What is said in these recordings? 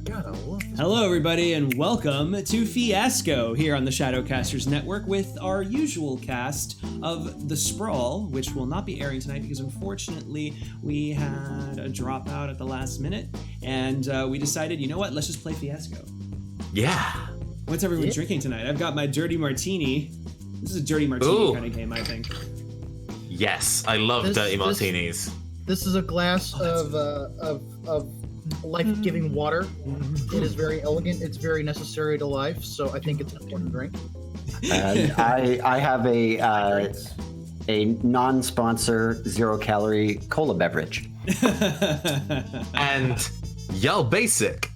God, I love this. Hello, everybody, and welcome to Fiasco here on the Shadowcasters Network with our usual cast of the Sprawl, which will not be airing tonight because unfortunately we had a dropout at the last minute, and we decided, you know what, let's just play Fiasco. Yeah. What's everyone drinking tonight? I've got my dirty martini. This is a dirty martini kind of game, I think. Yes, I love dirty martinis. This is a glass of life-giving water. It is very elegant. It's very necessary to life, so I think it's an important drink. I have a non-sponsor, zero-calorie cola beverage. And y'all basic.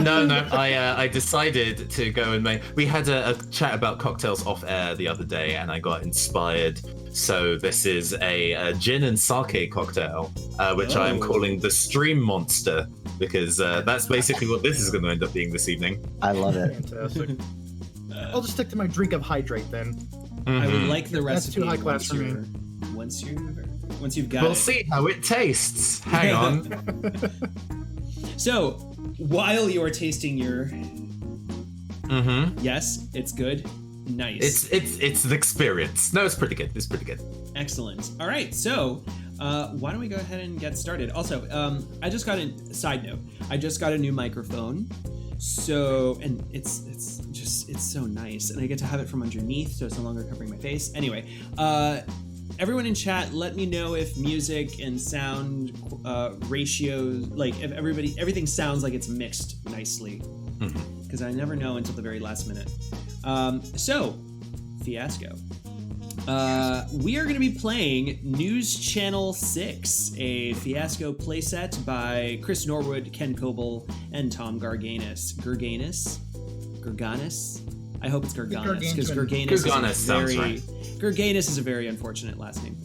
No, I decided to go and make... We had a chat about cocktails off air the other day, and I got inspired. So this is a gin and sake cocktail, which I am calling the Stream Monster, because that's basically what this is going to end up being this evening. I love it. Fantastic. I'll just stick to my drink of hydrate then. Mm-hmm. I would like the recipe. That's too high class for me. Once you've got We'll it. see how it tastes. Hang on. So, while you're tasting your... Mm-hmm. Yes, it's good. Nice. It's an experience. No, it's pretty good. It's pretty good. Excellent. All right, so why don't we go ahead and get started? Also, I just got a side note. I just got a new microphone, so and it's so nice, and I get to have it from underneath, so it's no longer covering my face. Anyway, everyone in chat, let me know if music and sound ratios, like if everything sounds like it's mixed nicely, because I never know until the very last minute. So, Fiasco. We are going to be playing News Channel 6, a Fiasco playset by Chris Norwood, Ken Coble, and Tom Garganis. Garganis? I hope it's Garganis, because Garganis is a very unfortunate last name.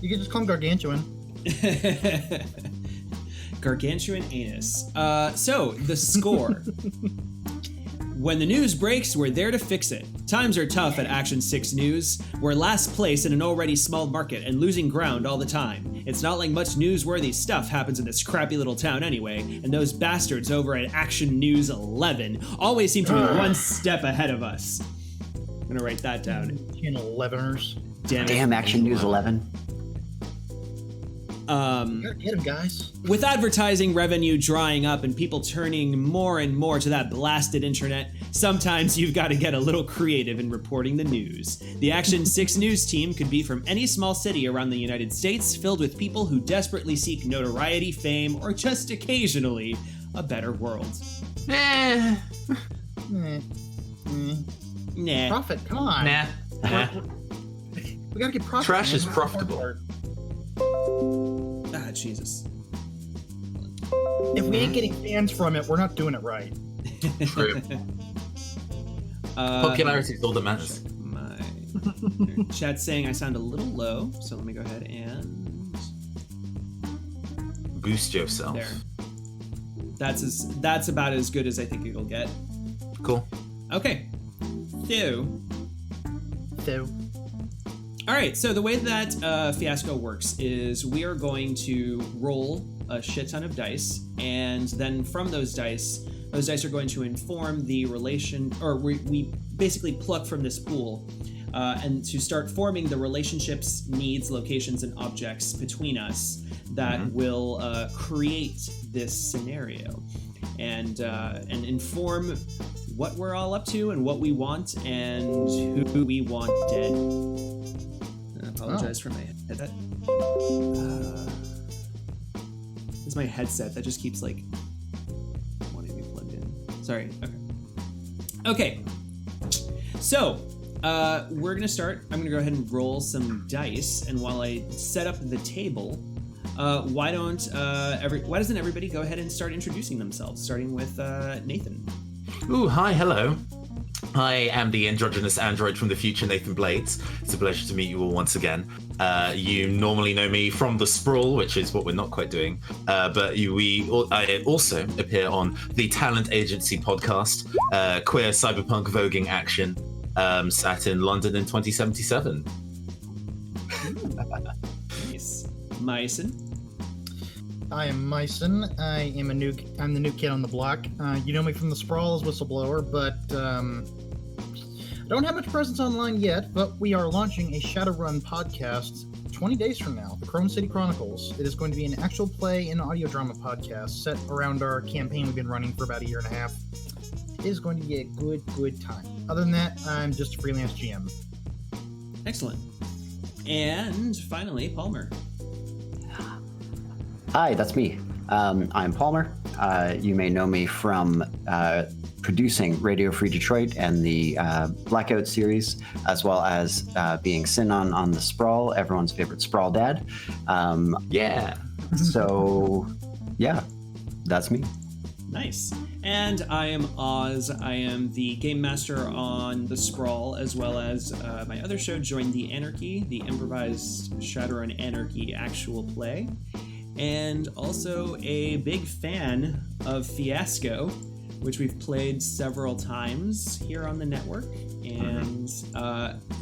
You can just call him Gargantuan. Gargantuan anus. So, the score. When the news breaks, we're there to fix it. Times are tough at Action 6 News. We're last place in an already small market and losing ground all the time. It's not like much newsworthy stuff happens in this crappy little town anyway, and those bastards over at Action News 11 always seem to be one step ahead of us. I'm gonna write that down. Channel 11ers. Damn Action News 11. Gotta get him, guys. With advertising revenue drying up and people turning more and more to that blasted internet, sometimes you've got to get a little creative in reporting the news. The Action 6 News team could be from any small city around the United States, filled with people who desperately seek notoriety, fame, or just occasionally a better world. Nah. Profit, come on. Nah. We gotta get profit. Trash man. is profitable. Ah, Jesus. If we ain't getting fans from it, we're not doing it right. True. Popularity is all that matters. My chat's saying I sound a little low, so let me go ahead and Boost yourself. there. That's about as good as I think it'll get. Cool. Okay. So, All right, so the way that Fiasco works is we are going to roll a shit ton of dice, and then from those dice are going to inform the relation, or we basically pluck from this pool and to start forming the relationships, needs, locations, and objects between us that will create this scenario and inform what we're all up to and what we want and who we want dead. I apologize for my headset. It's my headset that just keeps like wanting to be plugged in. Sorry. Okay. So we're gonna start. I'm gonna go ahead and roll some dice, and while I set up the table, why doesn't everybody go ahead and start introducing themselves, starting with Nathan? Ooh, hi, hello. I am the androgynous android from the future, Nathan Blades. It's a pleasure to meet you all once again. You normally know me from the Sprawl, which is what we're not quite doing, but I also appear on the talent agency podcast, Queer Cyberpunk Voguing Action, sat in London in 2077. Nice. Myson? I am Myson. I'm the new kid on the block. You know me from the Sprawl as Whistleblower, but I don't have much presence online yet. But we are launching a Shadowrun podcast 20 days from now, the Crone City Chronicles. It is going to be an actual play and audio drama podcast set around our campaign we've been running for about a year and a half. It is going to be a good time. Other than that, I'm just a freelance GM. Excellent. And finally, Palmer. Hi, that's me. I'm Palmer. You may know me from producing Radio Free Detroit and the Blackout series, as well as being Sin on the Sprawl, everyone's favorite Sprawl dad. Yeah. So, yeah, that's me. Nice. And I am Oz. I am the game master on the Sprawl, as well as my other show, Join the Anarchy, the improvised Shadowrun Anarchy actual play. And also a big fan of Fiasco, which we've played several times here on the network. And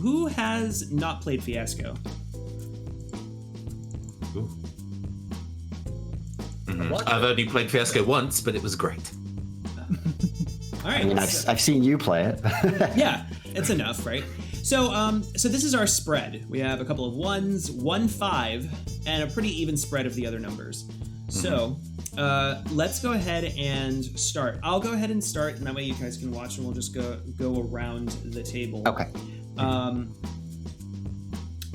who has not played Fiasco? Ooh. I've only played Fiasco once, but it was great. All right. I mean, I've seen you play it. Yeah, it's enough, right? So, so this is our spread. We have a couple of 1s, 1 5, and a pretty even spread of the other numbers. So, let's go ahead and start. I'll go ahead and start, and that way you guys can watch, and we'll just go around the table. Okay.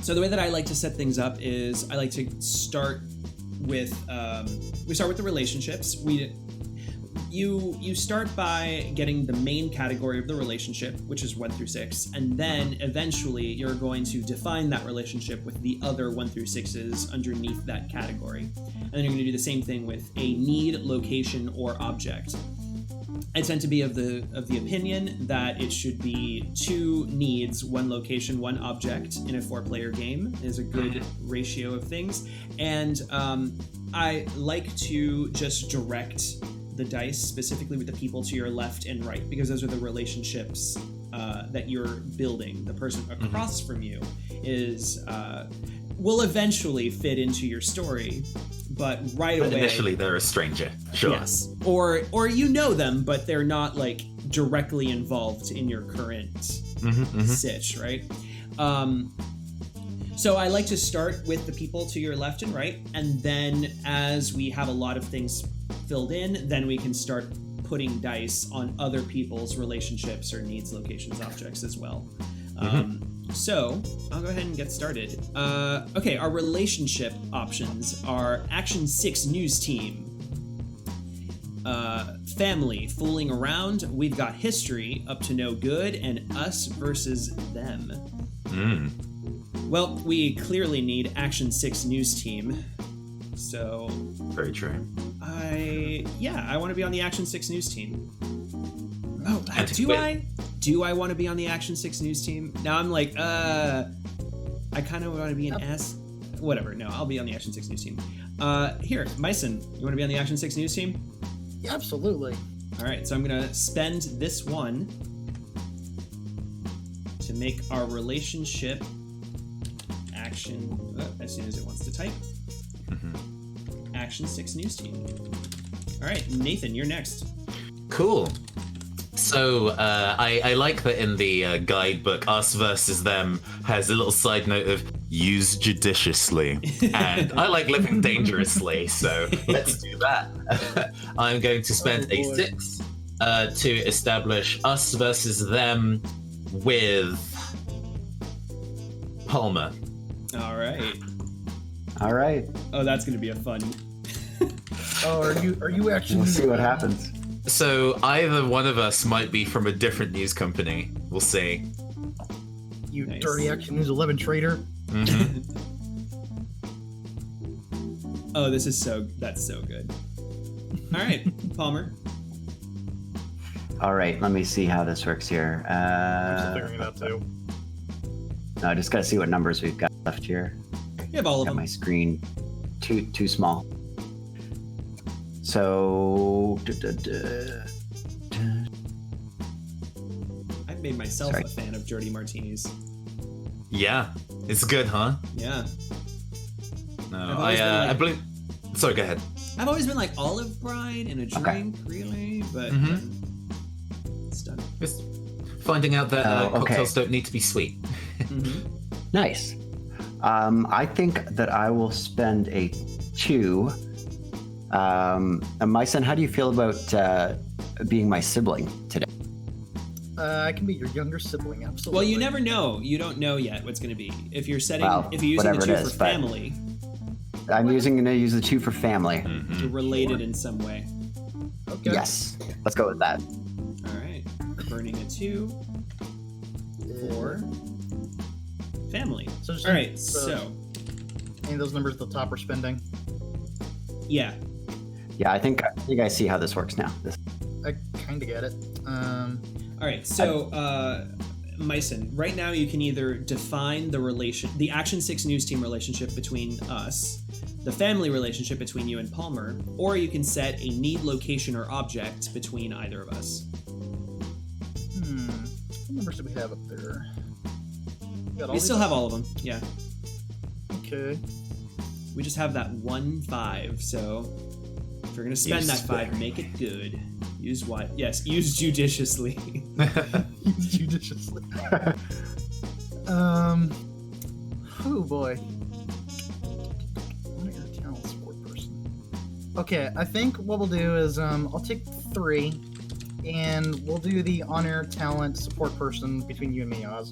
So the way that I like to set things up is I like to start with we start with the relationships. You start by getting the main category of the relationship, which is 1 through 6, and then eventually you're going to define that relationship with the other 1 through 6s underneath that category. And then you're going to do the same thing with a need, location, or object. I tend to be of the opinion that it should be 2 needs, 1 location, 1 object in a 4-player game is a good ratio of things. And I like to just direct the dice specifically with the people to your left and right, because those are the relationships that you're building. The person across from you will eventually fit into your story, but away initially they're a stranger. Sure. Yes, or you know them, but they're not like directly involved in your current sitch, right? So I like to start with the people to your left and right, and then as we have a lot of things filled in, then we can start putting dice on other people's relationships or needs, locations, objects as well. So I'll go ahead and get started. Okay, our relationship options are Action 6 News Team, Family, Fooling Around, We've Got History, Up to No Good, and Us versus Them. Well, we clearly need Action 6 News Team. So very true. I want to be on the Action 6 News Team. Oh, do I want to be on the Action 6 News Team? Now I'm like, I kind of want to be an S. Whatever. No, I'll be on the Action 6 News Team. Here, Myson, you want to be on the Action 6 News Team? Yeah, absolutely. All right, so I'm gonna spend this one to make our relationship action as soon as it wants to type. Action 6 News Team. All right, Nathan, you're next. Cool. So I like that in the guidebook, Us versus Them has a little side note of use judiciously, and I like living dangerously, so let's do that. I'm going to spend a 6 to establish Us versus Them with Palmer. All right. All right. Oh, that's gonna be a fun. Oh, are you actually? We'll see what happens. So either one of us might be from a different news company. We'll see. You Nice. dirty Action News 11 traitor. Oh, that's so good. All right, Palmer. All right, let me see how this works here. I'm still figuring it out too. No, I just gotta see what numbers we've got left here. You have all of Got them. my screen too small. So I've made myself Sorry. a fan of dirty martinis. Yeah, it's good, huh? Yeah. No, I've always been I like- believe. Sorry, go ahead. I've always been like olive brine and a drink, really, but it's done. Just finding out that cocktails don't need to be sweet. Nice. I think that I will spend a 2. My son, how do you feel about being my sibling today? I can be your younger sibling, absolutely. Well, you never know. You don't know yet what's going to be. If you're setting, if you're using the whatever 2 it is, for but family, I'm going to use the 2 for family. you're related in some way. Okay. Yes. Let's go with that. All right. Burning a 2 for family. So just All right. So any of those numbers at the top are spending. yeah. Yeah, I think I see how this works now. I kind of get it. All right. So, Myson, right now you can either define the Action 6 News Team relationship between us, the family relationship between you and Palmer, or you can set a need, location, or object between either of us. What numbers do we have up there? We still have all of them. Yeah. Okay. We just have that 1 5. So if you're gonna spend that 5, make it good. Use what? Yes, use judiciously. Use judiciously. Oh boy. What are your talent support person? Okay, I think what we'll do is I'll take 3, and we'll do the on-air talent support person between you and me, Oz.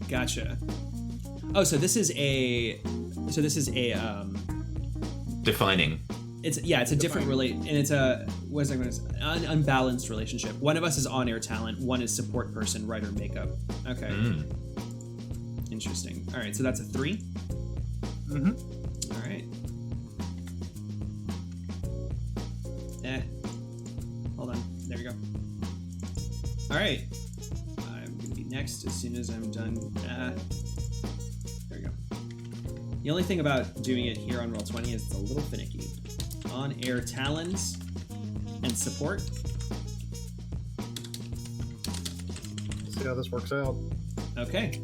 Gotcha. Oh, so this is a Defining. it's a different and it's a what is I going to say? An unbalanced relationship. One of us is on-air talent, one is support person, writer, makeup. Okay. Interesting. All right, so that's a 3. All right. Hold on. There we go. All right. I'm gonna be next as soon as I'm done. There we go. The only thing about doing it here on Roll20 is it's a little finicky. On-air talent and support. Let's see how this works out. Okay.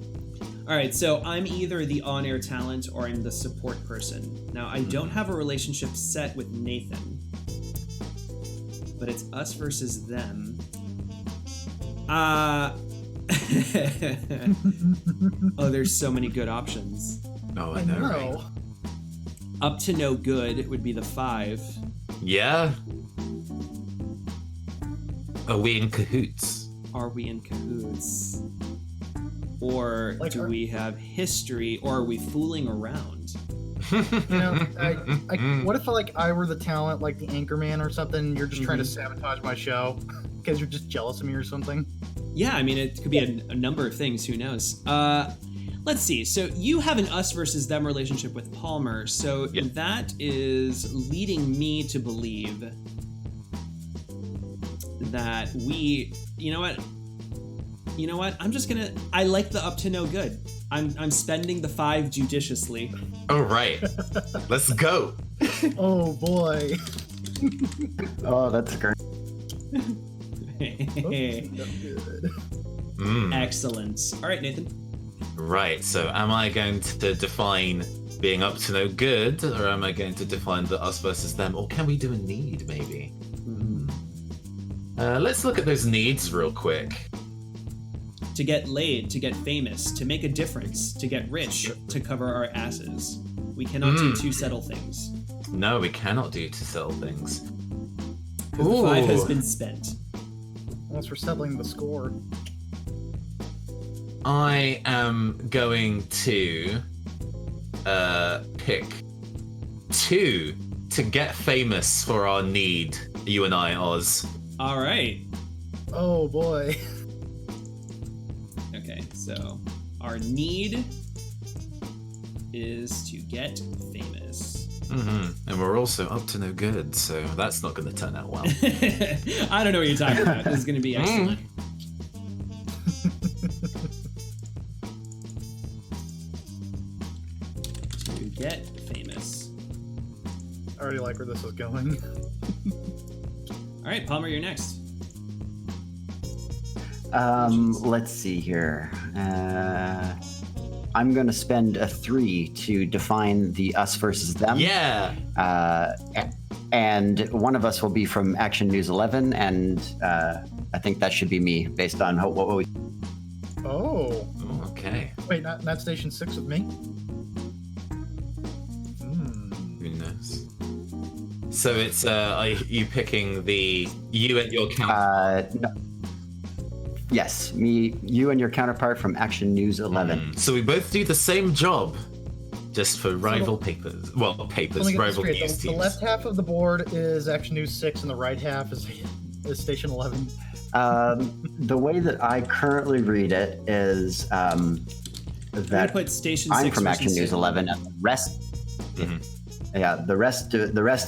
All right, so I'm either the on-air talent or I'm the support person. Now, I don't have a relationship set with Nathan, but it's us versus them. Oh, there's so many good options. Oh, I know. Right? Up to no good would be the 5. Yeah. Are we in cahoots? Are we in cahoots? Or we have history, or are we fooling around? What if I were the talent, like the Anchorman or something, and you're just trying to sabotage my show because you're just jealous of me or something? Yeah, I mean, it could be a number of things, who knows? Let's see. So you have an us versus them relationship with Palmer, so that is leading me to believe that you know what? I like the up to no good. I'm spending the 5 judiciously. All right. Let's go. Oh boy. Oh, that's great. That's good. Excellent. All right, Nathan. Right, so am I going to define being up to no good, or am I going to define the us versus them, or can we do a need, maybe? Let's look at those needs real quick. To get laid, to get famous, to make a difference, to get rich, to cover our asses. We cannot do 2 settle things. No, we cannot do 2 settle things. The 5 has been spent. Unless we're settling the score. I am going to pick 2 to get famous for our need, you and I, Oz. All right. Oh boy. Okay, so our need is to get famous. And we're also up to no good, so that's not going to turn out well. I don't know what you're talking about. This is going to be excellent. To get famous. I already like where this is going. All right, Palmer, you're next. Let's see here. I'm going to spend a 3 to define the us versus them. Yeah. And one of us will be from Action News 11, and I think that should be me, based on what we... Oh. Okay. Wait, not Station 6 with me? Who knows? So it's are you picking you and your counterpart? No. Yes, you and your counterpart from Action News 11. So we both do the same job, just for rival papers. Well, papers, rival news teams. The left half of the board is Action News 6, and the right half is Station 11. The way that I currently read it is that put Station I'm 6 from Action versus News 11, and the rest. Yeah, the rest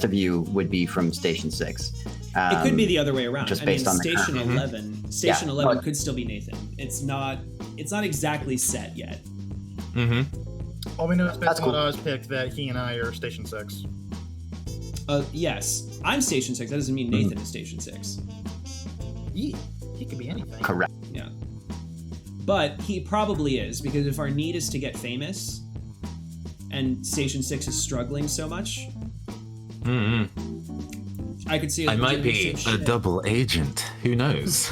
of you would be from Station 6. It could be the other way around. Just based on Station 11. Station 11 could still be Nathan. It's not exactly set yet. All we know is based That's on cool. what I was picked that he and I are Station 6. Yes, I'm Station 6. That doesn't mean Nathan is Station 6. He could be anything. Correct. Yeah. But he probably is, because if our need is to get famous, and Station 6 is struggling so much, I could see it. I might be a double agent. Who knows?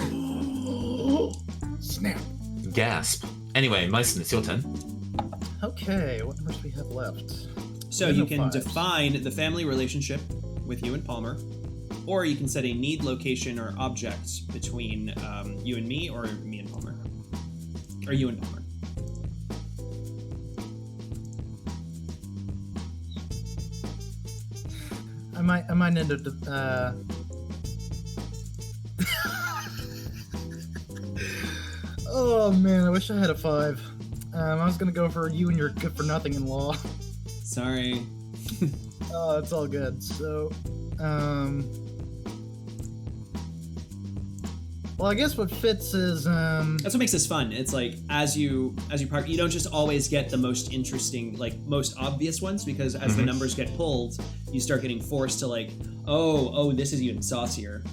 Snap. Gasp. Anyway, Myson, it's your turn. Okay, what numbers do we have left? So you can define the family relationship with you and Palmer, or you can set a need, location, or object between you and me, or me and Palmer, or you and Palmer. I might end up. Oh man, I wish I had a 5. I was gonna go for you and your good for nothing in law. Sorry. Oh, it's all good. So, well, I guess what fits is That's what makes this fun. It's like as you park, you don't just always get the most interesting, like most obvious ones, because as the numbers get pulled, you start getting forced to like, oh, this is even saucier.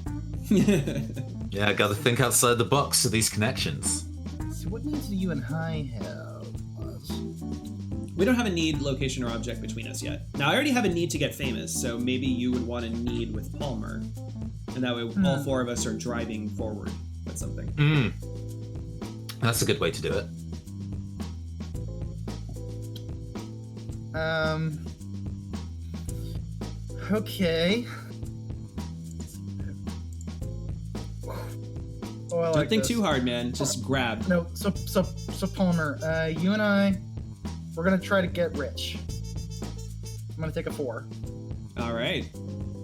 Yeah, I gotta think outside the box for these connections. So what needs do you and I have? We don't have a need, location, or object between us yet. Now, I already have a need to get famous, so maybe you would want a need with Palmer, and that way all 4 of us are driving forward with something. That's a good way to do it. Okay. Oh, I Don't like think this. too hard, man. Just grab. No, so Palmer, you and I, we're gonna try to get rich. I'm gonna take a 4. All right.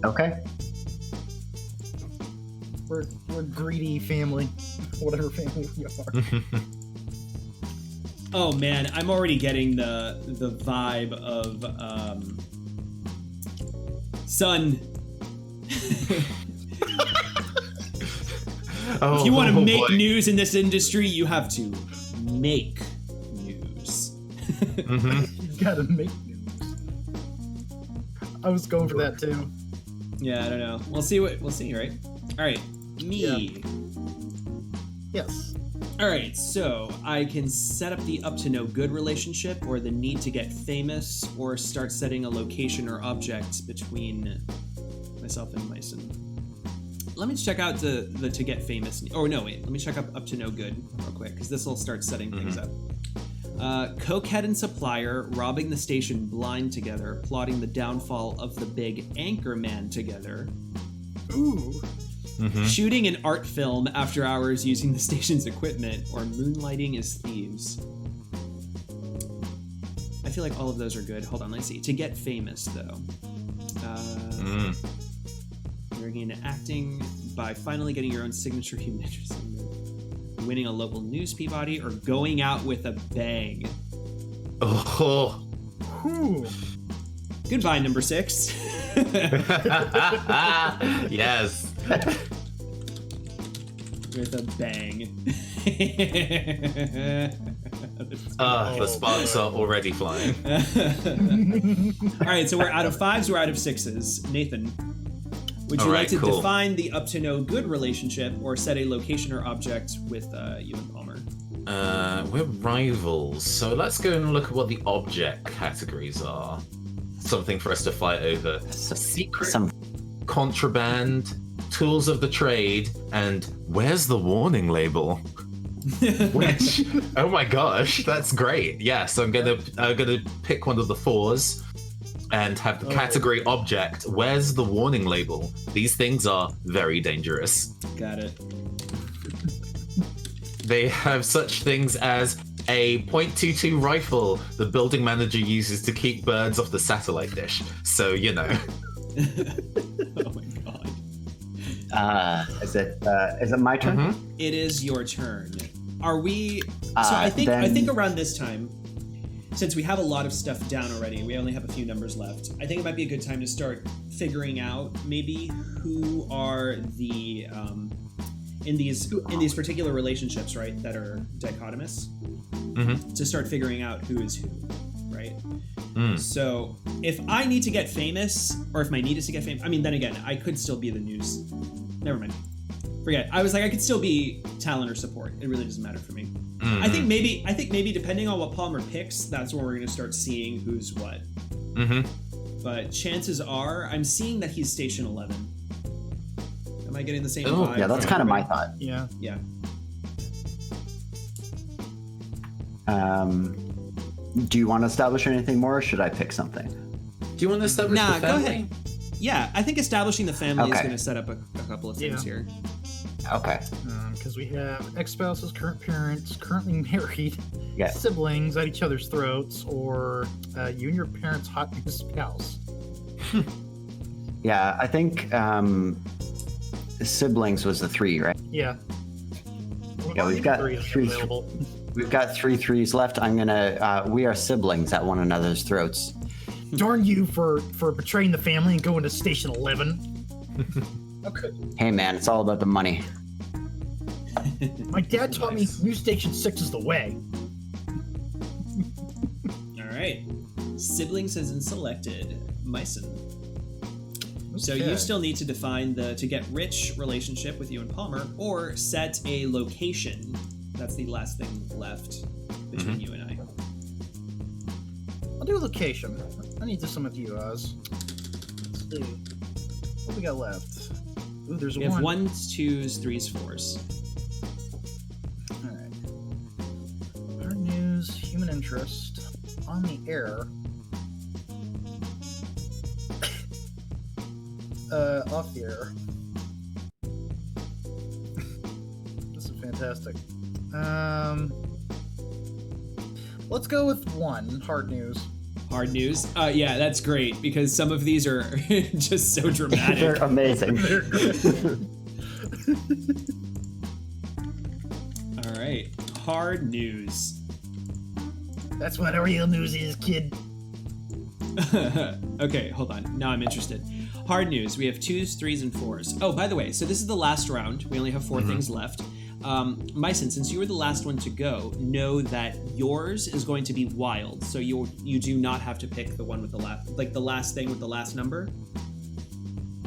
Okay. We're greedy family, whatever family we are. Oh man, I'm already getting the vibe of son. If you want to make news in this industry, you have to make news. You gotta make news. I was going for that too. Yeah, I don't know. We'll see, right? All right, me. Yes. All right, so I can set up the up to no good relationship, or the need to get famous, or start setting a location or object between myself and Myson. Let me check out the to get famous. Oh no, wait. Let me check up to no good real quick, because this will start setting things up. Cokehead and supplier robbing the station blind together, plotting the downfall of the big anchor man together. Ooh. Shooting an art film after hours using the station's equipment, or moonlighting as thieves. I feel like all of those are good. Hold on, let's see. To get famous, though. You're getting into acting by finally getting your own signature human interest, winning a local news Peabody, or going out with a bang. Oh. Ooh. Goodbye, number 6. Yes. With a bang. The sparks are already flying. All right, so we're out of 5s, we're out of 6s. Nathan, would you like to define the up to no good relationship, or set a location or object with you and Palmer? We're rivals, so let's go and look at what the object categories are. Something for us to fight over. Secret, contraband, tools of the trade, and where's the warning label? Which, oh my gosh, that's great. Yes, I'm gonna pick one of the 4s and have the category object. Where's the warning label? These things are very dangerous. Got it. They have such things as a .22 rifle the building manager uses to keep birds off the satellite dish. So, you know. Oh my god. Is it my turn? Mm-hmm. It is your turn. Are we? So I think around this time, since we have a lot of stuff down already, we only have a few numbers left. I think it might be a good time to start figuring out maybe who are the in these particular relationships, right, that are dichotomous. Mm-hmm. To start figuring out who is who, right? Mm. So if I need to get famous, or if my need is to get famous, I mean, then again, I could still be the news. Never mind. Forget. I was like, I could still be talent or support. It really doesn't matter for me. Mm-hmm. I think maybe depending on what Palmer picks, that's where we're going to start seeing who's what. Mm-hmm. But chances are, I'm seeing that he's station 11. Am I getting the same Oh, vibe? Yeah, that's kind of my thought. Yeah. Yeah. Do you want to establish anything more, or should I pick something? Do you want to establish the Nah, family? go ahead. Yeah, I think establishing the family is Okay. going to set up a couple of things here. Okay. Because we have ex-spouses, current parents, currently married, Yeah. siblings at each other's throats, or you and your parents' hot new spouse. Yeah, I think siblings was the 3, right? Yeah. Yeah, we've got Three is three- available. We've got 3 3s left. I'm gonna. We are siblings at one another's throats. Darn you for betraying the family and going to station 11. Okay. Hey, man, it's all about the money. My dad taught me new station 6 is the way. All right. Siblings has been selected. Myson. So Okay. you still need to define the to get rich relationship with you and Palmer, or set a location. That's the last thing left between you and I. I'll do a location. I need to some of you, Oz. Let's see. What we got left? Ooh, there's We one. have 1s, 2s, 3s, 4s. Alright. Hard news, human interest, on the air. Off the air. This is fantastic. Let's go with 1, hard news. Hard news. Yeah, that's great because some of these are just so dramatic. They're amazing. All right. Hard news. That's what real news is, kid. Okay, hold on. Now I'm interested. Hard news. We have 2s, 3s, and 4s. Oh, by the way, so this is the last round. We only have 4 things left. Myson, since you were the last one to go, know that yours is going to be wild. So you do not have to pick the one with the last, like the last thing with the last number.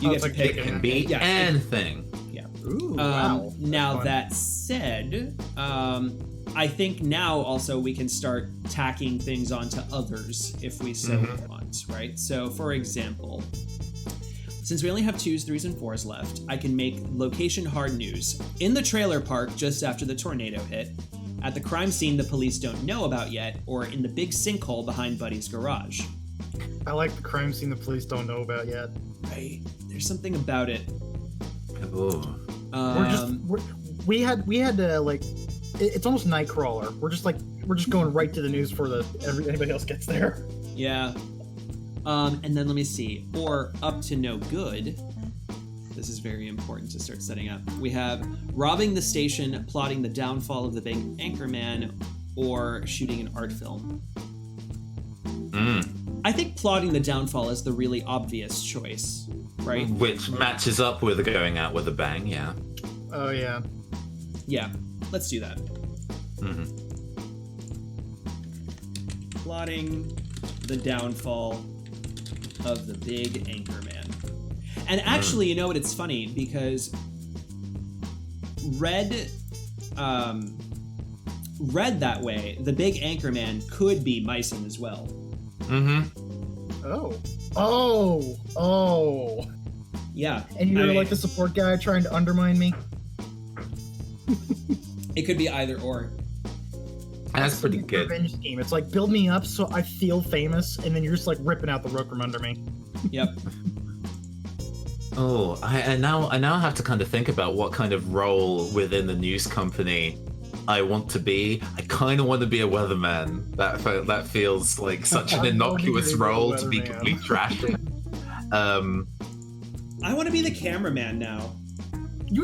You get to pick. It can be Yeah. anything. Yeah. Ooh, wow. Now Fun. that said, I think now also we can start tacking things onto others if we so want, right? So for example, since we only have 2s, 3s, and 4s left, I can make location hard news. In the trailer park just after the tornado hit, at the crime scene the police don't know about yet, or in the big sinkhole behind Buddy's garage. I like the crime scene the police don't know about yet. Right? There's something about it. Ooh. We had to like, it's almost Nightcrawler. We're just going right to the news before anybody else gets there. Yeah. And then let me see. Or up to no good. This is very important to start setting up. We have robbing the station, plotting the downfall of the big anchorman, or shooting an art film. I think plotting the downfall is the really obvious choice, right? Which matches up with going out with a bang, yeah. Oh yeah. Yeah, let's do that. Plotting the downfall of the big anchorman. And actually, you know what? It's funny because Red read that way, the big anchorman could be Myson as well. Oh. Yeah. And you're like the support guy trying to undermine me? It could be either or. That's pretty good. Revenge scheme. It's like, build me up so I feel famous, and then you're just like ripping out the rope from under me. Yep. Oh, I now have to kind of think about what kind of role within the news company I want to be. I kind of want to be a weatherman. That feels like such an innocuous role to be completely trashing. I want to be the cameraman now.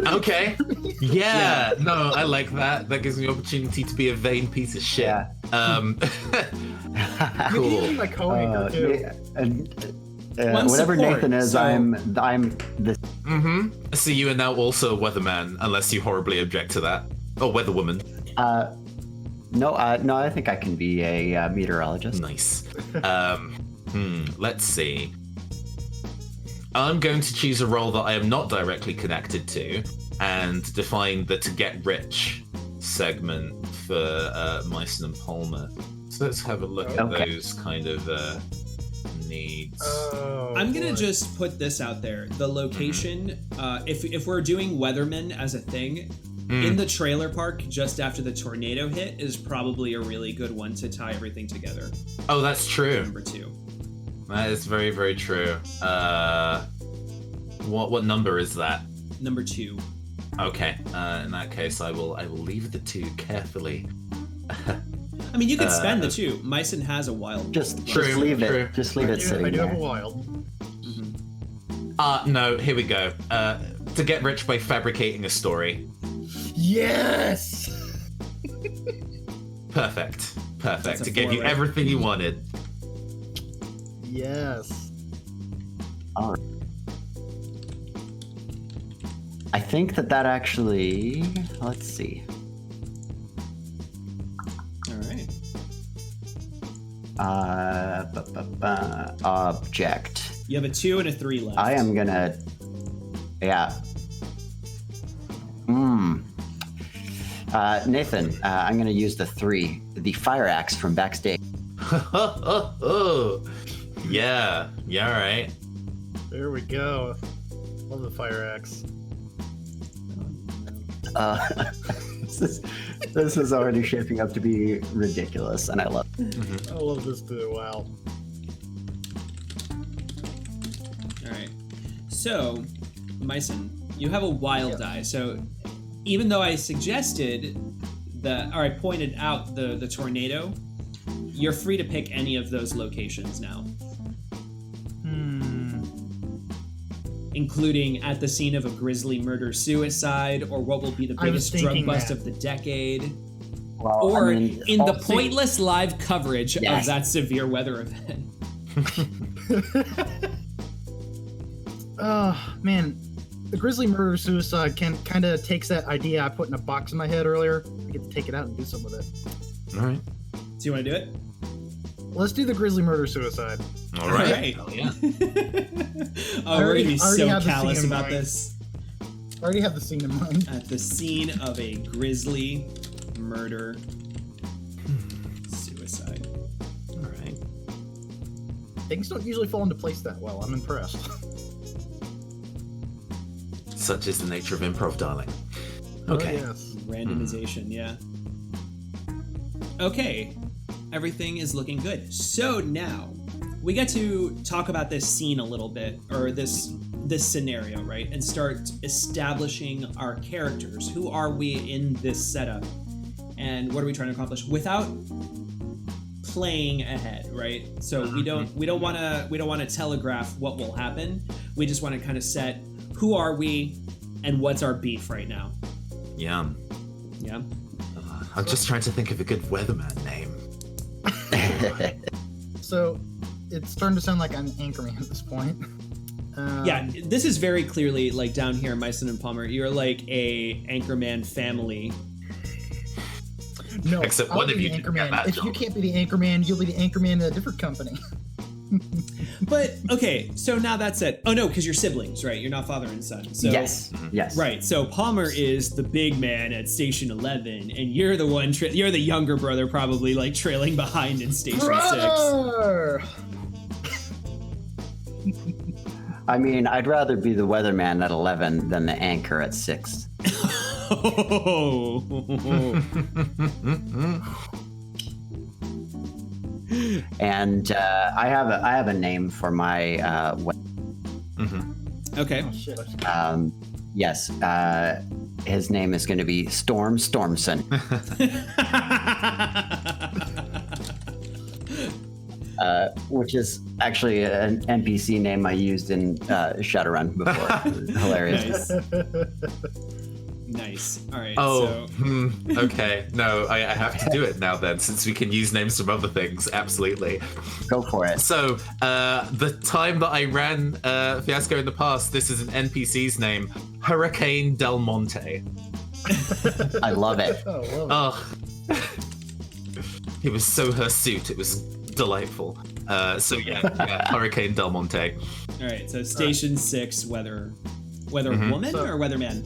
Okay. Yeah. No, I like that. That gives me the opportunity to be a vain piece of shit. Yeah. You can be my co-anchor too. Whatever support, Nathan is, so- I'm the. So you are now also a weatherman, unless you horribly object to that. Or weatherwoman. No, I think I can be a meteorologist. Nice. Let's see. I'm going to choose a role that I am not directly connected to and define the to get rich segment for Myson and Palmer. So let's have a look at those kind of needs. I'm gonna just put this out there. The location, if we're doing weathermen as a thing, in the trailer park just after the tornado hit is probably a really good one to tie everything together. Oh, that's true. Number 2. That is very, very true. What number is that? Number 2. Okay. In that case, I will leave the 2 carefully. I mean, you could spend the 2. Myson has a wild. Just True, leave true. it. Just leave it sitting I do there. have a wild. No, here we go. To get rich by fabricating a story. Yes! Perfect. That's a To give 4, you right? everything you wanted. Yes. All right. I think that actually. Let's see. All right. Object. You have a 2 and a 3 left. I am gonna. Yeah. Nathan, I'm gonna use the 3, the fire axe from backstage. Yeah, all right. There we go. Love the fire axe. This is already shaping up to be ridiculous, and I love it. I love this too. Wow. All right. So, Myson, you have a wild die. So, even though I suggested I pointed out the tornado, you're free to pick any of those locations now. Including at the scene of a grisly murder-suicide, or what will be the biggest drug thinking bust that. of the decade, Well, or I mean, in the all- pointless live coverage Yes. of that severe weather event. Man, the grisly murder suicide kind of takes that idea I put in a box in my head earlier. I get to take it out and do something with it. All right. Do you want to do it? Let's do the grisly murder suicide. All right. Right. Hell yeah. Oh, we're gonna be I already so have the callous scene in about mind. this. I already have the scene in mind. At the scene of a grisly murder suicide. All right. Things don't usually fall into place that well. I'm impressed. Such is the nature of improv, darling. Okay. Oh, yes. Randomization, yeah. Okay, everything is looking good. So now we get to talk about this scene a little bit, or this scenario, right? And start establishing our characters. Who are we in this setup? And what are we trying to accomplish without playing ahead, right? So we don't want to telegraph what will happen. We just want to kind of set who are we and what's our beef right now. Yum. Yeah. I'm just trying to think of a good weatherman name. So it's starting to sound like I'm Anchorman at this point. Yeah, this is very clearly like down here, Myson and Palmer. You're like a Anchorman family. No, Except I'll one be of the you didn't get Anchorman. that If you job. can't be the Anchorman, you'll be the Anchorman in a different company. But okay, so now that's it. Oh no, because you're siblings, right? You're not father and son. So, Yes. Yes. Right. So Palmer is the big man at Station 11, and you're the one. You're the younger brother, probably like trailing behind in Station 6. Brother! I mean, I'd rather be the weatherman at 11 than the anchor at 6. And I have a name for my Okay. Oh, shit. yes. His name is going to be Storm Stormson. Which is actually an NPC name I used in Shadowrun before. Hilarious. Nice. All right. Oh, So, okay. No, I have to do it now then, since we can use names from other things. Absolutely. Go for it. So, the time that I ran Fiasco in the past, this is an NPC's name, Hurricane Del Monte. I love it. Oh, love Oh, it was so hirsute. It was delightful. So yeah, Hurricane Del Monte. all right. So Station 6, weather woman So- or weatherman?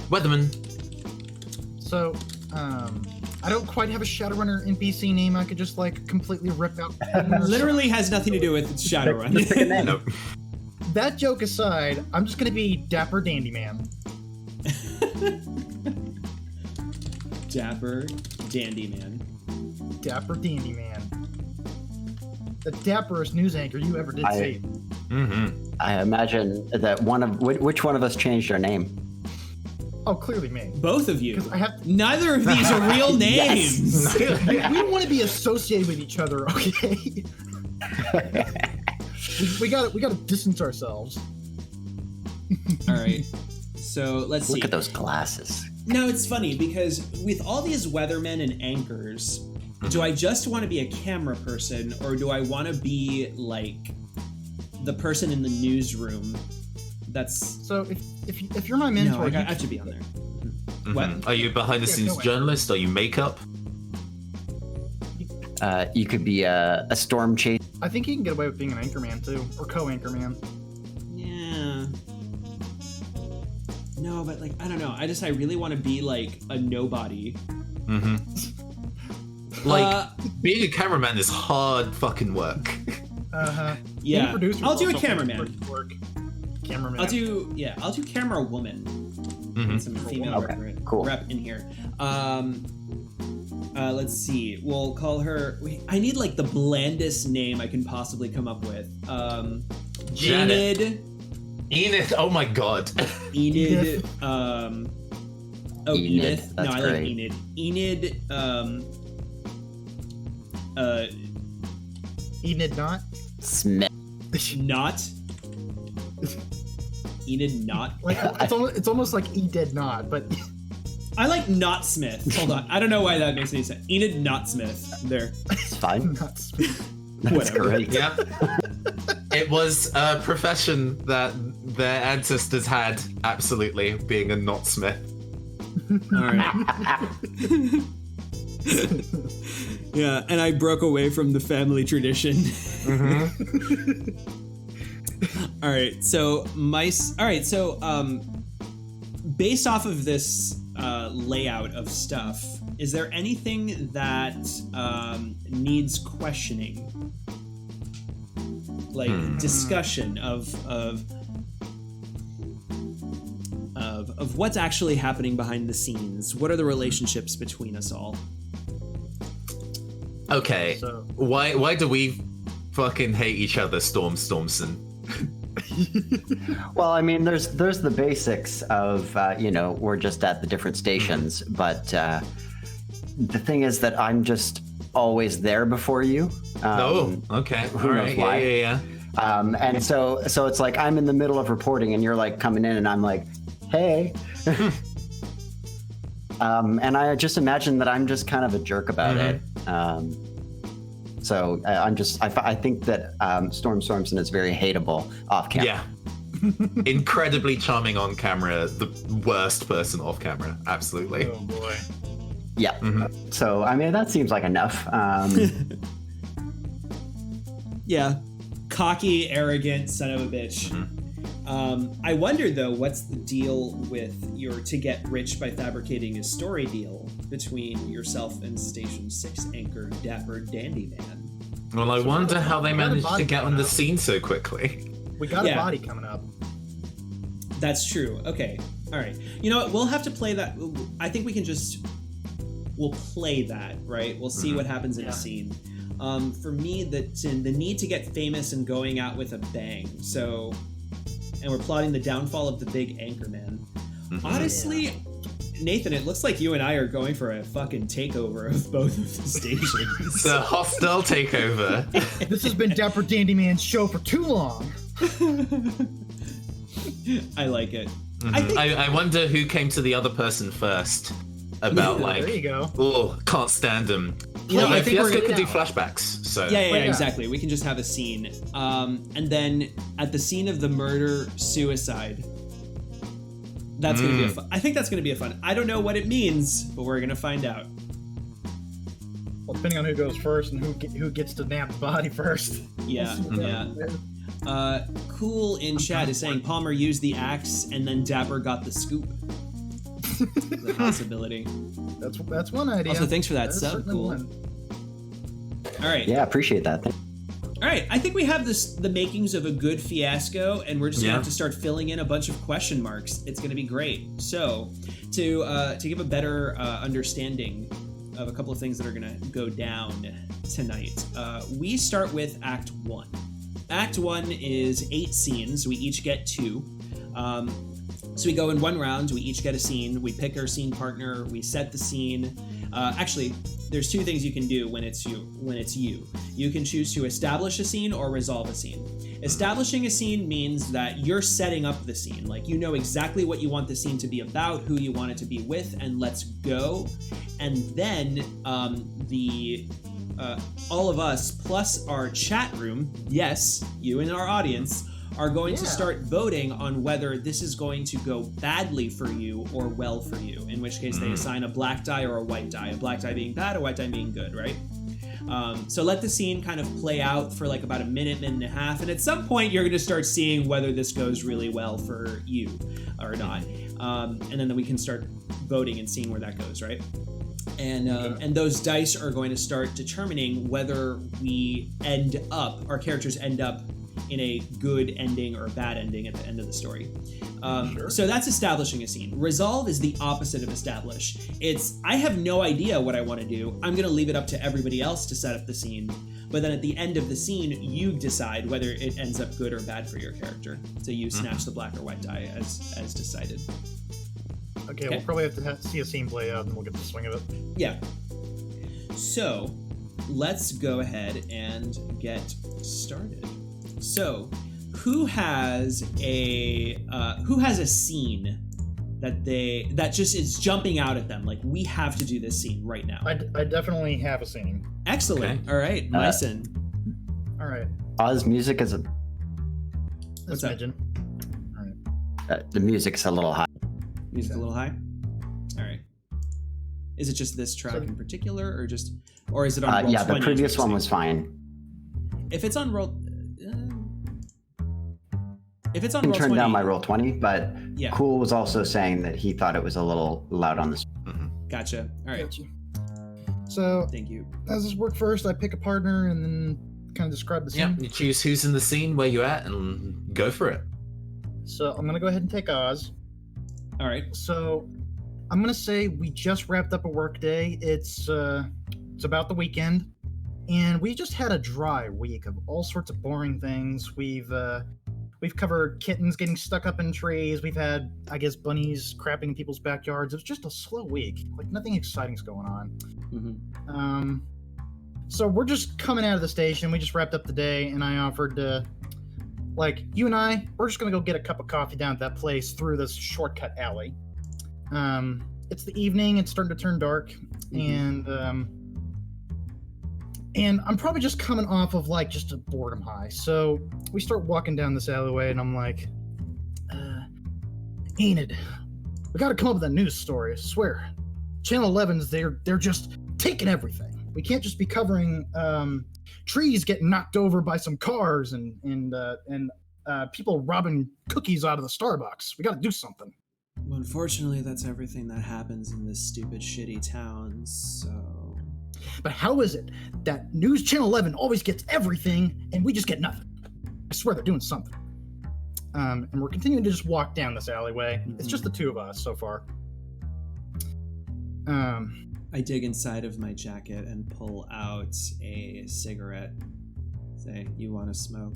Weatherman. it. So, I don't quite have a Shadowrunner NPC name I could just like completely rip out. Literally has nothing to do with Shadowrun. Just pick a name. Nope. That joke aside, I'm just gonna be Dapper Dandy Man. Dapper Dandy Man. Dapper Dandy Man. The dapperest news anchor you ever did see. Mm-hmm. I imagine that which one of us changed our name? Oh, clearly me. Both of you. Because I have. Neither of these are real names. We don't want to be associated with each other, okay? we gotta distance ourselves. All right. So let's see. Look at those glasses. Now it's funny because with all these weathermen and anchors, do I just want to be a camera person or do I want to be like the person in the newsroom? That's So if you're my no, mentor, I have to be on there. What? Are you behind the Yeah, scenes go ahead. journalist? Are you makeup? You could be a storm chase. I think he can get away with being an anchorman too, or co-anchorman. Yeah. No, but like I don't know. I really want to be like a nobody. Mm-hmm. Like, being a cameraman is hard fucking work. Uh-huh. Yeah. Being a producer I'll is do a also cameraman. work. Cameraman. I'll do camera woman. Mhm. Some female Okay, cool. rep in here. Let's see. We'll call her. I need like the blandest name I can possibly come up with. Janet. Enid. Enid, oh my god. Enid. Enid, Edith. No, that's I like great. Enid. Enid. Enid not. Smith. Not. Enid not. Like it's almost like E did not, but I like Not Smith. Hold on. I don't know why that makes any sense. Enid Not Smith. There. It's fine. not. That's Whatever. great. Yeah. It was a profession that their ancestors had, absolutely, being a not smith. All right. Yeah, and I broke away from the family tradition. All right, so based off of this layout of stuff, is there anything that needs questioning, like discussion of what's actually happening behind the scenes? What are the relationships between us all? Okay, So- why do we fucking hate each other, Storm Stormson? Well, I mean, there's the basics of we're just at the different stations, but the thing is that I'm just always there before you. Oh, okay. who All knows right. why? Yeah. And so it's like I'm in the middle of reporting, and you're like coming in, and I'm like, hey. And I just imagine that I'm just kind of a jerk about it. So I think that Storm Stormson is very hateable off camera. Yeah. Incredibly charming on camera, the worst person off camera. Absolutely. Oh boy. Yeah. So, I mean, that seems like enough. Yeah. cocky, arrogant son of a bitch. I wonder though, what's the deal with your to get rich by fabricating a story deal between yourself and Station 6 anchor Dapper Dandy Man? Well, I wonder how they managed to get on the up. scene so quickly. We got a body coming up. That's true. Okay. All right. You know what? We'll have to play that. I think we can we'll play that, right? We'll see what happens in a scene. For me, the need to get famous and going out with a bang. So, and we're plotting the downfall of the big anchorman. Honestly, Nathan, it looks like you and I are going for a fucking takeover of both of the stations. It's a hostile takeover. This has been Dapper Dandy Man's show for too long. I like it. I wonder who came to the other person first about there you go. oh, can't stand him. You know, I think Fiasco we're could do flashbacks. So yeah, exactly. We can just have a scene, and then at the scene of the murder suicide, that's gonna be a fun. I think that's gonna be a fun. I don't know what it means, but we're gonna find out. Well, depending on who goes first and who gets to nab the body first. Yeah. Cool in chat is saying Palmer used the axe and then Dapper got the scoop. The possibility. That's one idea. Also, thanks for that is sub. certainly Cool. one. All right. Yeah, appreciate that. All right. I think we have the makings of a good fiasco, and we're just gonna have to start filling in a bunch of question marks. It's gonna be great. So, to give a better understanding of a couple of things that are gonna go down tonight, we start with Act 1. Act 1 is 8 scenes. We each get 2. So we go in one round, we each get a scene, we pick our scene partner, we set the scene. Actually, there's 2 things you can do when it's you. You can choose to establish a scene or resolve a scene. Establishing a scene means that you're setting up the scene. Like, you know exactly what you want the scene to be about, who you want it to be with, and let's go. And then all of us plus our chat room, yes, you and our audience, are going to start voting on whether this is going to go badly for you or well for you, in which case they assign a black die or a white die, a black die being bad, a white die being good, right? So let the scene kind of play out for like about a minute and a half, and at some point you're going to start seeing whether this goes really well for you or not. And then we can start voting and seeing where that goes, right? And those dice are going to start determining whether our characters end up in a good ending or a bad ending at the end of the story. So that's establishing a scene. Resolve is the opposite of establish. I have no idea what I want to do. I'm going to leave it up to everybody else to set up the scene. But then at the end of the scene, you decide whether it ends up good or bad for your character. So you snatch the black or white die as decided. Okay, we'll probably have to see a scene play out and we'll get the swing of it. Yeah. So let's go ahead and get started. So, who has a scene that just is jumping out at them? Like, we have to do this scene right now. I definitely have a scene. Excellent. Okay. All right, Myson. All right. Oz music is That's up? Midgen. All right. the music's a little high. Music a little high. All right. Is it just this track in particular, or is it on roll 20? The previous one was fine. If it's on roll. If it's on I can roll turn 20, down my roll 20, but Yeah. Cool was also saying that he thought it was a little loud on the. Gotcha. All right. Gotcha. So, Thank you. as this work first, I pick a partner and then kind of describe the scene. Yeah, you choose who's in the scene, where you at, and go for it. So, I'm going to go ahead and take Oz. All right. So, I'm going to say we just wrapped up a work day. It's about the weekend. And we just had a dry week of all sorts of boring things. We've covered kittens getting stuck up in trees. We've had, I guess, bunnies crapping in people's backyards. It was just a slow week. Like, nothing exciting's going on. Mm-hmm. So we're just coming out of the station. We just wrapped up the day, and I offered to, you and I, we're just going to go get a cup of coffee down at that place through this shortcut alley. It's the evening. It's starting to turn dark. Mm-hmm. And I'm probably just coming off of just a boredom high. So we start walking down this alleyway, and I'm like, Enid, we got to come up with a news story. I swear, Channel 11's they're just taking everything. We can't just be covering trees getting knocked over by some cars and people robbing cookies out of the Starbucks. We got to do something. Well, unfortunately, that's everything that happens in this stupid, shitty town, so... But how is it that News Channel 11 always gets everything and we just get nothing? I swear they're doing something. And we're continuing to just walk down this alleyway. It's just the two of us so far. I dig inside of my jacket and pull out a cigarette. Say, you want to smoke?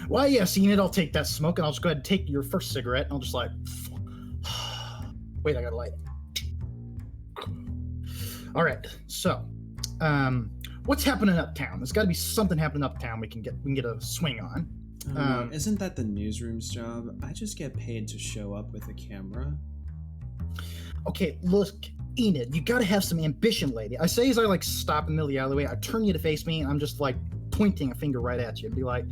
Well, yeah, seeing it, I'll take that smoke, and I'll just go ahead and take your first cigarette, and I'll just like... Wait, I gotta light it. All right, so... what's happening uptown? There's got to be something happening uptown we can get a swing on. Isn't that the newsroom's job? I just get paid to show up with a camera. Okay, look, Enid, you gotta have some ambition, lady. I say as I like stop in the middle of the alleyway, I turn you to face me, and I'm just like pointing a finger right at you and be like,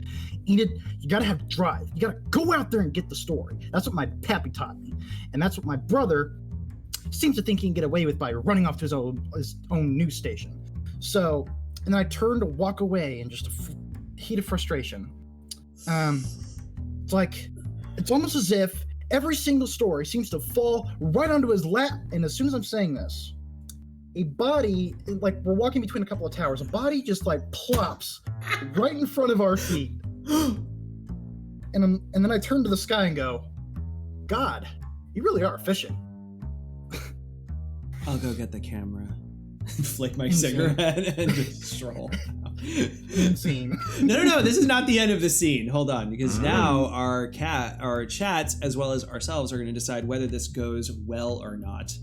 Enid, you gotta have drive. You gotta go out there and get the story. That's what my pappy taught me, and that's what my brother seems to think he can get away with by running off to his own news station. So, and then I turn to walk away in just a heat of frustration. It's like, it's almost as if every single story seems to fall right onto his lap, and as soon as I'm saying this, a body, like we're walking between a couple of towers, a body just like plops right in front of our feet. And then I turn to the sky and go, God, you really are efficient. I'll go get the camera. Flick my cigarette and just stroll. Insane. No, this is not the end of the scene. Hold on, because now our chats as well as ourselves are going to decide whether this goes well or not.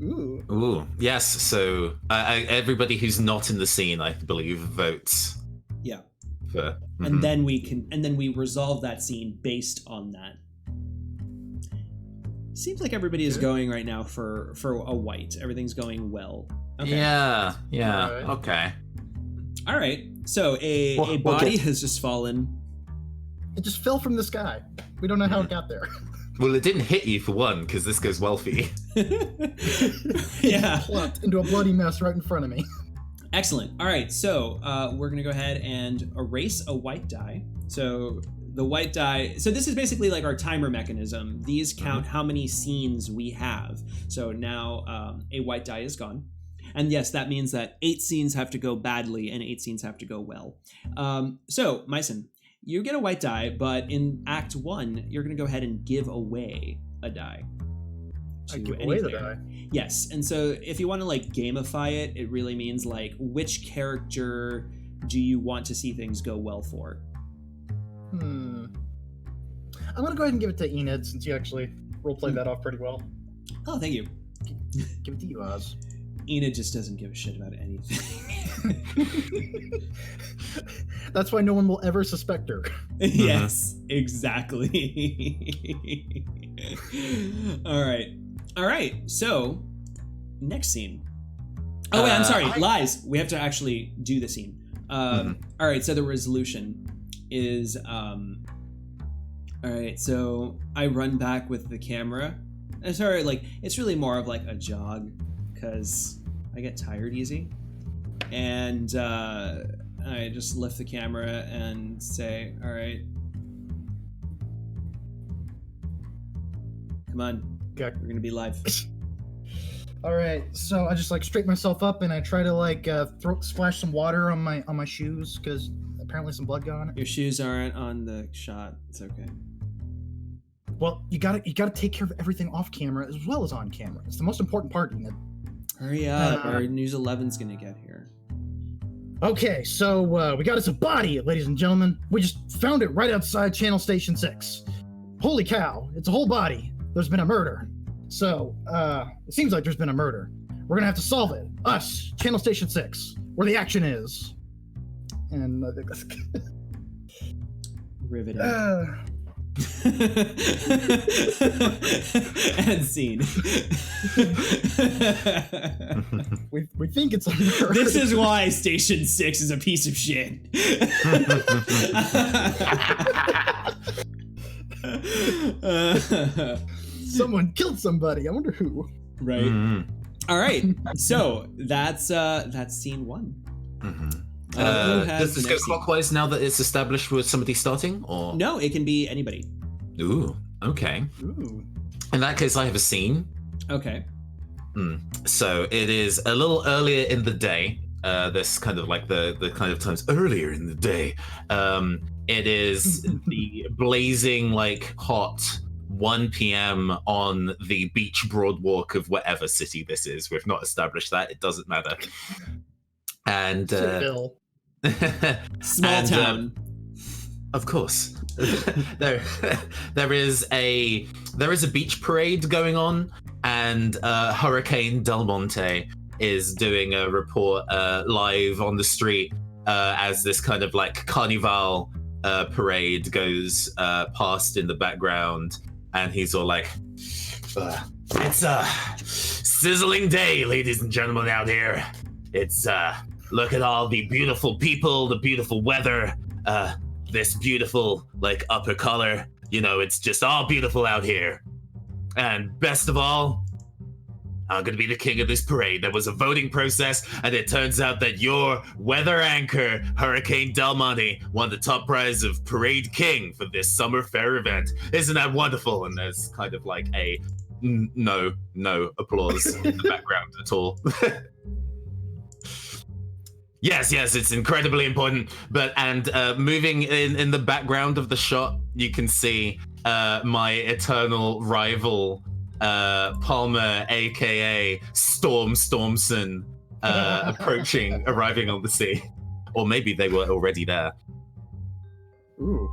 Ooh, yes. So everybody who's not in the scene, I believe, votes. Yeah. For, and then we resolve that scene based on that. Seems like everybody is going right now for a white. Everything's going well. Okay. Yeah. Right. Okay. All right. So a body has just fallen. It just fell from the sky. We don't know how it got there. Well, it didn't hit you for one, because this goes well for you. Yeah. Plucked into a bloody mess right in front of me. Excellent. All right. So we're going to go ahead and erase a white die. So the white die. So this is basically like our timer mechanism. These count how many scenes we have. So now a white die is gone. And yes, that means that 8 scenes have to go badly and 8 scenes have to go well. So, Myson, you get a white die, but in Act 1, you're going to go ahead and give away a die. I give away the die? Yes, and so if you want to like gamify it, it really means like which character do you want to see things go well for? I'm going to go ahead and give it to Enid since you actually roleplayed that off pretty well. Oh, thank you. Give it to you, Oz. Enid just doesn't give a shit about anything. That's why no one will ever suspect her. Yes, exactly. All right. So, next scene. Oh, wait, I'm sorry. Lies. We have to actually do the scene. All right. So the resolution is, all right. So I run back with the camera. Sorry, like it's really more of like a jog, because I get tired easy, and I just lift the camera and say, all right, come on, Okay. we're gonna be live. All right, so I just like straighten myself up and I try to like splash some water on my shoes because apparently some blood got on it. Your shoes aren't on the shot. It's okay. Well, you gotta take care of everything off camera as well as on camera. It's the most important part, Enid. Hurry up, or News 11's gonna get here. Okay, so we got us a body, ladies and gentlemen. We just found it right outside Channel Station 6. Holy cow, it's a whole body. There's been a murder. So, it seems like there's been a murder. We're gonna have to solve it. Us, Channel Station 6, where the action is. And I think that's Riveting. And scene. we think it's a murder. This is why Station 6 is a piece of shit. Someone killed somebody. I wonder who. Right. All right, so that's scene one. Mm-hmm. Who has Does this the go next scene? clockwise now that it's established with somebody starting, or? No, it can be anybody. Ooh, okay. Ooh. In that case, I have a scene. Okay. So it is a little earlier in the day. This kind of like the kind of times earlier in the day. It is the blazing like hot 1 p.m. on the beach broadwalk of whatever city this is. We've not established that. It doesn't matter. And Seville. Smalltown. of course, there is a beach parade going on, and Hurricane Del Monte is doing a report live on the street as this kind of like carnival parade goes past in the background, and he's all like, "It's a sizzling day, ladies and gentlemen, out here. It's look at all the beautiful people, the beautiful weather, this beautiful like upper color. You know, it's just all beautiful out here. And best of all, I'm going to be the king of this parade. There was a voting process, and it turns out that your weather anchor, Hurricane Del Monte, won the top prize of Parade King for this summer fair event. Isn't that wonderful?" And there's kind of like a no applause in the background at all. Yes, it's incredibly important. And moving in the background of the shot, you can see my eternal rival, Palmer, aka Stormson, arriving on the scene. Or maybe they were already there. Ooh.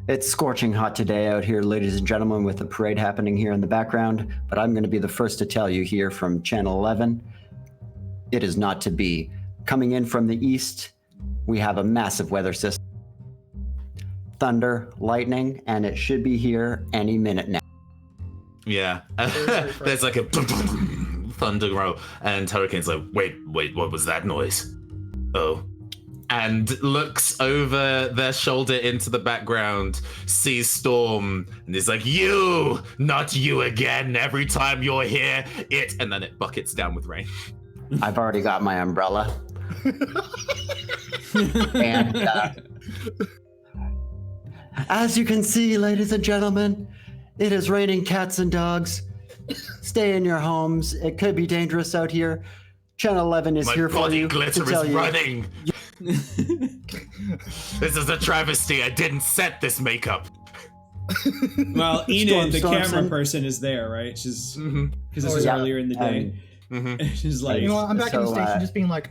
It's scorching hot today out here, ladies and gentlemen, with the parade happening here in the background. But I'm going to be the first to tell you here from Channel 11, it is not to be. Coming in from the east, we have a massive weather system. Thunder, lightning, and it should be here any minute now. Yeah. There's like a thunder roll, and Hurricane's like, wait, what was that noise? Oh. And looks over their shoulder into the background, sees Storm, and is like, "You! Not you again! Every time you're here, it..." And then it buckets down with rain. I've already got my umbrella. And as you can see, ladies and gentlemen, it is raining cats and dogs. Stay in your homes. It could be dangerous out here. Channel 11 is here for you. My body glitter to tell is you. running. This is a travesty. I didn't set this makeup. Well, Enid, the camera Stormson. person, is there, right? She's because this is yeah. earlier in the day. She's like, You know what? I'm back in the So, station, just being like,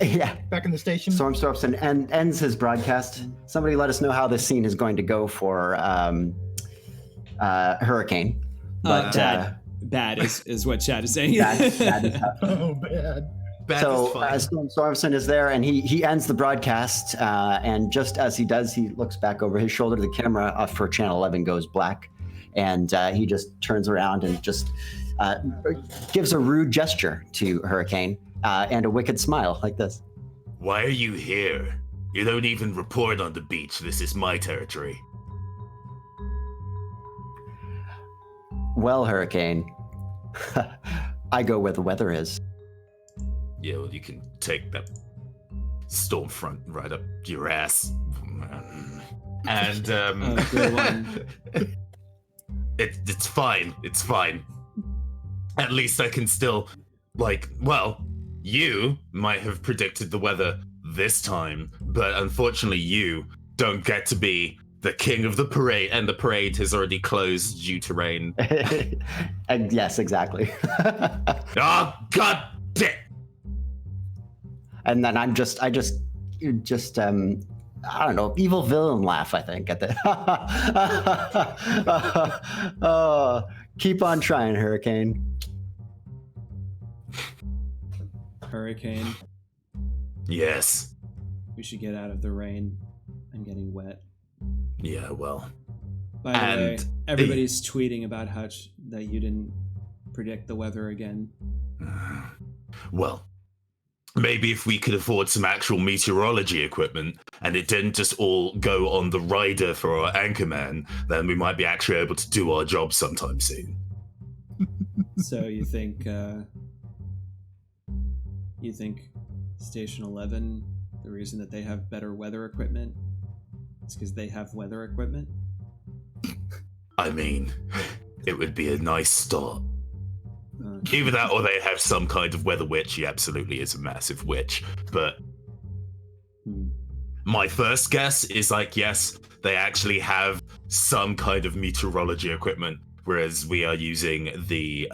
Yeah. back in the station. Stormson ends his broadcast. Somebody let us know how this scene is going to go for Hurricane. But bad is what Chad is saying. that is how. Oh, bad. Bad So is fine. Stormson is there, and he ends the broadcast. And just as he does, he looks back over his shoulder. The camera for Channel 11 goes black, and he just turns around and just gives a rude gesture to Hurricane and a wicked smile like this. Why are you here? You don't even report on the beach. This is my territory. Well, Hurricane, I go where the weather is. Yeah, well, you can take that storm front right up your ass. And good one. It's fine. It's fine. At least I can still, you might have predicted the weather this time, but unfortunately you don't get to be the king of the parade, and the parade has already closed due to rain. And yes, exactly. Oh, God damn! And then I just I don't know, evil villain laugh, I think, at the oh, keep on trying, Hurricane. Hurricane, Yes. we should get out of the rain. I'm getting wet. Yeah, well. By the way, And- everybody's tweeting about that you didn't predict the weather again. Well, maybe if we could afford some actual meteorology equipment and it didn't just all go on the rider for our anchorman, then we might be actually able to do our job sometime soon. So you think Station 11, the reason that they have better weather equipment is because they have weather equipment? I mean, it would be a nice start. Either that or they have some kind of weather witch. He absolutely is a massive witch. But my first guess is like, yes, they actually have some kind of meteorology equipment, whereas we are using the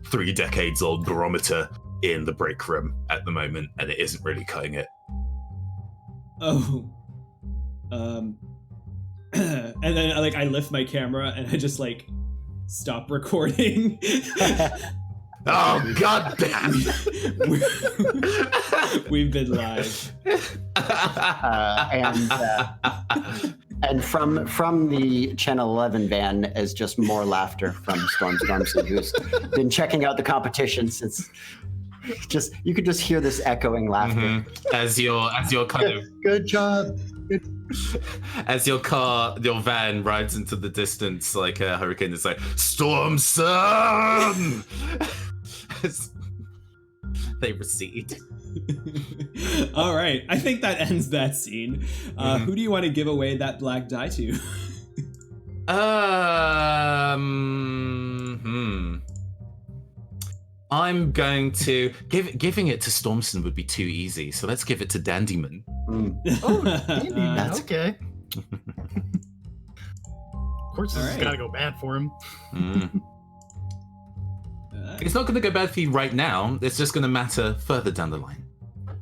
3 decades old barometer in the break room at the moment, and it isn't really cutting it. Oh. And then I lift my camera and I just stop recording. Oh, god damn! We've been live. And from the Channel 11 van is just more laughter from Storm Stormson, who's been checking out the competition since. Just you could just hear this echoing laughter as your kind of good job. As your van rides into the distance like a hurricane, it's like Storm Sun. As they recede. All right, I think that ends that scene. Who do you want to give away that black die to? I'm going to giving it to Stormson would be too easy, so let's give it to Dandyman. Oh, Dandyman. Okay. Of course, this has got to go bad for him. It's not going to go bad for you right now. It's just going to matter further down the line.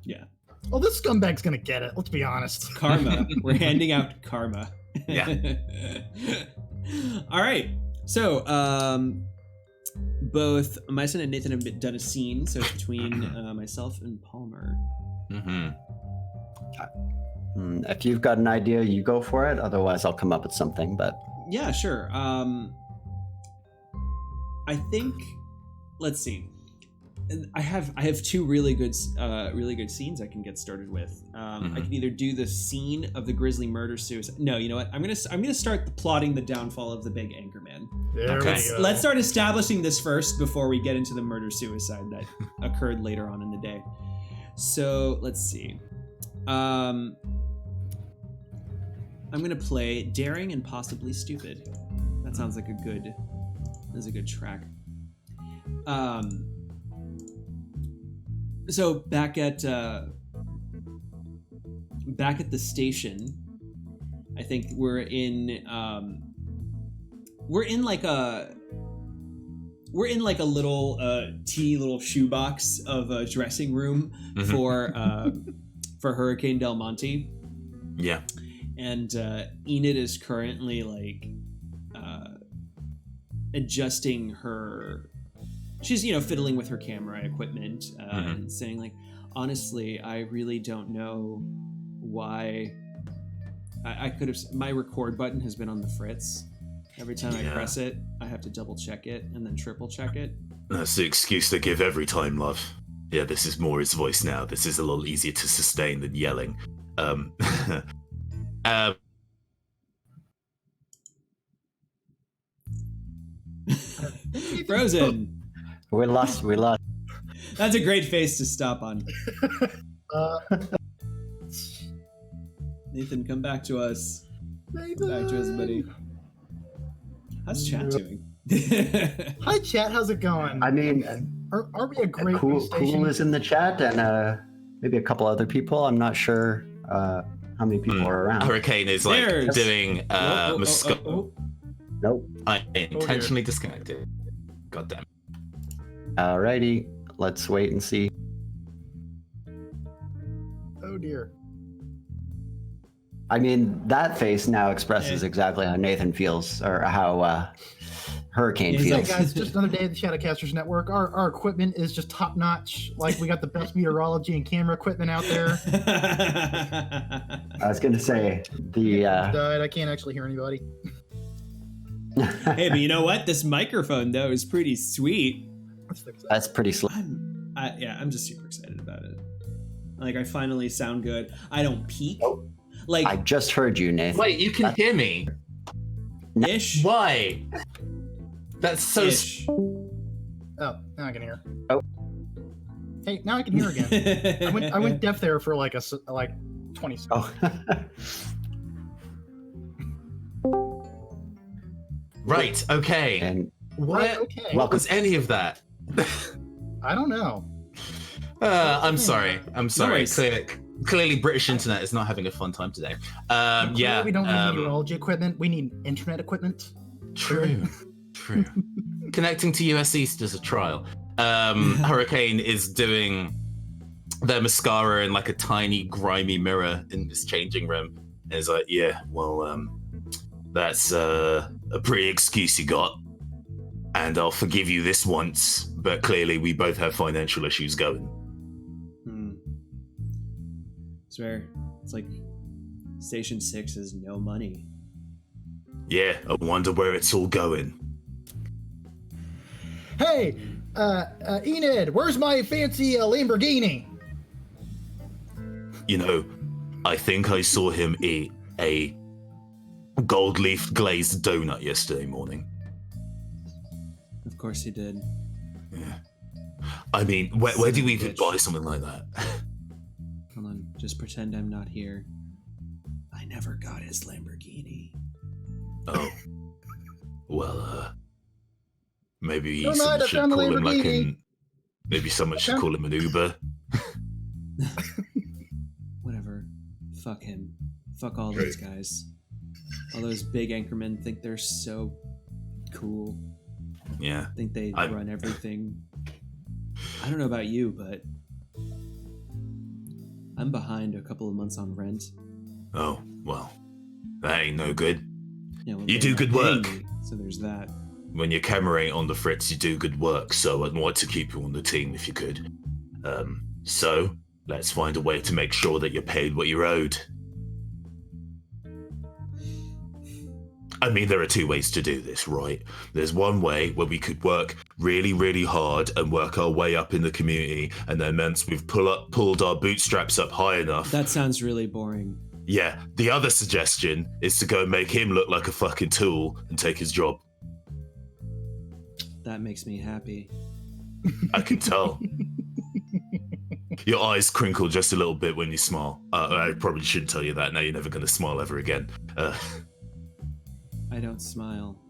Yeah. Well, this scumbag's going to get it. Let's be honest. Karma. We're handing out karma. Yeah. All right. So, both Myson and Nathan have done a scene, so it's between myself and Palmer. If you've got an idea, you go for it. Otherwise, I'll come up with something. But yeah, sure. I think. Let's see. I have 2 really good scenes I can get started with. I can either do the scene of the grisly murder suicide. No, you know what? I'm gonna start plotting the downfall of the big anchorman. Let's start establishing this first before we get into the murder suicide that occurred later on in the day. So let's see. I'm gonna play Daring and Possibly Stupid. That sounds like a good track. So back at the station, I think we're in like a little teeny little shoebox of a dressing room for Hurricane Del Monte. Yeah. And Enid is currently adjusting her. She's, fiddling with her camera equipment and saying, honestly, I really don't know why I could have. My record button has been on the fritz. Every time I press it, I have to double check it and then triple check it. That's the excuse they give every time, love. Yeah, this is more his voice now. This is a little easier to sustain than yelling. Frozen. We lost. That's a great face to stop on. Nathan, come back to us. Nathan. Back to us, buddy. How's chat doing? Hi, chat. How's it going? I mean, are we a great Cool station? is in the chat, and maybe a couple other people. I'm not sure how many people are around. Hurricane is doing Nope. I intentionally disconnected. God damn. Alrighty, let's wait and see. Oh dear. I mean, that face now expresses exactly how Nathan feels, or how Hurricane Hey feels. guys, just another day at the Shadowcasters Network. Our equipment is just top notch. We got the best meteorology and camera equipment out there. I was gonna say the. Died. I can't actually hear anybody. Hey, but you know what? This microphone though is pretty sweet. Let's fix that. That's pretty slow. I'm just super excited about it. I finally sound good. I don't peak. Nope. I just heard you, Nathan. Wait, you can hear me? Ish. Why? That's so. Ish. Oh, now I can hear. Oh. Hey, now I can hear again. I went deaf there for like 20 seconds. Oh. Right. Okay. And What Right, okay. was any of that? I don't know. I'm sorry. worries. Clearly, British internet is not having a fun time today. Yeah. We don't need meteorology equipment. We need internet equipment. True. Connecting to US East is a trial. Hurricane is doing their mascara in like a tiny, grimy mirror in this changing room. And it's like, yeah, well, that's a pretty excuse you got. And I'll forgive you this once, but clearly we both have financial issues going. Swear, it's like Station 6 has no money. Yeah, I wonder where it's all going. Hey, Enid, where's my fancy Lamborghini? You know, I think I saw him eat a gold leaf glazed donut yesterday morning. Of course he did. Yeah. I mean, where do you even buy something like that? Hold on, just pretend I'm not here. I never got his Lamborghini. Oh. Well, maybe Oh, no, someone I should found the call him like Lamborghini. maybe someone should call him an Uber. Whatever. Fuck him. Fuck all those guys. All those big anchormen think they're so cool. Yeah. Think they run everything. I don't know about you, but I'm behind a couple of months on rent. Oh, well, that ain't no good. Yeah, well, You they're do good not paying work. me, so there's that. When your camera ain't on the fritz, you do good work, so I'd want to keep you on the team if you could. So, let's find a way to make sure that you're paid what you're owed. I mean, there are two ways to do this, right? There's one way where we could work really, really hard and work our way up in the community, and then once we've pulled our bootstraps up high enough... That sounds really boring. Yeah, the other suggestion is to go make him look like a fucking tool and take his job. That makes me happy. I can tell. Your eyes crinkle just a little bit when you smile. I probably shouldn't tell you that. Now you're never going to smile ever again. I don't smile,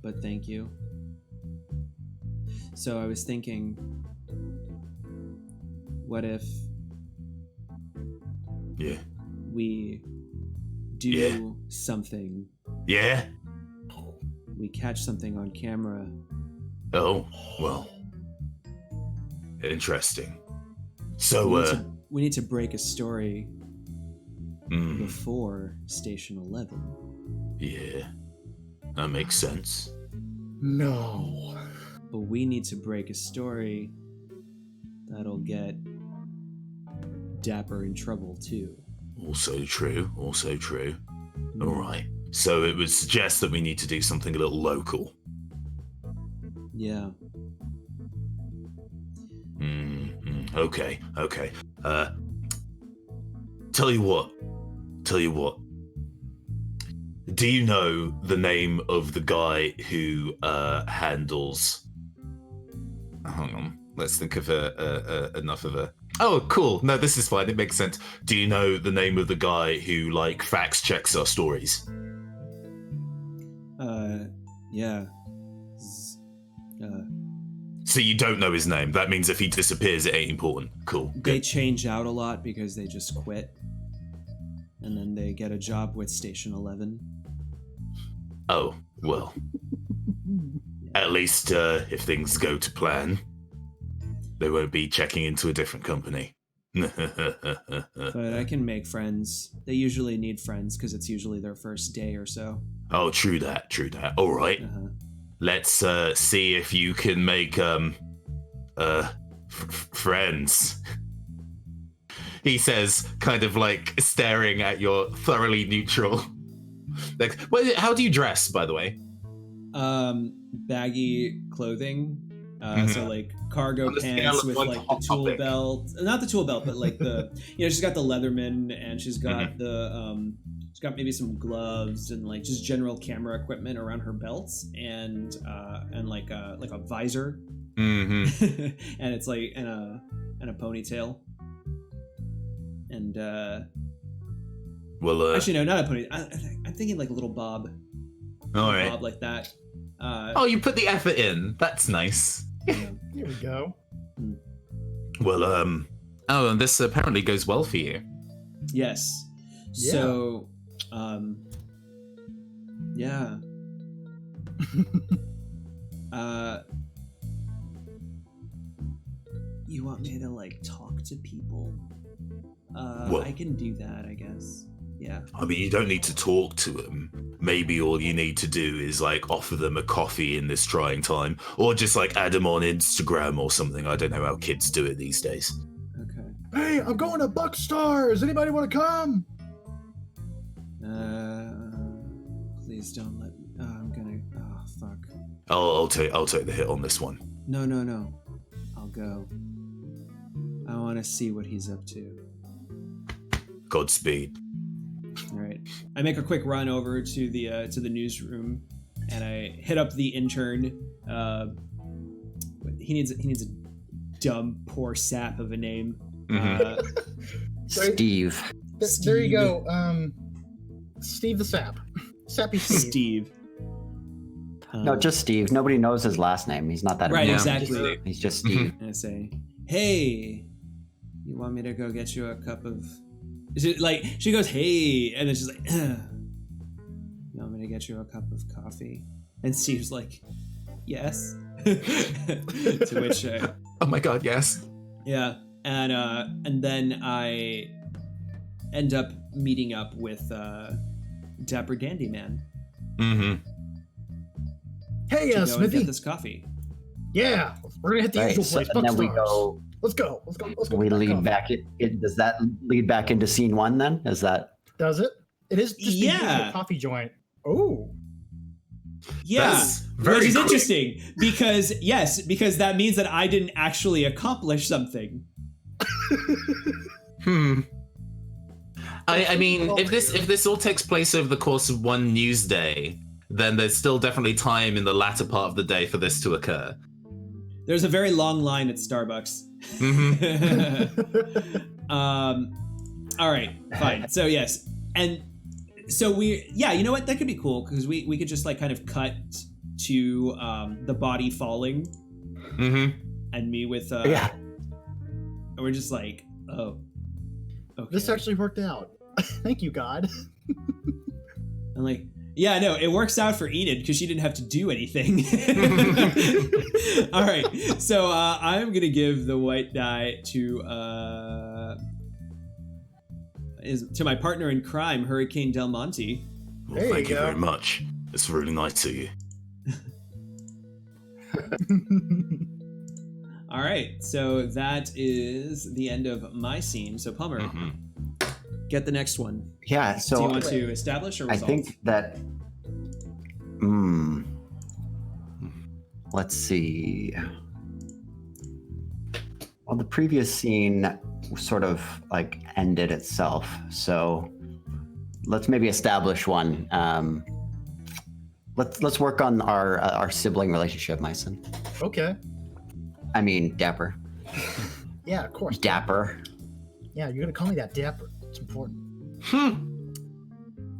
but thank you. So I was thinking, what if we do something? Yeah? We catch something on camera. Oh, well. Interesting. So, we need to break a story mm, before Station 11. yeah, that makes sense. No. But we need to break a story that'll get Dapper in trouble too. Also true. All right. So it would suggest that we need to do something a little local. Yeah. Okay. Tell you what. Do you know the name of the guy who handles... Hang on. Let's think of enough of a... Oh, cool. No, this is fine. It makes sense. Do you know the name of the guy who, like, fact checks our stories? Yeah. So you don't know his name. That means if he disappears, it ain't important. Cool. They Good. change out a lot because they just quit. And then they get a job with Station 11. Oh, well. At least if things go to plan, they won't be checking into a different company. But I can make friends. They usually need friends because it's usually their first day or so. Oh, true that. All right. Uh-huh. Let's see if you can make friends. He says, kind of like staring at your thoroughly neutral. Like, how do you dress, by the way? Baggy clothing. So like cargo On the scale pants of with one like to the Hot tool Topic. belt. Not the tool belt, but like the she's got the Leatherman and she's got the she's got maybe some gloves and like just general camera equipment around her belts and like a visor Mm-hmm. and it's like in a ponytail. And Well, actually, no, not a ponytail. I'm thinking like a little bob. all right. Bob like that. Oh, you put the effort in. That's nice. Here we go. Well, oh, and this apparently goes well for you. Yes. Yeah. So, yeah. You want me to like talk to people? Well- I can do that, I guess. Yeah. I mean, you don't need to talk to them. Maybe all you need to do is like offer them a coffee in this trying time, or just like add them on Instagram or something. I don't know how kids do it these days. Okay. Hey, I'm going to Buckstars. Anybody want to come? Please don't let. I'm gonna. Oh fuck. I'll take the hit on this one. No. I'll go. I want to see what he's up to. Godspeed. All right. I make a quick run over to the newsroom, and I hit up the intern. He needs a dumb, poor sap of a name. Steve. There you go. Steve the Sap. Sappy Steve. Steve. No, just Steve. Nobody knows his last name. He's not that Right, important. exactly. He's just Steve. And I say, "Hey, you want me to go get you a cup of?" She goes, "Hey," and then she's like, "You want me to get you a cup of coffee?" And Steve's like, "Yes." To which, Oh my god, yes. yeah, and then I end up meeting up with Dapper Dandy Man Mm-hmm. Hey, to go and Smithy. get this coffee. Yeah, we're gonna hit the Right, usual so place. and then we Buckstars. go. Let's go. We back lead up. back. Does that lead back into scene one? Then is that? Does it? It is just the Yeah. usual coffee joint. Oh. Yeah, That's very which is quick. interesting because that means that I didn't actually accomplish something. I mean, if this all takes place over the course of one news day, then there's still definitely time in the latter part of the day for this to occur. There's a very long line at Starbucks. Mm-hmm. All right, fine. So yes, and so you know what? That could be cool because we could just like kind of cut to the body falling Mm-hmm. and me with Yeah. and we're just like, oh, okay. This actually worked out. Thank you, God. I'm like, yeah, no, it works out for Enid because she didn't have to do anything. All right, so I'm gonna give the white die to my partner in crime, Hurricane Del Monte. Well, There thank you you go. very much. It's really nice of you. All right, so that is the end of my scene. So Palmer, Mm-hmm. get the next one. Yeah. Do you So want to establish or I resolve? think that. Let's see. Well, the previous scene sort of like ended itself, so let's maybe establish one. Let's work on our sibling relationship, Myson. Okay. I mean, Dapper. Yeah, of course. Dapper. Yeah, you're gonna call me that Dapper. It's important.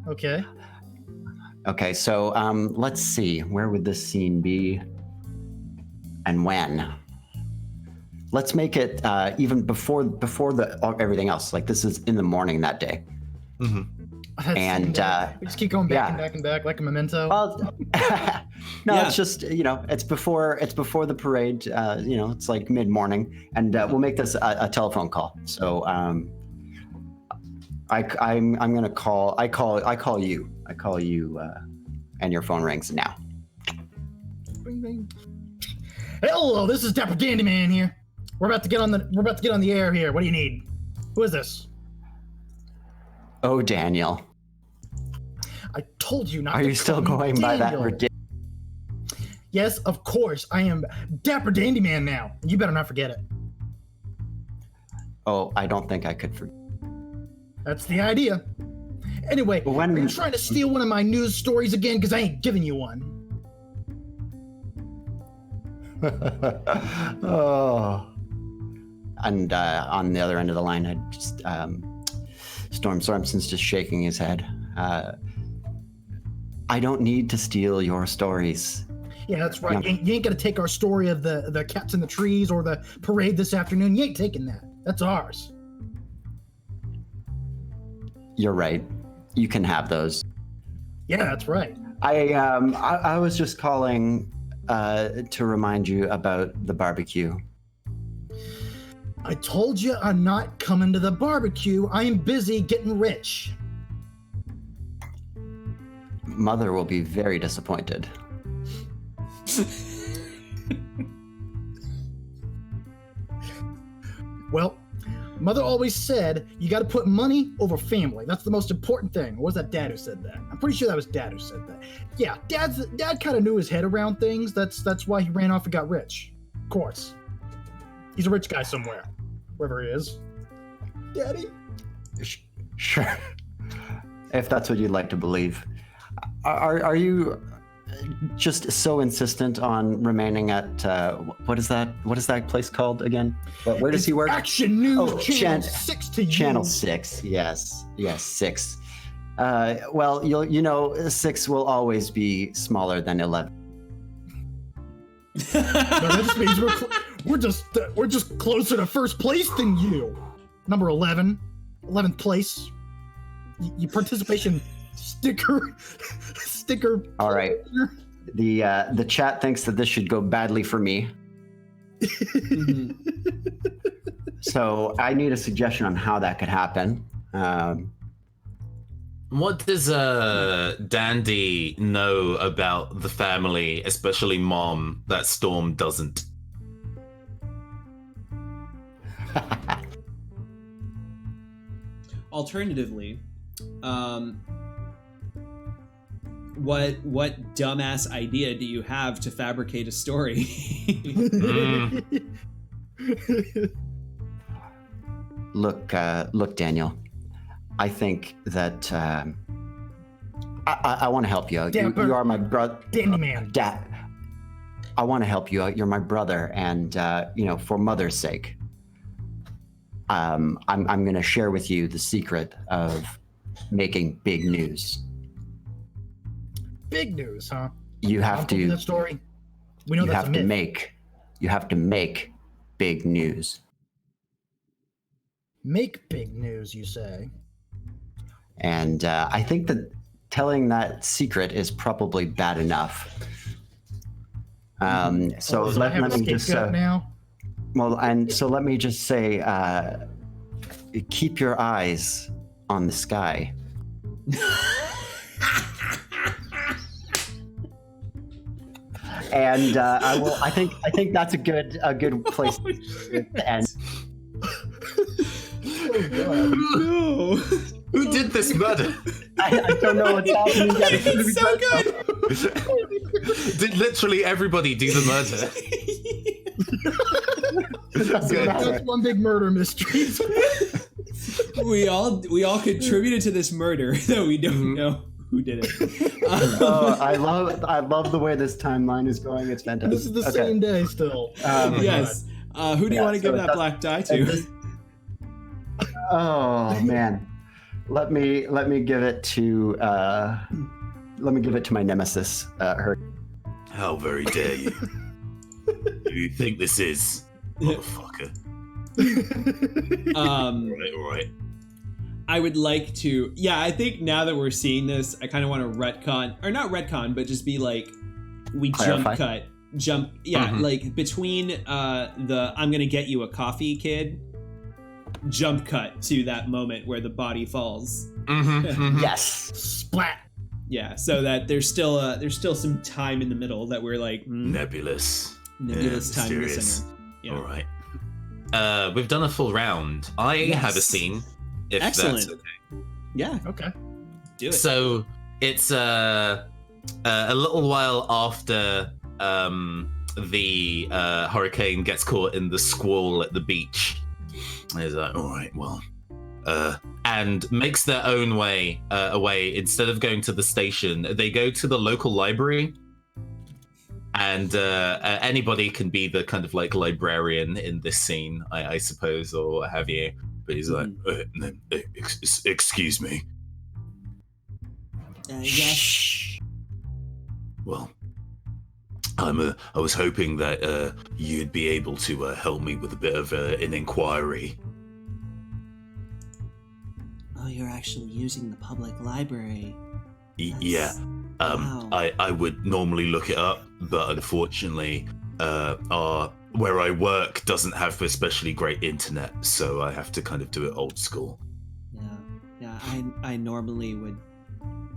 Okay. Okay, so let's see. Where would this scene be, and when? Let's make it even before the everything else. Like this is in the morning that day. Mm-hmm. And, we just keep going back yeah. and back and back like a memento. Well, no, Yeah. it's just it's before the parade. It's like mid morning, and we'll make this a telephone call. So I'm gonna call. I call you, and your phone rings now. Bing, bing. Hello, this is Dapper Dandy Man here. We're about to get on the air here. What do you need? Who is this? Oh, Daniel, I told you not are to you still call me going by that Daniel. ridiculous? Yes, of course. I am Dapper Dandy Man now. You better not forget it. Oh, I don't think I could forget. That's the idea. Anyway, When- are you trying to steal one of my news stories again? Because I ain't giving you one. Oh. And on the other end of the line, I'd just Storm Sorensen's just shaking his head. I don't need to steal your stories. Yeah, that's right. You ain't gonna take our story of the cats in the trees or the parade this afternoon. You ain't taking that. That's ours. You're right. You can have those. Yeah, that's right. I was just calling to remind you about the barbecue. I told you I'm not coming to the barbecue. I am busy getting rich. Mother will be very disappointed. Well, Mother always said you got to put money over family. That's the most important thing. Or was that Dad who said that? I'm pretty sure that was Dad who said that. Yeah, Dad kind of knew his head around things. That's why he ran off and got rich. Of course. He's a rich guy somewhere, wherever he is. Daddy? Sure. If that's what you'd like to believe. Are you just so insistent on remaining at what is that place called again? Where does he work? Action News Channel 6 to you. Channel 6. Yes, 6. Well, you know, 6 will always be smaller than 11. No, that just means we're just closer to first place than you. Number 11, 11th place. Your participation sticker. All right. The chat thinks that this should go badly for me. So I need a suggestion on how that could happen. What does Dandy know about the family, especially Mom, that Storm doesn't? Alternatively, what dumbass idea do you have to fabricate a story? Look, Daniel. I think that I want to help you out. You are my brother. Dandy man. Dad. I want to help you out. You're my brother, and for Mother's sake, I'm going to share with you the secret of making big news. Big news, huh? You have to. That story. We know you that's have a to myth. You have to make big news. Make big news, you say? And I think that telling that secret is probably bad enough. So let me just now. Well, and so let me just say, keep your eyes on the sky. And I think that's a good place to end. Oh, God. No. Who did this murder? I don't know what's happening yet. It's so good. Did literally everybody do the murder? That's one big murder mystery. We all contributed to this murder, though we don't know who did it. I love the way this timeline is going. It's fantastic. This is the same day still. Yes. Who do you want to give that black die to? Oh man, let me give it to my nemesis. Her. How very dare you? Who do you think this is, motherfucker? All right. I would like to. Yeah, I think now that we're seeing this, I kind of want to retcon, or not retcon, but just be like, we Clarify. jump. Yeah, like between the "I'm gonna get you a coffee, kid." Jump cut to that moment where the body falls. Yes. Splat. Yeah, so that there's still some time in the middle that we're like nebulous time in the center. Yeah. All right. We've done a full round. I have a scene. If Excellent. That's okay. Yeah. Okay. Do it. So it's a little while after the hurricane gets caught in the squall at the beach. He's like, all right, well, and makes their own way away. Instead of going to the station, they go to the local library And anybody can be the kind of like librarian in this scene, I suppose, or what have you. But he's like, excuse me. Yes. Well, I was hoping that you'd be able to help me with a bit of an inquiry. Oh, you're actually using the public library. Yeah. Wow. I would normally look it up, but unfortunately, where I work doesn't have especially great internet, so I have to kind of do it old school. Yeah. I normally would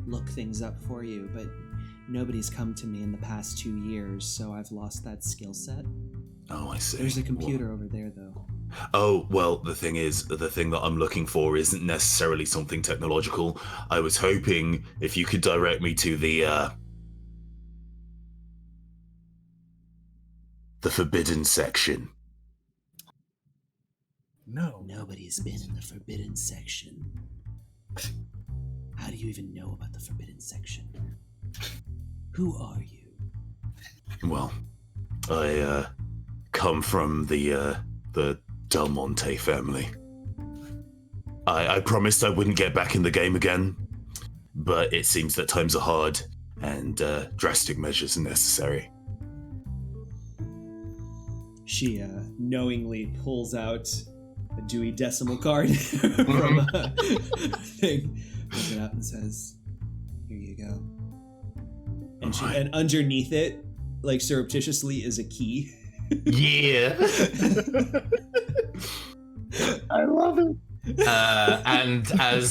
look things up for you, but nobody's come to me in the past 2 years, so I've lost that skill set. Oh, I see. There's a computer over there, though. Oh, well, the thing that I'm looking for isn't necessarily something technological. I was hoping if you could direct me to the forbidden section. No. Nobody's been in the forbidden section. How do you even know about the forbidden section? Who are you? Well, I come from the Del Monte family. I promised I wouldn't get back in the game again, but it seems that times are hard and drastic measures are necessary. She knowingly pulls out a Dewey Decimal card from a thing, pulls it out and says, "Here you go." And and underneath it, like surreptitiously, is a key. Yeah. I love it. And as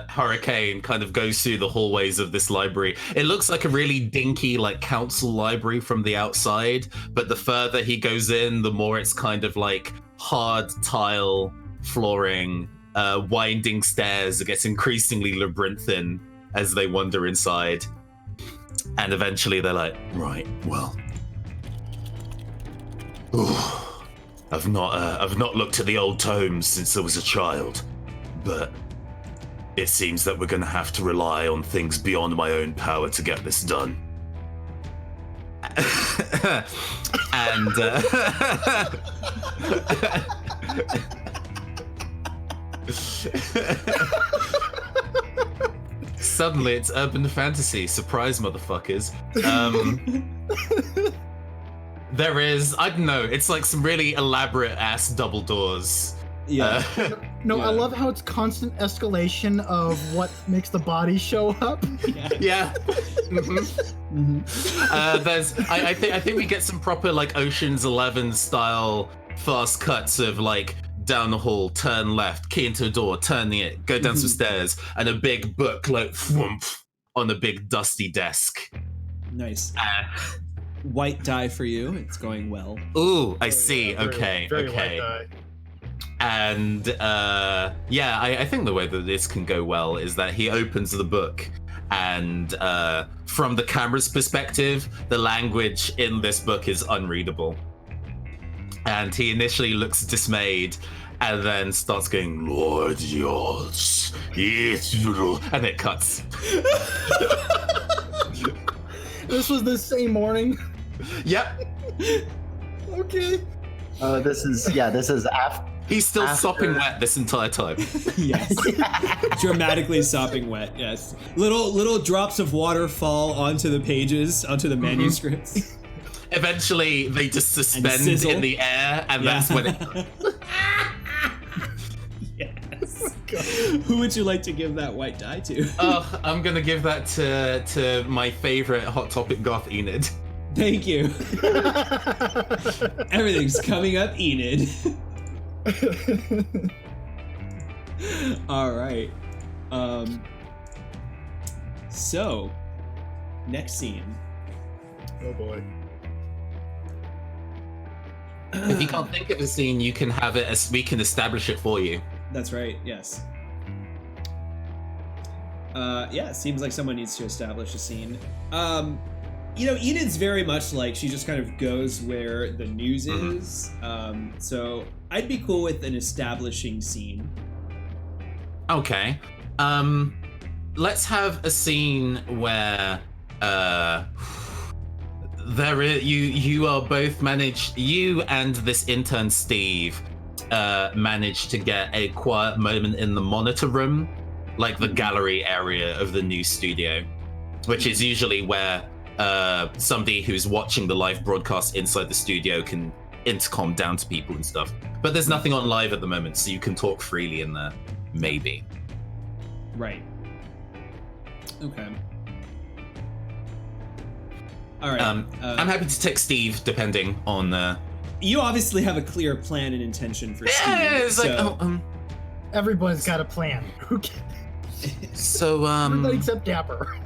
Hurricane kind of goes through the hallways of this library, it looks like a really dinky like council library from the outside, but the further he goes in, the more it's kind of like hard tile flooring, winding stairs. It gets increasingly labyrinthine as they wander inside, and eventually they're like, right, well, I've not looked at the old tomes since I was a child, but it seems that we're going to have to rely on things beyond my own power to get this done. And suddenly it's urban fantasy. Surprise, motherfuckers. There is, I don't know, it's like some really elaborate ass double doors. Yeah. No, Yeah. I love how it's constant escalation of what makes the body show up. Yeah. I think we get some proper like Ocean's 11 style fast cuts of like down the hall, turn left, key into a door, turning it, go down some stairs, and a big book like thwomp on a big dusty desk. Nice. White die for you. It's going well. Ooh, I see. Okay. Very light die. And I think the way that this can go well is that he opens the book, and from the camera's perspective, the language in this book is unreadable. And he initially looks dismayed, and then starts going, "Lord, yours, yes," and it cuts. This was the same morning. Yep. Okay. This is after. He's still sopping wet this entire time. Yes. Dramatically sopping wet, yes. Little drops of water fall onto the pages, onto the manuscripts. Eventually, they just suspend sizzle. in the air, and that's when it... Yes. Who would you like to give that white die to? Oh, I'm gonna give that to my favorite Hot Topic goth, Enid. Thank you. Everything's coming up, Enid. All right. So, next scene. Oh boy. If you can't think of a scene, you can have it as we can establish it for you. That's right, yes. It seems like someone needs to establish a scene. Enid's very much like, she just kind of goes where the news is. So I'd be cool with an establishing scene. Okay. Let's have a scene where There is you are both managed. You and this intern Steve managed to get a quiet moment in the monitor room, like the gallery area of the new studio, which is usually where somebody who's watching the live broadcast inside the studio can intercom down to people and stuff. But there's nothing on live at the moment, so you can talk freely in there. Maybe. Right. Okay. All right. I'm happy to take Steve, depending on. You obviously have a clear plan and intention for Steve. Yeah, it's like Everyone's got a plan. Who can? So Everybody except Dapper.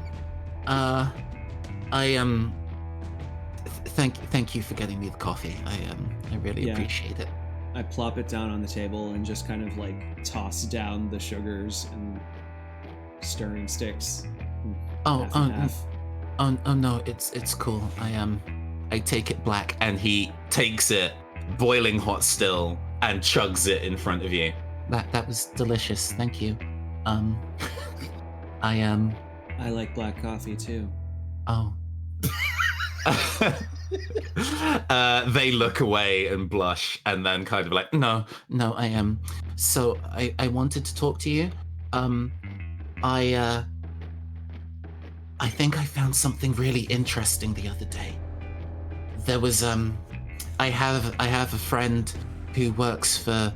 Thank you for getting me the coffee. I really appreciate it. I plop it down on the table and just kind of like toss down the sugars and stirring sticks. Half and half. Oh no, it's cool. I take it black, and he takes it boiling hot still and chugs it in front of you. That was delicious. Thank you. I like black coffee too. Oh. They look away and blush, and then kind of like, no, I am. So I wanted to talk to you. I think I found something really interesting the other day. There was I have a friend who works for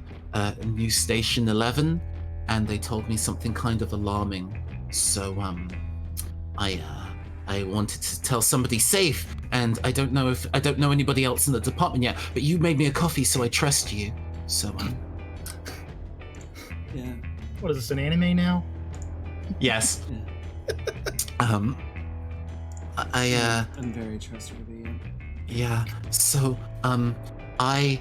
New Station 11, and they told me something kind of alarming. So I wanted to tell somebody safe, and I don't know anybody else in the department yet, but you made me a coffee, so I trust you. So yeah. What is this, an anime now? Yes. I'm very trustworthy. Yeah. So I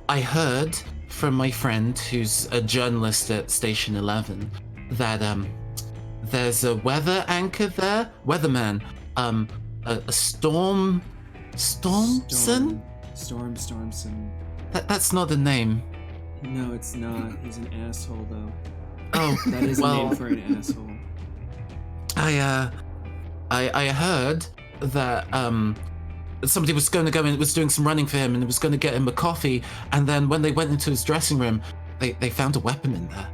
heard from my friend who's a journalist at Station 11 that there's a weather anchor there, weatherman, a Stormson. Stormson. That's not a name. No, it's not. He's an asshole, though. Oh, that is a name for an asshole. I heard that somebody was going to go in, was doing some running for him, and was going to get him a coffee, and then when they went into his dressing room, they found a weapon in there.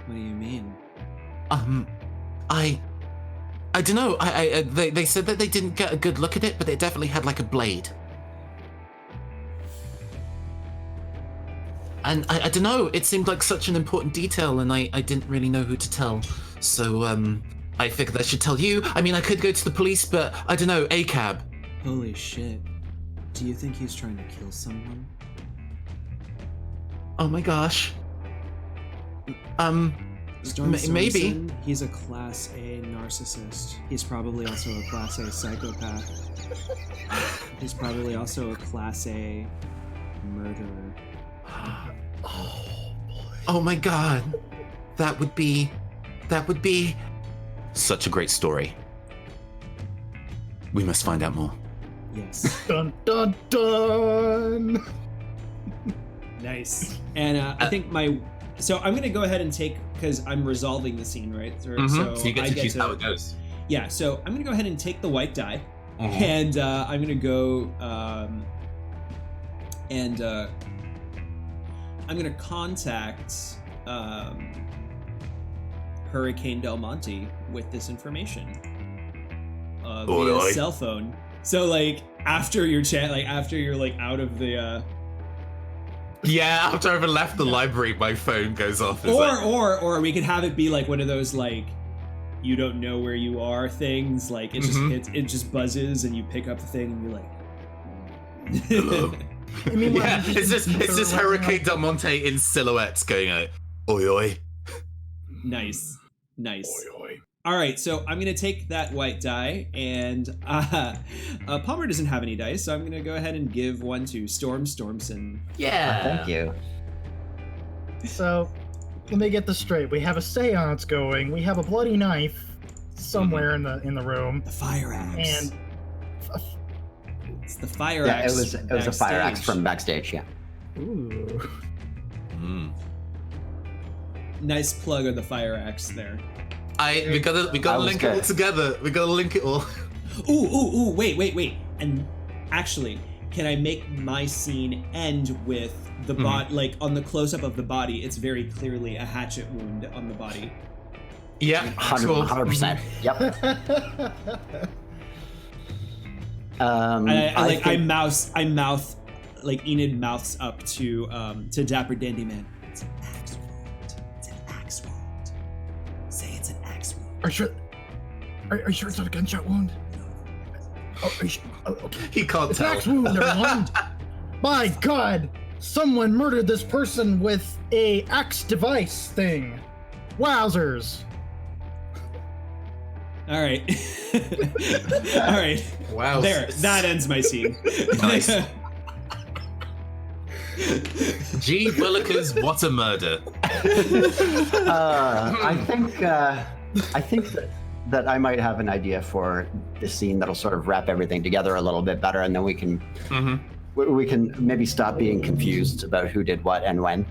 What do you mean? I don't know. They said that they didn't get a good look at it, but it definitely had like a blade. And I don't know, it seemed like such an important detail, and I didn't really know who to tell. So, I figured I should tell you. I mean, I could go to the police, but I don't know, a cab. Holy shit. Do you think he's trying to kill someone? Oh my gosh. Maybe. He's a Class A narcissist. He's probably also a Class A psychopath. He's probably also a Class A murderer. Oh boy. Oh my god. That would be such a great story. We must find out more. Yes. Dun dun dun. Nice. And I think so I'm gonna go ahead and take, because I'm resolving the scene, right? So you get to choose how it goes. Yeah, so I'm gonna go ahead and take the white die, and I'm gonna go I'm gonna contact Hurricane Del Monte with this information via cell phone. So like after your chat, like after you're like out of the yeah, after I've left the library, my phone goes off. Or we could have it be like one of those like you don't know where you are things. Like it just it just buzzes and you pick up the thing and you're like, hello. Yeah, it's just Hurricane Del Monte in silhouettes going out. Oi oi. Nice. Oi oi. All right, so I'm gonna take that white die, and Palmer doesn't have any dice, so I'm gonna go ahead and give one to Stormson. Yeah. Thank you. So, let me get this straight. We have a seance going. We have a bloody knife somewhere in the room. The fire axe. And it's the fire axe. Yeah, it was a fire axe from backstage. Yeah. ooh. Nice plug on the fire axe there. We gotta link it all together. We gotta link it all. Ooh, wait. And actually, can I make my scene end with the bot, like on the close-up of the body, it's very clearly a hatchet wound on the body. Yeah, 100%. Yep. I mouth, like Enid mouths up to Dapper Dandy Man. It's an axe wound. It's an axe wound. Say it's an axe wound. Are you sure? Are you sure it's not a gunshot wound? Oh, are you sure? Oh, okay. he can't It's tell. an axe wound, everyone. My God, someone murdered this person with a axe device thing. Wowzers. All right. All right. Wow. There. That ends my scene. Nice. Gee Willikers, what a murder. I think that I might have an idea for the scene that'll sort of wrap everything together a little bit better, and then we can we can maybe stop being confused about who did what and when.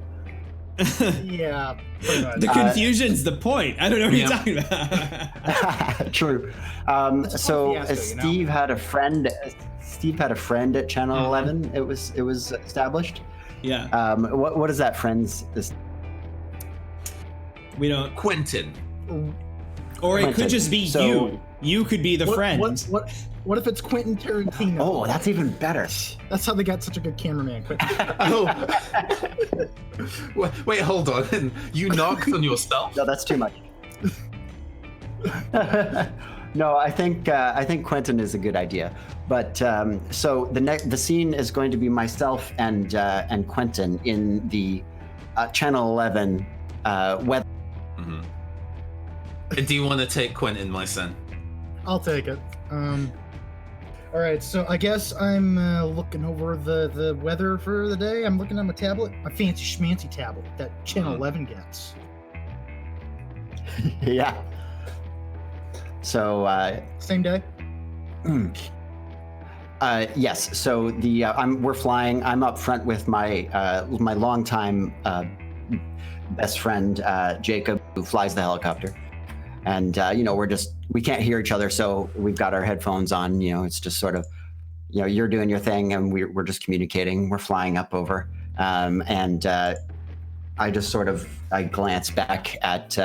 Yeah, pretty much. The confusion's the point. I don't know what you're Yeah. talking about. True. So Fiasco, you know? Steve had a friend. Steve had a friend at Channel 11. It was established. Yeah. What is that friend's? We don't. Quentin. Or it could Quentin. just be So- you. You could be the friend. What if it's Quentin Tarantino? Oh, that's even better. That's how they got such a good cameraman, Quentin. Oh. Wait, hold on. You knocked on yourself? No, that's too much. No, I think Quentin is a good idea. But so the scene is going to be myself and Quentin in the Channel 11 weather. Mm-hmm. Do you want to take Quentin, my son? I'll take it. All right, so I guess I'm looking over the weather for the day. I'm looking at my tablet, my fancy schmancy tablet that Channel 11 gets. Yeah. So Same day. yes. So we're flying. I'm up front with my my longtime best friend Jacob, who flies the helicopter, and we can't hear each other, so we've got our headphones on. It's just sort of, you're doing your thing, and we're just communicating. We're flying up over, and I just sort of glance back at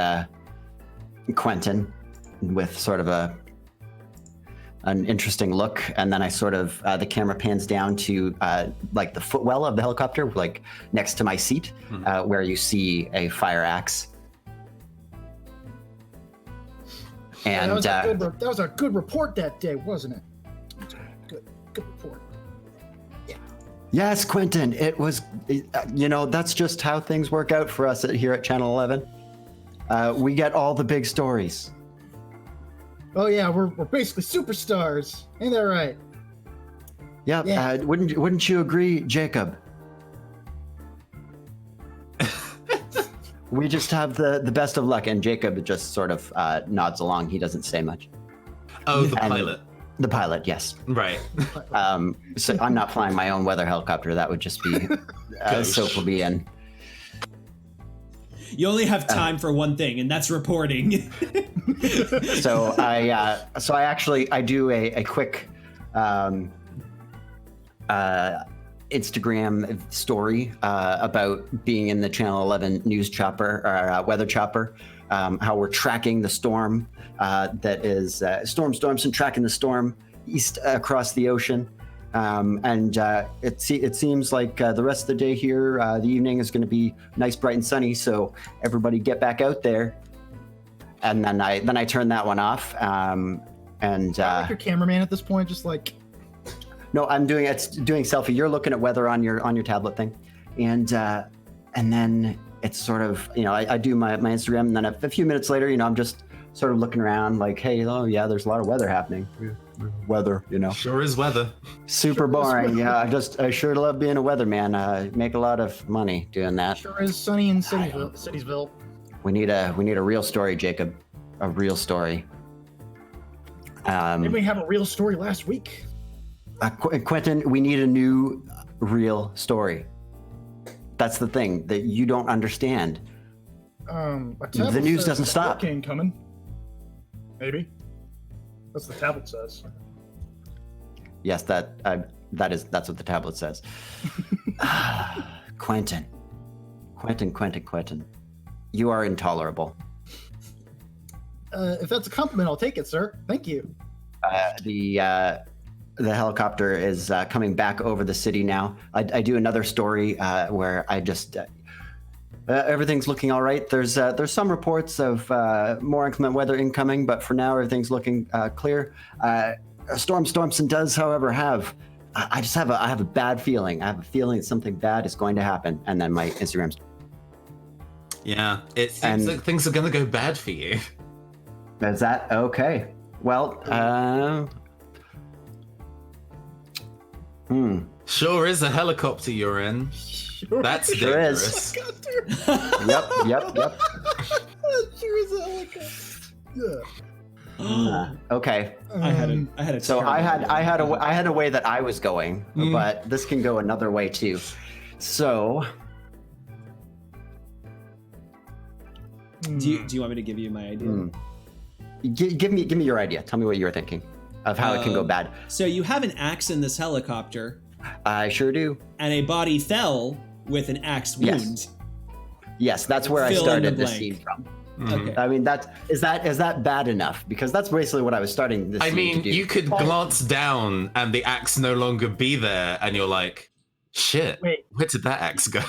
Quentin with sort of an interesting look, and then I sort of the camera pans down to like the footwell of the helicopter, like next to my seat, where you see a fire axe. And that was a good report that day, wasn't it? Good report. yes, Quentin, it was. That's just how things work out for us here at Channel 11. We get all the big stories. Oh yeah, we're basically superstars. Ain't that right? Yep. Yeah. Wouldn't you agree, Jacob? We just have the best of luck, and Jacob just sort of nods along. He doesn't say much. Oh, the And pilot. The pilot, yes. Right. So I'm not flying my own weather helicopter. That would just be Soap will be in. You only have time for one thing, and that's reporting. So I do a quick Instagram story about being in the Channel 11 news chopper or weather chopper, how we're tracking the storm that is Storm Stormson tracking the storm east across the ocean. And it seems like the rest of the day here, the evening is going to be nice, bright, and sunny. So everybody get back out there. And then I turn that one off. And Like your cameraman at this point, just like. no, I'm doing selfie. You're looking at weather on your tablet thing, and then it's sort of I do my Instagram, and then a few minutes later, I'm just sort of looking around like, hey, oh yeah, there's a lot of weather happening. Weather, Sure is weather. super boring. Yeah, I sure love being a weatherman. I make a lot of money doing that. Sure is sunny in Citiesville. We need a real story, Jacob. A real story. Didn't we have a real story last week? Quentin, we need a new real story. That's the thing that you don't understand. The news doesn't stop. Hurricane coming. Maybe. That's what the tablet says. Yes, that's what the tablet says. Quentin. You are intolerable. If that's a compliment, I'll take it, sir. Thank you. The helicopter is coming back over the city now. I do another story where I just everything's looking all right. There's some reports of more inclement weather incoming, but for now everything's looking clear. Storm Stormson does, however, have I have a bad feeling. I have a feeling that something bad is going to happen, and then my Instagram's. Yeah, it seems like things are gonna go bad for you. Is that okay? Well, Sure is a helicopter you're in. That's Sure dangerous. Yep. Sure is a helicopter. Yeah. Okay. I had a. So I had a way that I was going, but this can go another way too. So. Do you want me to give you my idea? Give me your idea. Tell me what you were thinking of how it can go bad. So you have an axe in this helicopter, I sure do. and a body fell with an axe wound. Yes, that's where I Fill in started the this blank. scene from. Okay. I mean, is that bad enough? Because that's basically what I was starting this I scene mean, to do. you could glance down and the axe no longer be there, and you're like, shit, Wait. where did that axe go?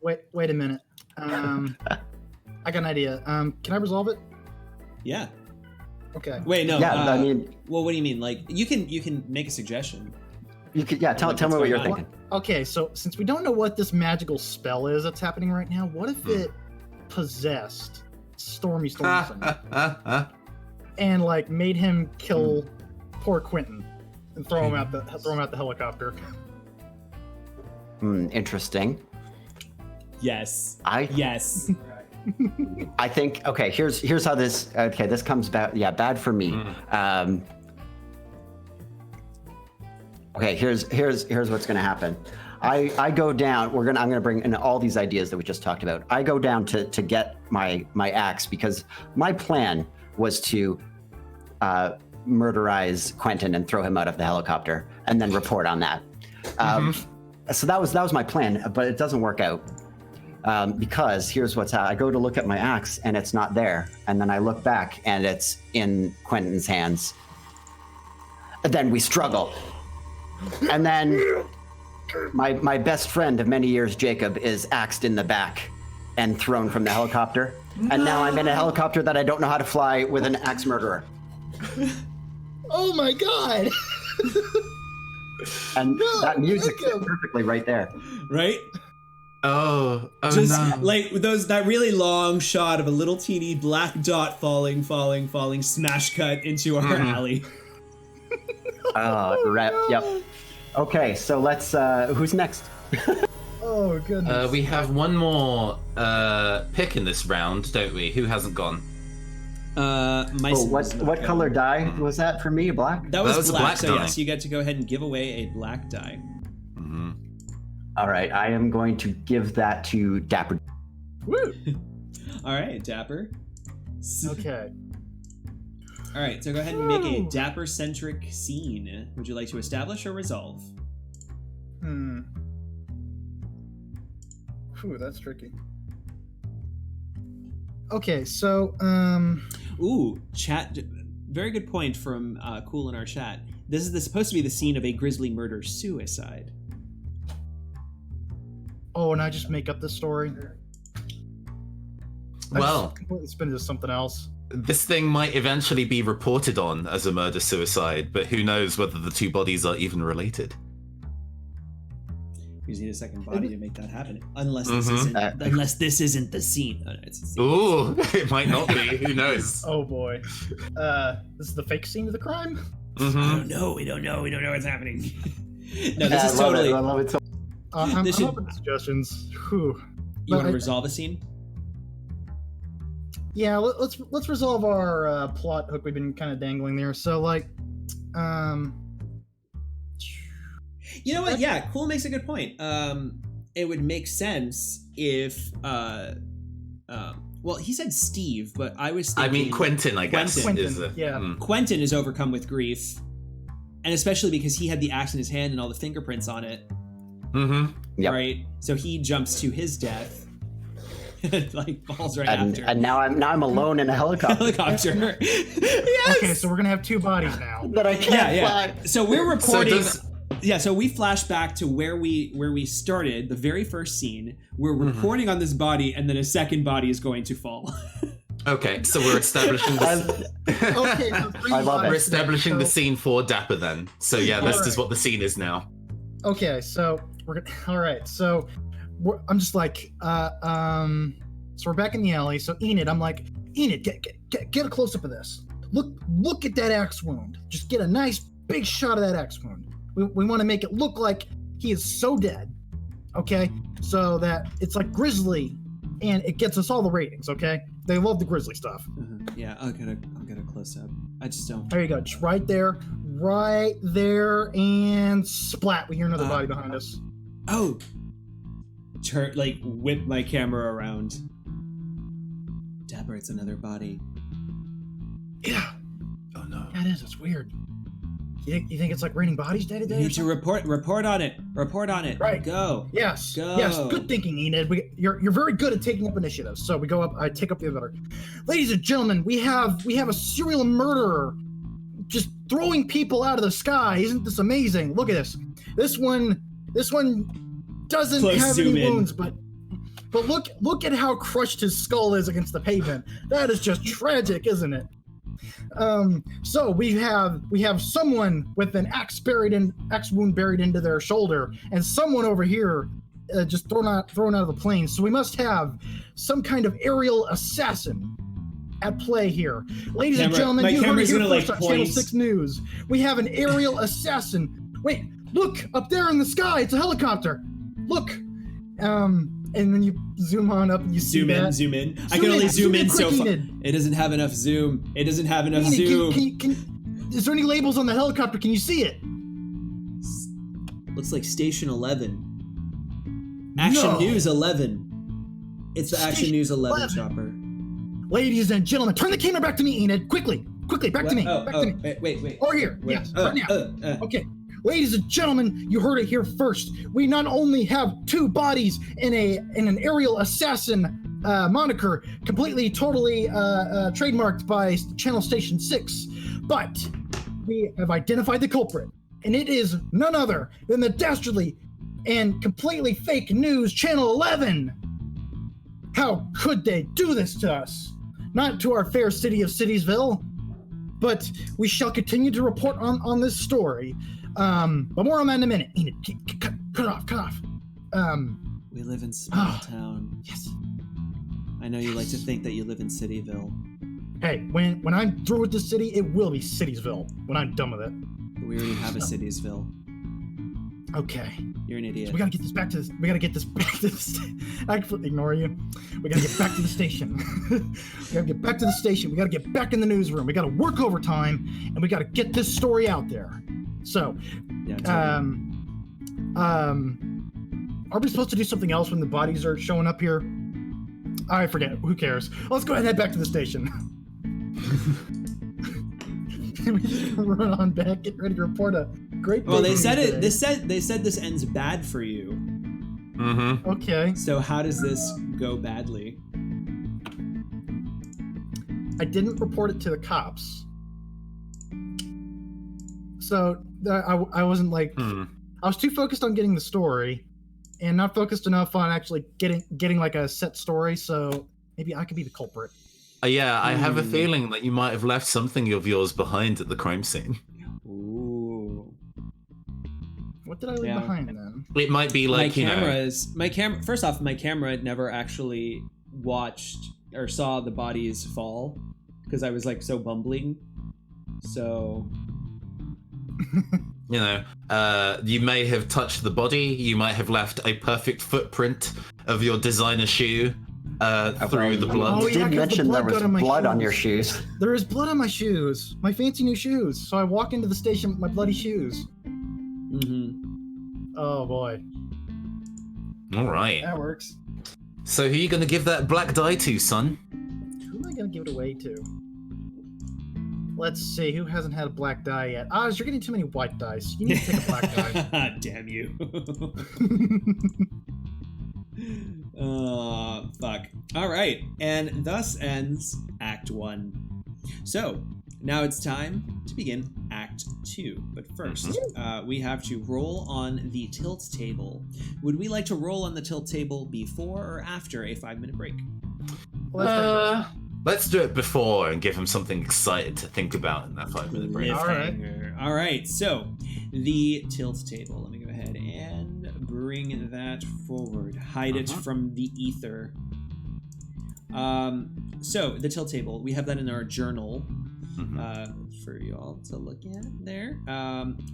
Wait a minute. I got an idea. Can I resolve it? Yeah. Okay. Wait, no. Yeah, I mean, well, what do you mean? Like, you can make a suggestion. you could. Yeah, tell Like, me what's what you're going on? thinking. Okay, so since we don't know what this magical spell is that's happening right now, what if it possessed Stormy Stormson and like made him kill poor Quentin and throw him out the helicopter? Interesting. Yes. I Yes. think okay. Here's how this. Okay, this comes back. Yeah, bad for me. Okay, here's what's gonna happen. I go down. I'm gonna bring in all these ideas that we just talked about. I go down to get my axe because my plan was to murderize Quentin and throw him out of the helicopter and then report on that. So that was my plan, but it doesn't work out. Because here's what's happening. I go to look at my axe and it's not there. And then I look back and it's in Quentin's hands. And then we struggle. And then my best friend of many years, Jacob, is axed in the back and thrown from the helicopter. And now I'm in a helicopter that I don't know how to fly with an axe murderer. Oh my god! And that music is perfectly right there. Right? Oh Just no. like that really long shot of a little teeny black dot falling, smash cut into our alley. Yep. Okay, so let's. Who's next? Oh goodness. We have one more pick in this round, don't we? Who hasn't gone? What color die was that for me? Black. That was a black. black So die. yes, you get to go ahead and give away a black die. All right, I am going to give that to Dapper. Woo! All right, Dapper. Okay. All right, so go ahead and make a Dapper-centric scene. Would you like to establish or resolve? Ooh, that's tricky. Okay, so Ooh, chat. Very good point from Cool in our chat. This is supposed to be the scene of a grisly murder-suicide. oh, and I just make up this story. Well, Completely spin it to something else. this thing might eventually be reported on as a murder-suicide, but who knows whether the two bodies are even related. You just need a second body to make that happen. Unless this isn't the scene. Oh, no, it's the scene. Ooh, it might not be. Who knows? Oh boy. This is the fake scene of the crime? I don't know. We don't know what's happening. No, this is I love totally. it. I love it so. I'm This should- open to suggestions. Whew. You want to But resolve a scene? Yeah, let's resolve our plot hook we've been kind of dangling there. So like, You know what? Yeah, Cool makes a good point. It would make sense if, well, he said Steve, but I was I thinking mean, Quentin, I guess. Quentin. Is a, Yeah. Quentin is overcome with grief, and especially because he had the axe in his hand and all the fingerprints on it. Mm-hmm. Yep. Right. So he jumps to his death. Like falls right after. And now I'm alone in a helicopter. Helicopter. Yes. Okay, so we're gonna have 2 bodies now. That I can't fly. So we're reporting. So So we flash back to where we started, the very first scene. We're reporting on this body, and then a second body is going to fall. Okay, so we're establishing this. Okay, so 3 I love it. We're bodies. establishing the So- scene for Dapper then. So yeah, this is what the scene is now. Okay, so we're all right. So I'm just like, so we're back in the alley. So Enid, I'm like, Enid, get a close up of this. Look at that axe wound. Just get a nice big shot of that axe wound. We want to make it look like he is so dead. Okay, so that it's like grisly, and it gets us all the ratings. Okay, they love the grisly stuff. Yeah, I'll get a close up. I just don't. There you go, just right there, and splat. We hear another body behind us. Oh. Turn, like, whip my camera around. Dapper, it's another body. Yeah. Oh no. Yeah, it is. It's weird. You think it's like raining bodies day to You day? need to report on it. Report on it. Right. Go. Yes. Go. Yes. Good thinking, Enid. You're very good at taking up initiatives. So we go up. I take up the other. Ladies and gentlemen, we have a serial murderer just throwing people out of the sky. Isn't this amazing? Look at this. This one doesn't Close have zoom any in. wounds, but look at how crushed his skull is against the pavement. That is just tragic, isn't it? So we have someone with an axe wound buried into their shoulder, and someone over here just thrown out of the plane. So we must have some kind of aerial assassin at play here. Ladies and gentlemen, my you heard it camera's here gonna, first like, on Channel point. 6 News. We have an aerial assassin. Wait, look up there in the sky. It's a helicopter. Look. And then you zoom on up and you see that. Zoom in. I can only zoom in so quick, far. Enid. It doesn't have enough zoom. It doesn't have enough Enid, zoom. is there any labels on the helicopter? Can you see it? Looks like Station 11. Action No. News 11. It's the Action Station News 11 11. chopper. Ladies and gentlemen, turn the camera back to me, Enid. Quickly, back to me. Back to me. Wait. Or here. Wait. Yes, right now. Okay. Ladies and gentlemen, you heard it here first. We not only have 2 bodies in an aerial assassin moniker, totally trademarked by Channel Station 6, but we have identified the culprit, and it is none other than the dastardly and completely fake news Channel 11. How could they do this to us? Not to our fair city of Citiesville, but we shall continue to report on this story. But more on that in a minute. Enid, cut it off. We live in Smalltown. Yes. I know you like to think that you live in Cityville. Hey, when I'm through with this city, it will be Citiesville. When I'm done with it. But we already have a Citiesville. Okay. You're an idiot. So we gotta get this back to this. I completely ignore you. We gotta get back to the station. We gotta get back to the station. We gotta get back in the newsroom. We gotta work overtime, and we gotta get this story out there. So, Yeah, totally. are we supposed to do something else when the bodies are showing up here? I forget. Who cares? Let's go ahead and head back to the station. We just run on back, get ready to report a great. Well, they day said today. it. They said this ends bad for you. Mm-hmm. Okay. So how does this go badly? I didn't report it to the cops. So I wasn't like I was too focused on getting the story, and not focused enough on actually getting like a set story. So maybe I could be the culprit. Yeah, I have a feeling that you might have left something of yours behind at the crime scene. Ooh. What did I leave behind then? It might be like, my camera. First off, my camera never actually watched or saw the bodies fall because I was like so bumbling. So. You may have touched the body. You might have left a perfect footprint of your designer shoe through the blood. Oh, You yeah, did 'cause mention the there blood was got on my blood on shoes. your shoes. There is blood on my shoes, my fancy new shoes. So I walk into the station with my bloody shoes. Mm-hmm. Oh boy, All right. that works. So who are you going to give that black die to, son? Who am I gonna give it away to? Let's see, who hasn't had a black die yet? Oz, you're getting too many white dice. You need to take a black die. Damn you. Fuck. All right, and thus ends Act 1. So, now it's time to begin Act 2. But first, we have to roll on the tilt table. Would we like to roll on the tilt table before or after a 5-minute break? Let's do it before and give him something exciting to think about in that 5-minute break. All right, so the tilt table. Let me go ahead and bring that forward. Hide it from the ether. So the tilt table, we have that in our journal for you all to look at there.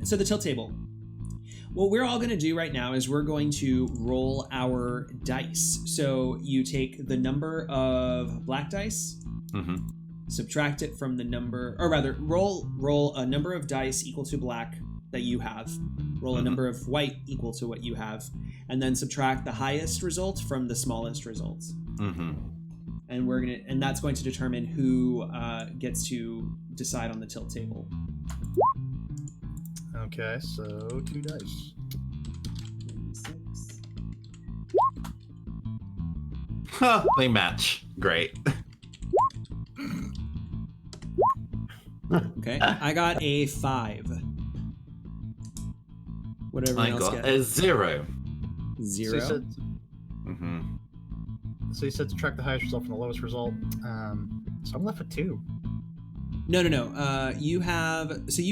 So the tilt table. What we're all going to do right now is we're going to roll our dice. So you take the number of black dice, subtract it from the number, or rather, roll a number of dice equal to black that you have. Roll a number of white equal to what you have, and then subtract the highest result from the smallest result. And that's going to determine who gets to decide on the tilt table. Okay, so 2 dice. 6. They match. Great. Okay, I got a 5. What everyone I else got get? a 0. 0. So you said subtract the highest result from the lowest result. So I'm left with 2. No. You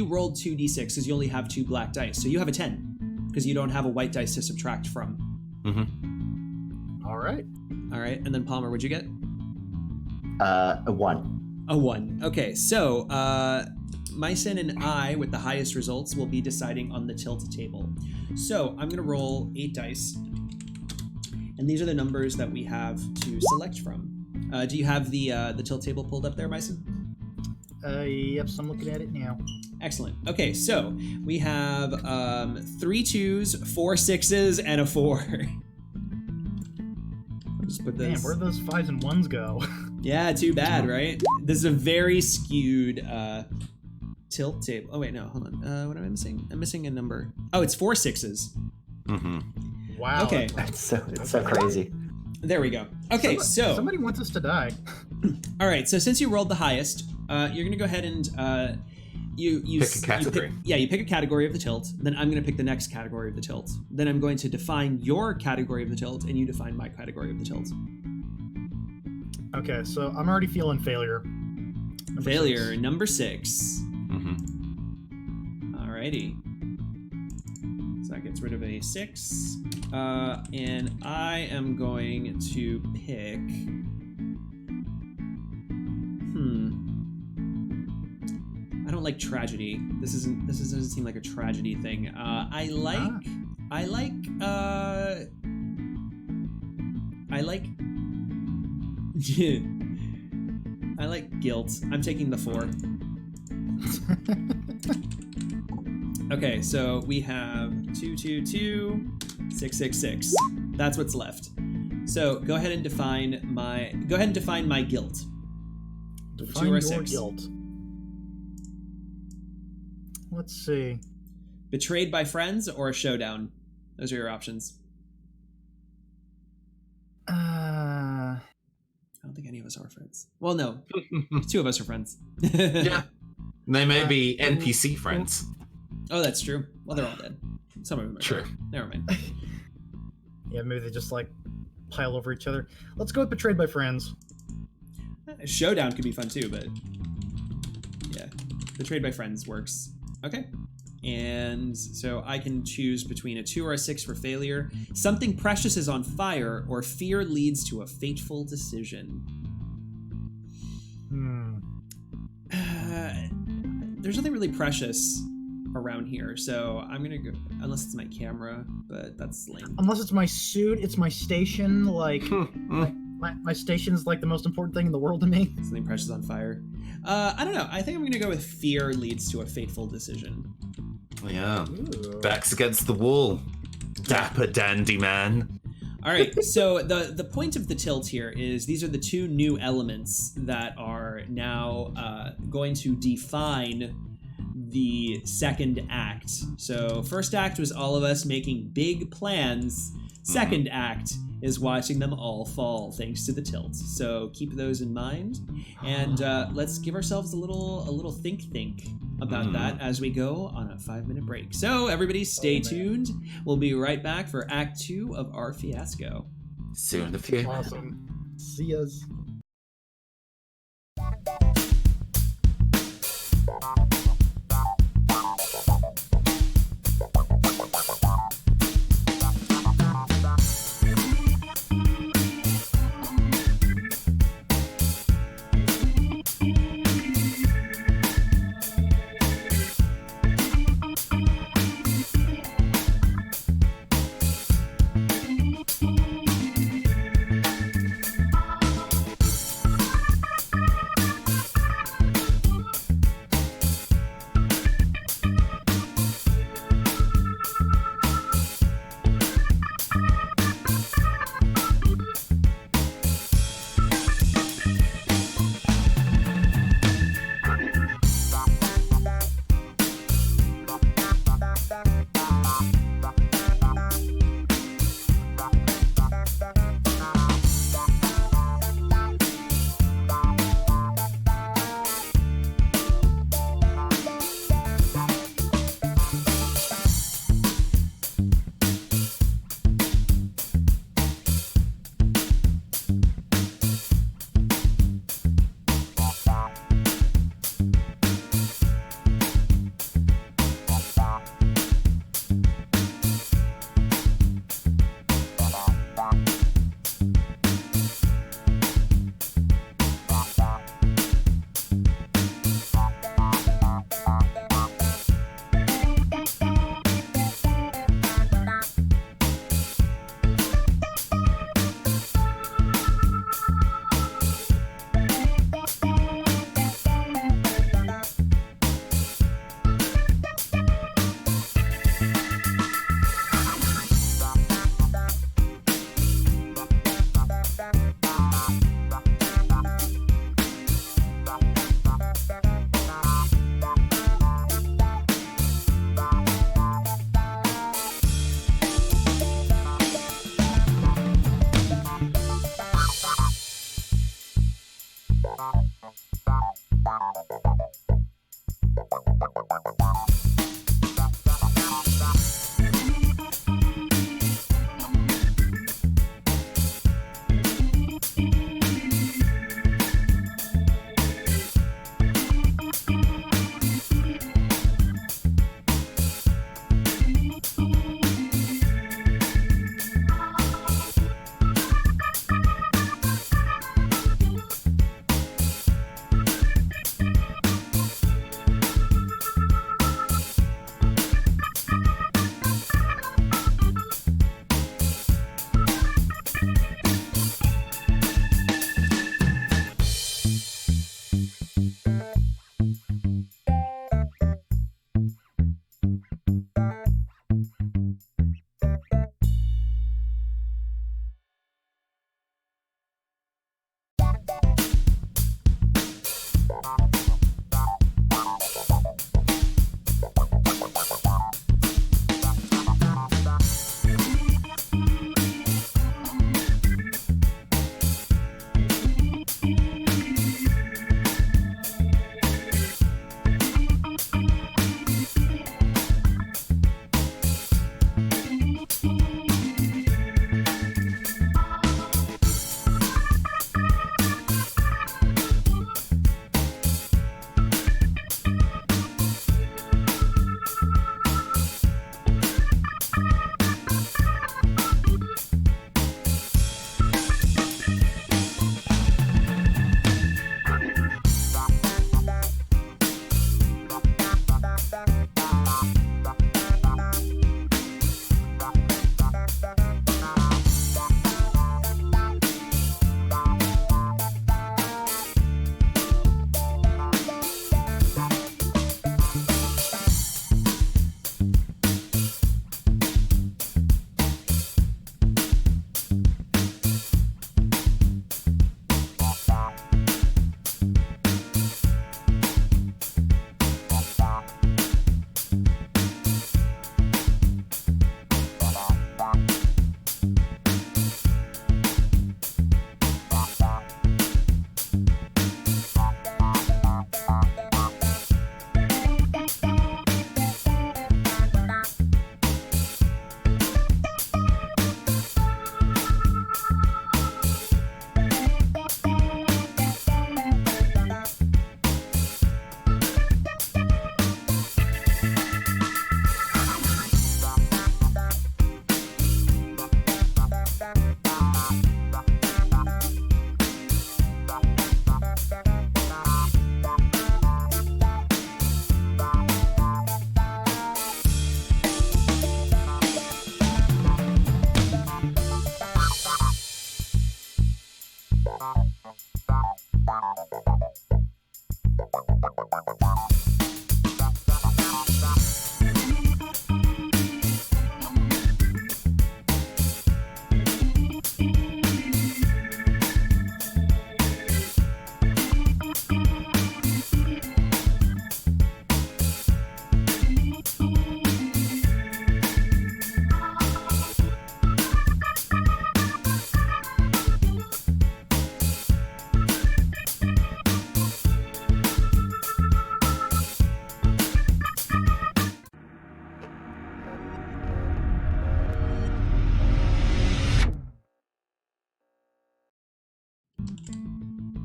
rolled 2d6 because you only have 2 black dice. So you have a 10 because you don't have a white dice to subtract from. All right. And then Palmer, what'd you get? A 1. A 1. Okay, so Myson and I, with the highest results, will be deciding on the tilt table. So I'm going to roll 8 dice. And these are the numbers that we have to select from. Do you have the tilt table pulled up there, Myson? Yep, so I'm looking at it now. Excellent. Okay, so we have 3 2s, 4 6s, and a 4. I'll just put this. Damn, where'd those 5s and 1s go? Yeah, too bad, right? This is a very skewed tilt table. Oh, wait, no, hold on. What am I missing? I'm missing a number. Oh, it's 4 6s. Wow. Okay. It's so crazy. There we go. Okay, so... Somebody wants us to die. All right, so since you rolled the highest, you're going to go ahead and... You pick a category. You pick a category of the tilt. Then I'm going to pick the next category of the tilt. Then I'm going to define your category of the tilt, and you define my category of the tilt. Okay, so I'm already feeling failure. Number 6. Alrighty. So that gets rid of a 6. And I am going to pick... I don't like tragedy. This doesn't seem like a tragedy thing. I like guilt. I'm taking the 4. Okay, so we have 2 2 2 6 6 6. That's what's left. So go ahead and define my guilt. Define 2 or your 6. guilt. Let's see. Betrayed by friends or a showdown. Those are your options. I don't think any of us are friends. Well, no. 2 of us are friends. Yeah. They may be NPC friends. Oh, that's true. Well, they're all dead. Some of them are True. dead. Never mind. Yeah, maybe they just like pile over each other. Let's go with betrayed by friends. A showdown could be fun too, but yeah. Betrayed by friends works. Okay. And so I can choose between a 2 or a 6 for failure. Something precious is on fire, or fear leads to a fateful decision. There's nothing really precious around here, so I'm gonna go, unless it's my camera, but that's lame. Unless it's my suit, it's my station, like my station is like the most important thing in the world to me. Something precious on fire. I don't know. I think I'm gonna go with fear leads to a fateful decision. Yeah. Ooh. Backs against the wall. Dapper dandy man. All right, so the point of the tilt here is these are the 2 new elements that are now going to define the second act. So first act was all of us making big plans. Second act is watching them all fall thanks to the tilt. So keep those in mind, and let's give ourselves a little think about that as we go on a 5-minute break. So everybody stay tuned. We'll be right back for Act 2 of our Fiasco. Soon a few. Awesome. See us.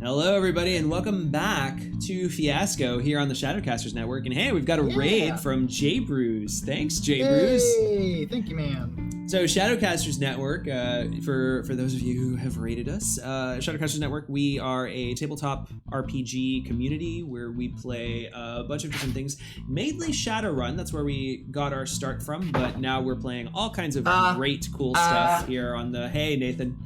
Hello, everybody, and welcome back to Fiasco here on the Shadowcasters Network. And hey, we've got a raid from J Brews. Thanks, J Brews. Hey, thank you, man. So, Shadowcasters Network, for those of you who have raided us, Shadowcasters Network, we are a tabletop RPG community where we play a bunch of different things, mainly Shadowrun. That's where we got our start from, but now we're playing all kinds of great, cool stuff here on the. Hey, Nathan.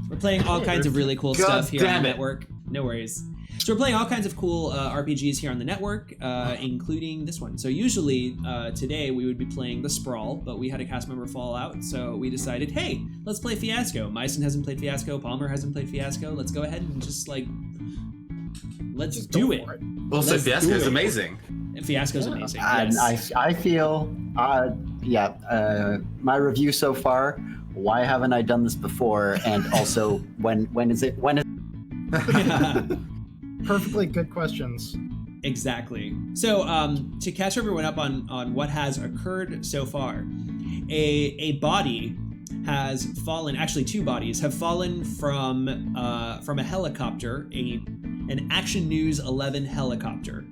We're playing all kinds of really cool stuff here on the network. No worries. So we're playing all kinds of cool RPGs here on the network, including this one. So usually today we would be playing the Sprawl, but we had a cast member fall out, so we decided, hey, let's play Fiasco. Myson hasn't played Fiasco. Palmer hasn't played Fiasco. Let's go ahead and just let's just do it. Also, Fiasco is amazing. Fiasco's amazing. Yes. I feel, my review so far. Why haven't I done this before? And also, when is it? Perfectly good questions. Exactly. So to catch everyone up on what has occurred so far, a body has fallen. Actually, two bodies have fallen from a helicopter, an Action News 11 helicopter.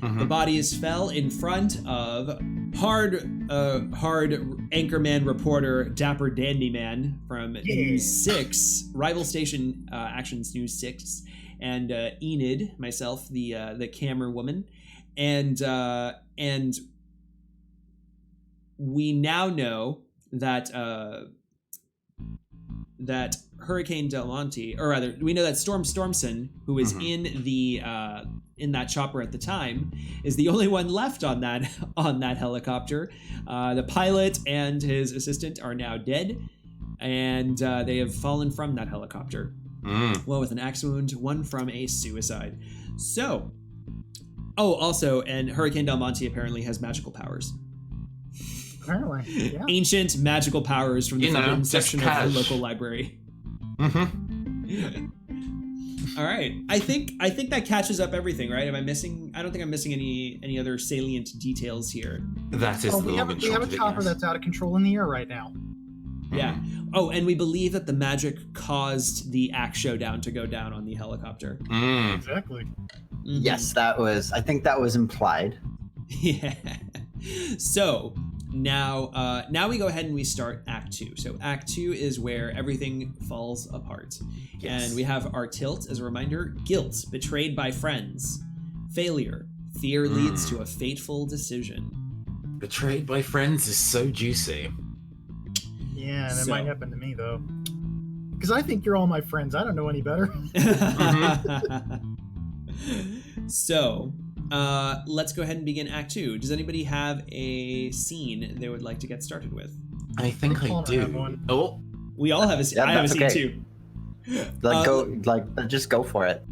The bodies fell in front of hard anchorman reporter Dapper Dandy Man from News 6, rival station Actions News 6, and Enid, myself, the camera woman, and we now know that that Hurricane Del Monte, or rather, we know that Storm Stormson, who was in that chopper at the time, is the only one left on that helicopter. The pilot and his assistant are now dead, and they have fallen from that helicopter. One with an axe wound, one from a suicide. So, also, and Hurricane Del Monte apparently has magical powers. Apparently, yeah. Ancient magical powers from the forbidden section of the local library. All right, I think that catches up everything, right? Am I missing? I don't think I'm missing any other salient details here. That is the long and short of it. We have a chopper that's out of control in the air right now. Yeah. Oh, and we believe that the magic caused the axe showdown to go down on the helicopter. Exactly. Yes, I think that was implied. Yeah. So now we go ahead and we start Act 2. So Act 2 is where everything falls apart. Yes. And we have our tilt as a reminder: guilt, betrayed by friends, failure, fear leads to a fateful decision. Betrayed by friends is so juicy. Yeah, that might happen to me though. Because I think you're all my friends. I don't know any better. So, let's go ahead and begin Act 2. Does anybody have a scene they would like to get started with? I think I do. Oh, we all have a scene. I have a scene too. Just go for it.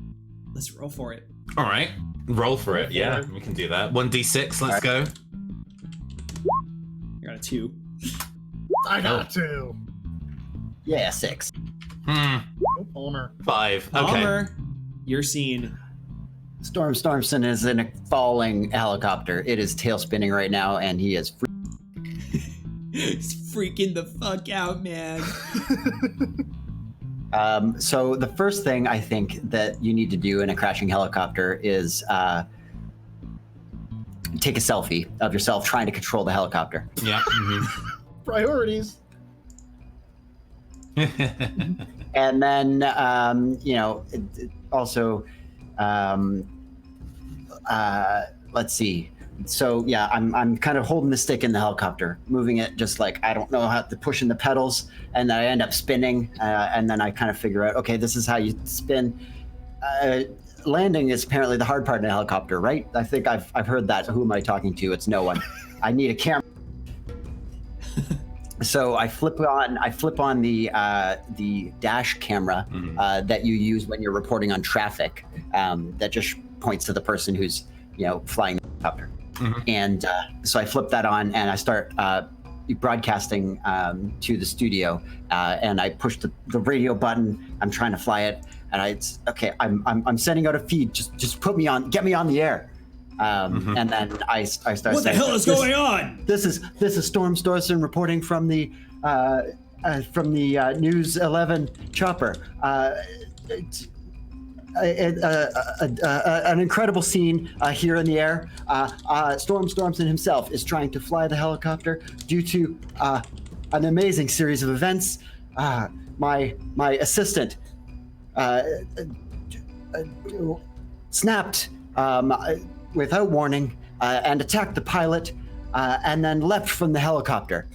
Let's roll for it. All right, roll for it. Yeah, we can do that. 1d6. Let's go. I got a 2. I got 2. Yeah, 6. Palmer. 5. Okay. Palmer, your scene. Storm Stormson is in a falling helicopter. It is tail spinning right now, and he is He's freaking the fuck out, man. So the first thing I think that you need to do in a crashing helicopter is take a selfie of yourself trying to control the helicopter. Yeah. Priorities. And then, also, let's see. So yeah, I'm kind of holding the stick in the helicopter, moving it just like I don't know how to push in the pedals, and then I end up spinning, and then I kind of figure out, okay, this is how you spin. Landing is apparently the hard part in a helicopter, right? I think I've heard that. Who am I talking to? It's no one. I need a camera. So I flip on the dash camera that you use when you're reporting on traffic. That just points to the person who's flying the helicopter. And so I flip that on and I start broadcasting to the studio. And I push the radio button. I'm trying to fly it, and I'm sending out a feed. Just put me on, get me on the air. And then I start saying, what the hell is going on? This is Storm Storson reporting from the News 11 chopper. an incredible scene here in the air. Stormson himself is trying to fly the helicopter due to an amazing series of events. My assistant snapped without warning and attacked the pilot and then leapt from the helicopter.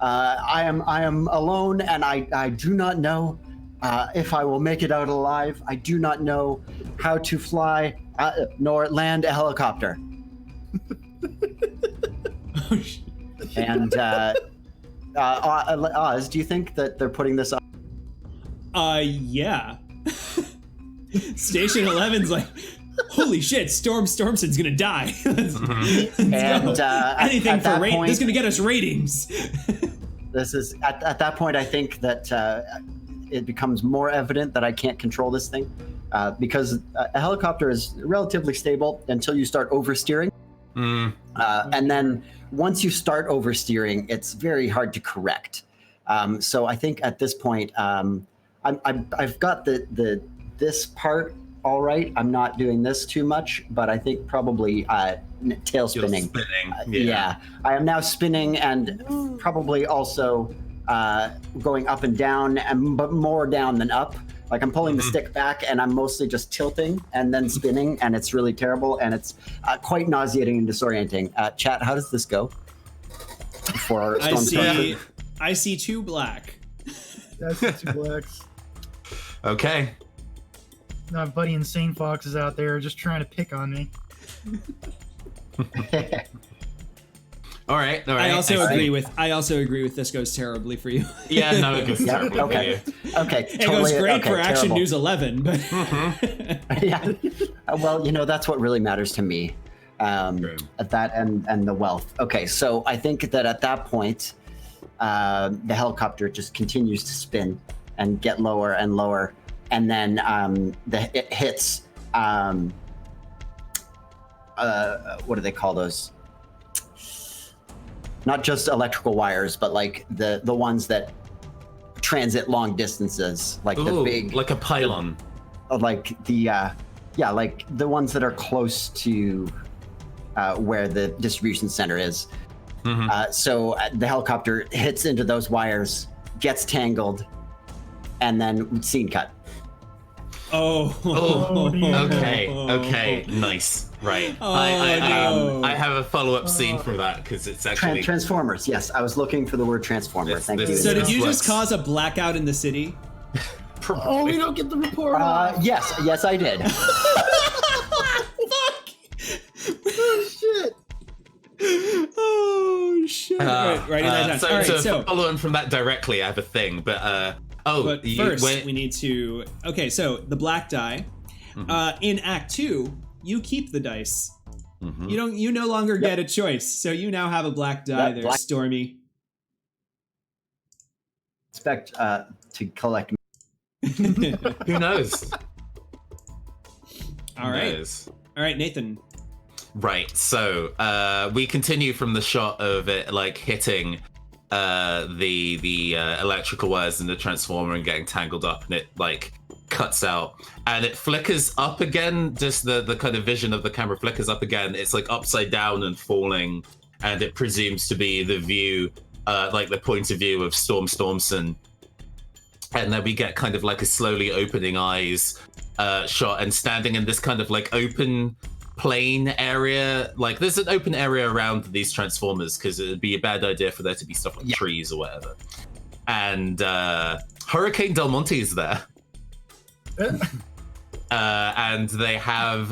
I am alone, and I do not know if I will make it out alive. I do not know how to fly nor land a helicopter. And Oz, do you think that they're putting this up? Yeah. Station 11's like, holy shit, Stormson's gonna die. Let's go. Anything for ratings. This is gonna get us ratings. This is at that point, I think that it becomes more evident that I can't control this thing because a helicopter is relatively stable until you start oversteering. And then once you start oversteering, it's very hard to correct. So I think at this point, I've got this part all right. I'm not doing this too much, but I think probably tail spinning. You're spinning. Yeah, I am now spinning and probably also going up and down, but more down than up. Like I'm pulling the stick back and I'm mostly just tilting and then spinning, and it's really terrible and it's quite nauseating and disorienting. Chat, how does this go? For I see 2 black. That's 2 blacks. Okay. My buddy Insane Fox is out there just trying to pick on me. All right. I also agree with this goes terribly for you. Yeah, no, it goes terribly for you. Okay. It goes great for Action terrible. News 11, but yeah. Well, that's what really matters to me. At that and the wealth. Okay, so I think that at that point, the helicopter just continues to spin and get lower and lower, and then it hits. What do they call those? Not just electrical wires, but like the ones that transit long distances, like the big, like a pylon. Like like the ones that are close to where the distribution center is. So the helicopter hits into those wires, gets tangled, and then scene cut. Okay, nice. Right. I have a follow-up scene from that because it's actually Transformers. Yes, I was looking for the word Transformer. Thank you. So did you just cause a blackout in the city? Oh, we don't get the report. Yes, I did. Fuck! Oh shit! Oh shit! Right, so follow on from that directly, I have a thing, but first we need to. Okay, so the black die. In Act 2, you keep the dice. You no longer get a choice, so you now have a black die there, Stormy. Expect to collect. who knows? All right, Nathan. Right, so we continue from the shot of it like hitting the electrical wires in the transformer and getting tangled up, and it like cuts out and it flickers up again. Just the kind of vision of the camera flickers up again. It's like upside down and falling, and it presumes to be the view, like the point of view of Stormson. And then we get kind of like a slowly opening eyes shot, and standing in this kind of like open plain area. Like there's an open area around these transformers because it'd be a bad idea for there to be stuff like trees or whatever. And Hurricane Del Monte is there. And they have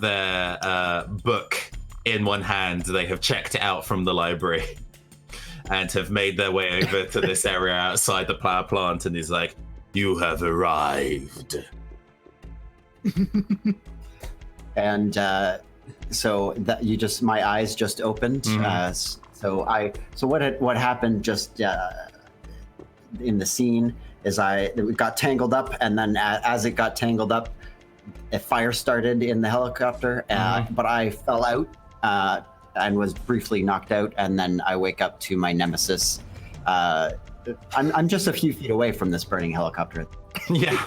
their book in one hand. They have checked it out from the library and have made their way over to this area outside the power plant, and he's like, "You have arrived." And so that my eyes just opened. So what happened just in the scene is it got tangled up, and then as it got tangled up, a fire started in the helicopter, but I fell out and was briefly knocked out, and then I wake up to my nemesis I'm just a few feet away from this burning helicopter. Yeah.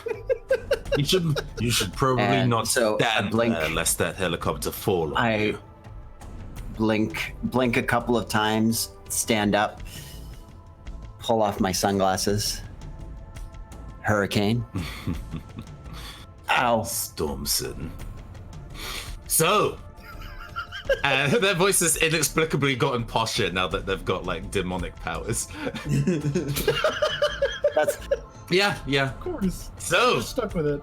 You should probably And not so I stand blink. there lest that helicopter fall on I you. blink a couple of times, stand up, pull off my sunglasses. Hurricane. Ow. Stormson. So, their voices inexplicably gotten posher now that they've got like demonic powers. That's Yeah. Of course. So, You're stuck with it.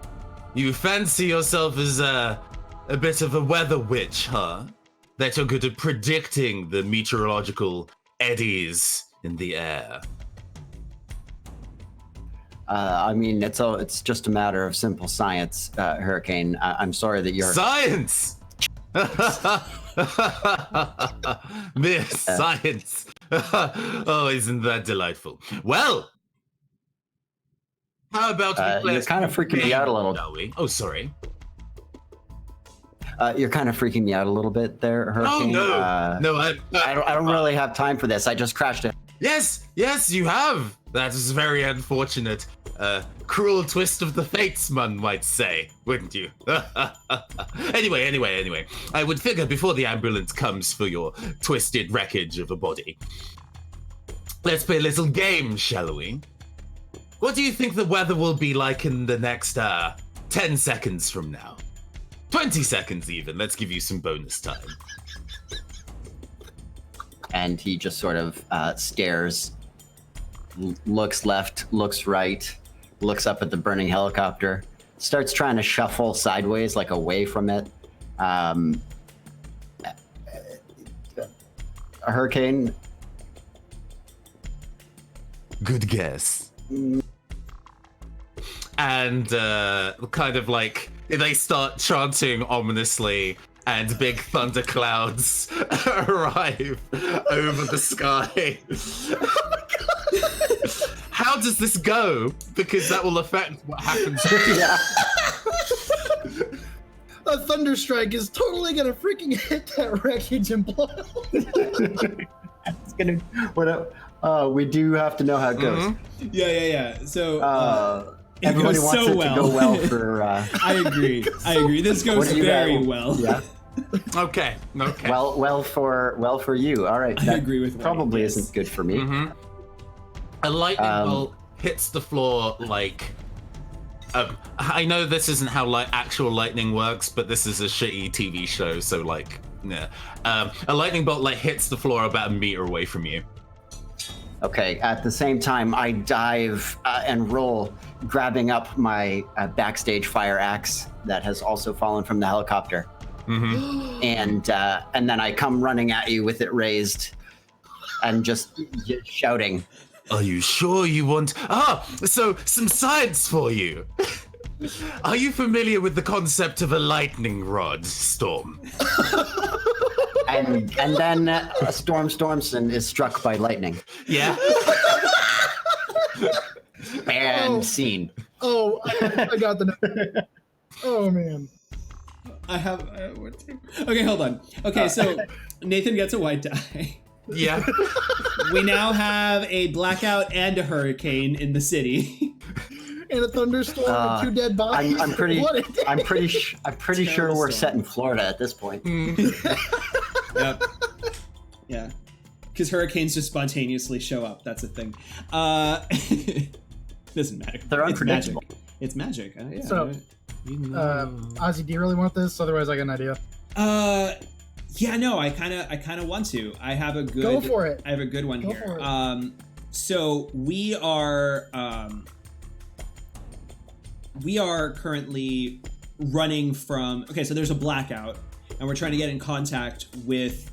you fancy yourself as a bit of a weather witch, huh? That you're good at predicting the meteorological eddies in the air. I mean, it's just a matter of simple science, Hurricane. I'm sorry that you're. Science! Mere science. Oh, isn't that delightful? Well, how about we play You're kind of freaking me out a little. shall we? Oh, sorry. You're kind of freaking me out a little bit there, Hurricane. Oh, no. I don't really have time for this. I just crashed it. Yes, you have. That is very unfortunate. Cruel twist of the fates, one might say, wouldn't you? Anyway. I would figure before the ambulance comes for your twisted wreckage of a body. Let's play a little game, shall we? What do you think the weather will be like in the next 10 seconds from now? 20 seconds even. Let's give you some bonus time. And he just sort of stares, looks left, looks right, looks up at the burning helicopter, starts trying to shuffle sideways, like away from it. A Hurricane. Good guess. And kind of like they start chanting ominously, and big thunderclouds arrive over the sky. Oh my God. How does this go? Because that will affect what happens. Yeah. A thunderstrike is totally gonna freaking hit that wreckage and blow. It's gonna. We do have to know how it goes. Yeah. So it Everybody goes wants so it well. to go well for. I agree. This What goes do you very got? well. Yeah. Okay. Well for you. All right. I that agree with probably Wayne, yes. isn't good for me. Mm-hmm. A lightning bolt hits the floor like. I know this isn't how actual lightning works, but this is a shitty TV show, so like, yeah. A lightning bolt hits the floor about a meter away from you. Okay. At the same time, I dive and roll, grabbing up my backstage fire axe that has also fallen from the helicopter, and then I come running at you with it raised, and just shouting. Are you sure you want? So some science for you. Are you familiar with the concept of a lightning rod, Storm? And then Stormson is struck by lightning. Yeah. And scene. Oh, I got the. Oh man. I have. Okay, hold on. Okay, so Nathan gets a white die. Yeah. We now have a blackout and a hurricane in the city. And a thunderstorm and 2 dead bodies. I'm pretty What a day. I'm pretty sure Terrible we're storm. set in Florida at this point. Yep. Yeah. Because hurricanes just spontaneously show up. That's a thing. Doesn't matter. They're It's unpredictable. magic. It's magic. Yeah. So, Ozzy, do you really want this? Otherwise, I got an idea. Yeah, no, I kind of want to. I have a good. Go for it. I have a good one Go here. for it. So we are currently running from. Okay, so there's a blackout, and we're trying to get in contact with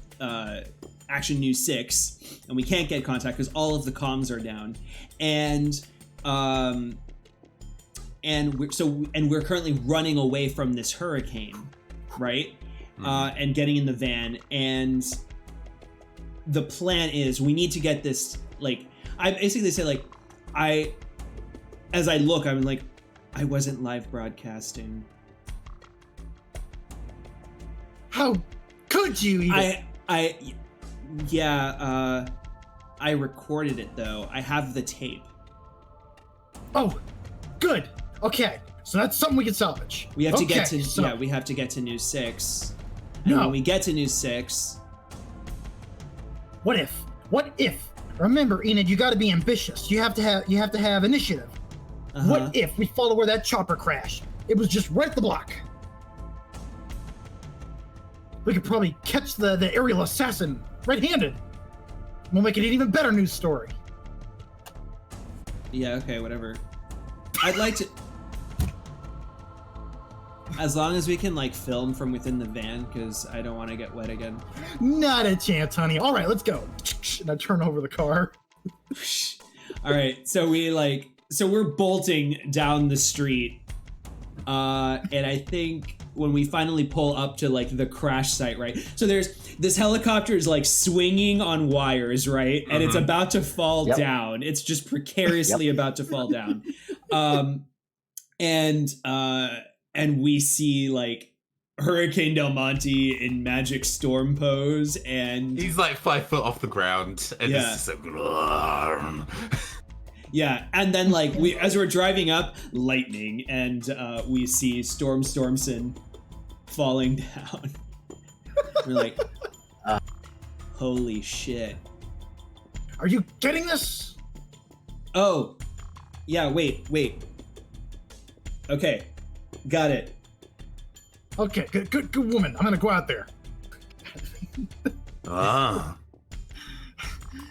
Action News 6, and we can't get contact because all of the comms are down, and we're currently running away from this hurricane, right? And getting in the van, and the plan is we need to get this. Like, I basically say, like, as I look, I'm like, I wasn't live broadcasting. How could you even? I I recorded it though. I have the tape. Oh, good. Okay, so that's something we can salvage. We have to get to so, we have to get to News 6. And when we get to News 6, what if? Remember, Enid, you got to be ambitious. You have to have initiative. What if we follow where that chopper crashed? It was just right at the block. We could probably catch the aerial assassin red-handed. We'll make it an even better news story. Yeah, okay, whatever. I'd like to... As long as we can, like, film from within the van, because I don't want to get wet again. Not a chance, honey. All right, let's go. And I turn over the car. All right, so we're bolting down the street. And I think when we finally pull up to, like, the crash site, right? So this helicopter is, like, swinging on wires, right? And it's about to fall down. It's just precariously about to fall down. And we see, like, Hurricane Del Monte in magic storm pose, and he's like 5 foot off the ground, and it's just like, yeah, and then like as we're driving up, lightning, and we see Storm Stormson falling down. We're like, holy shit! Are you getting this? Oh, yeah. Wait. Okay. Got it. Okay, good woman. I'm gonna go out there.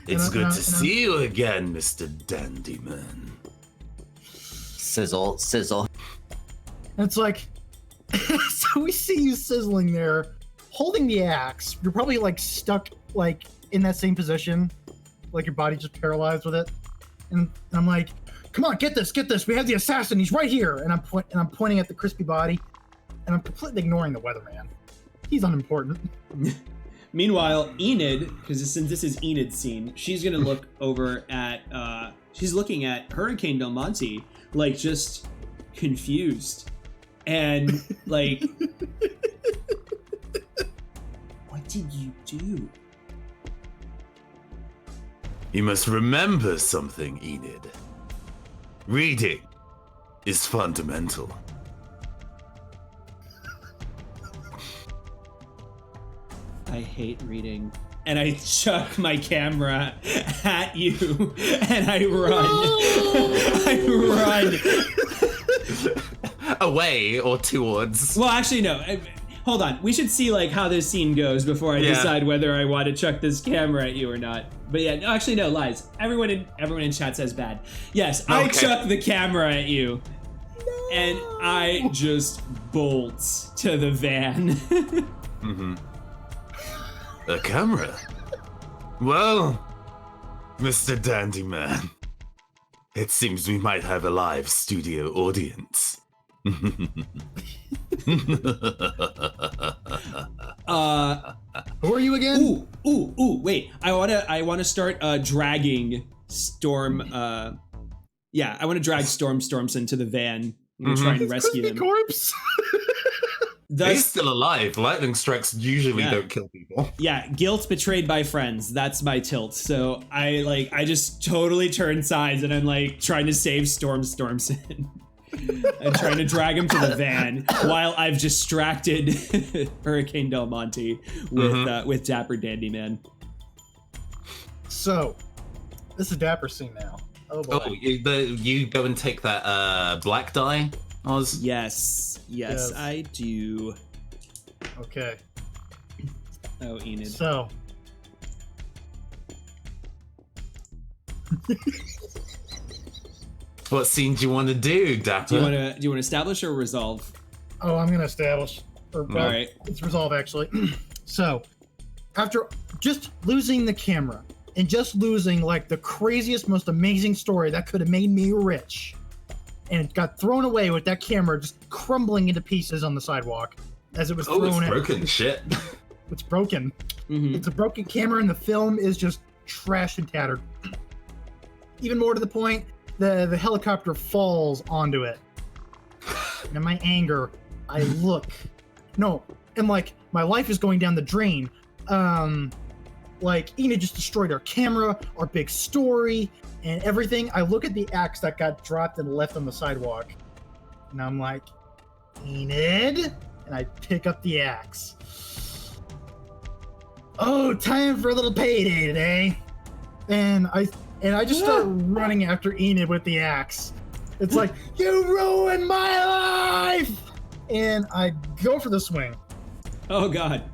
It's good to see you again, Mr. Dandyman. Sizzle. And it's like, so we see you sizzling there, holding the axe. You're probably like stuck like in that same position, like your body just paralyzed with it. And I'm like, come on, get this. We have the assassin. He's right here. And I'm pointing at the crispy body, and I'm completely ignoring the weatherman. He's unimportant. Meanwhile, Enid, because since this is Enid's scene, she's gonna look over at. She's looking at Hurricane Del Monte, like just confused, and like, what did you do? You must remember something, Enid. Reading is fundamental. I hate reading. And I chuck my camera at you, and I run. I run. Away or towards? Well, actually, no. Hold on. We should see like how this scene goes before I decide whether I want to chuck this camera at you or not. But yeah, actually, no, lies. Everyone in chat says bad. Yes, I chuck the camera at you, and I just bolt to the van. A camera? Well, Mr. Dandyman, it seems we might have a live studio audience. Who are you again? Ooh, wait. I wanna start dragging Storm I wanna drag Storm Stormson to the van. I'm gonna try and rescue him. Corpse? He's still alive. Lightning strikes usually don't kill people. Yeah, guilt betrayed by friends. That's my tilt. So I just totally turn sides, and I'm like trying to save Storm Stormson. I'm trying to drag him to the van while I've distracted Hurricane Del Monte with Dapper Dandyman. So, this is Dapper scene now. Oh boy. Oh, you go and take that black die, Oz? Yes, I do. Okay. Oh, Enid. So. What scene do you want to do, Dapper? Do you want to establish or resolve? Oh, I'm gonna establish. All right. It's resolve actually. So, after just losing the camera and just losing like the craziest, most amazing story that could have made me rich, and it got thrown away with that camera just crumbling into pieces on the sidewalk as it was thrown. Oh, it's broken. Shit. It's broken. Mm-hmm. It's a broken camera, and the film is just trashed and tattered. Even more to the point, the helicopter falls onto it. And in my anger, I look. No, and like my life is going down the drain. like Enid just destroyed our camera, our big story, and everything. I look at the axe that got dropped and left on the sidewalk, and I'm like, Enid, and I pick up the axe. Oh, time for a little payday today, and I just start running after Enid with the axe. It's like, you ruined my life, and I go for the swing. Oh God,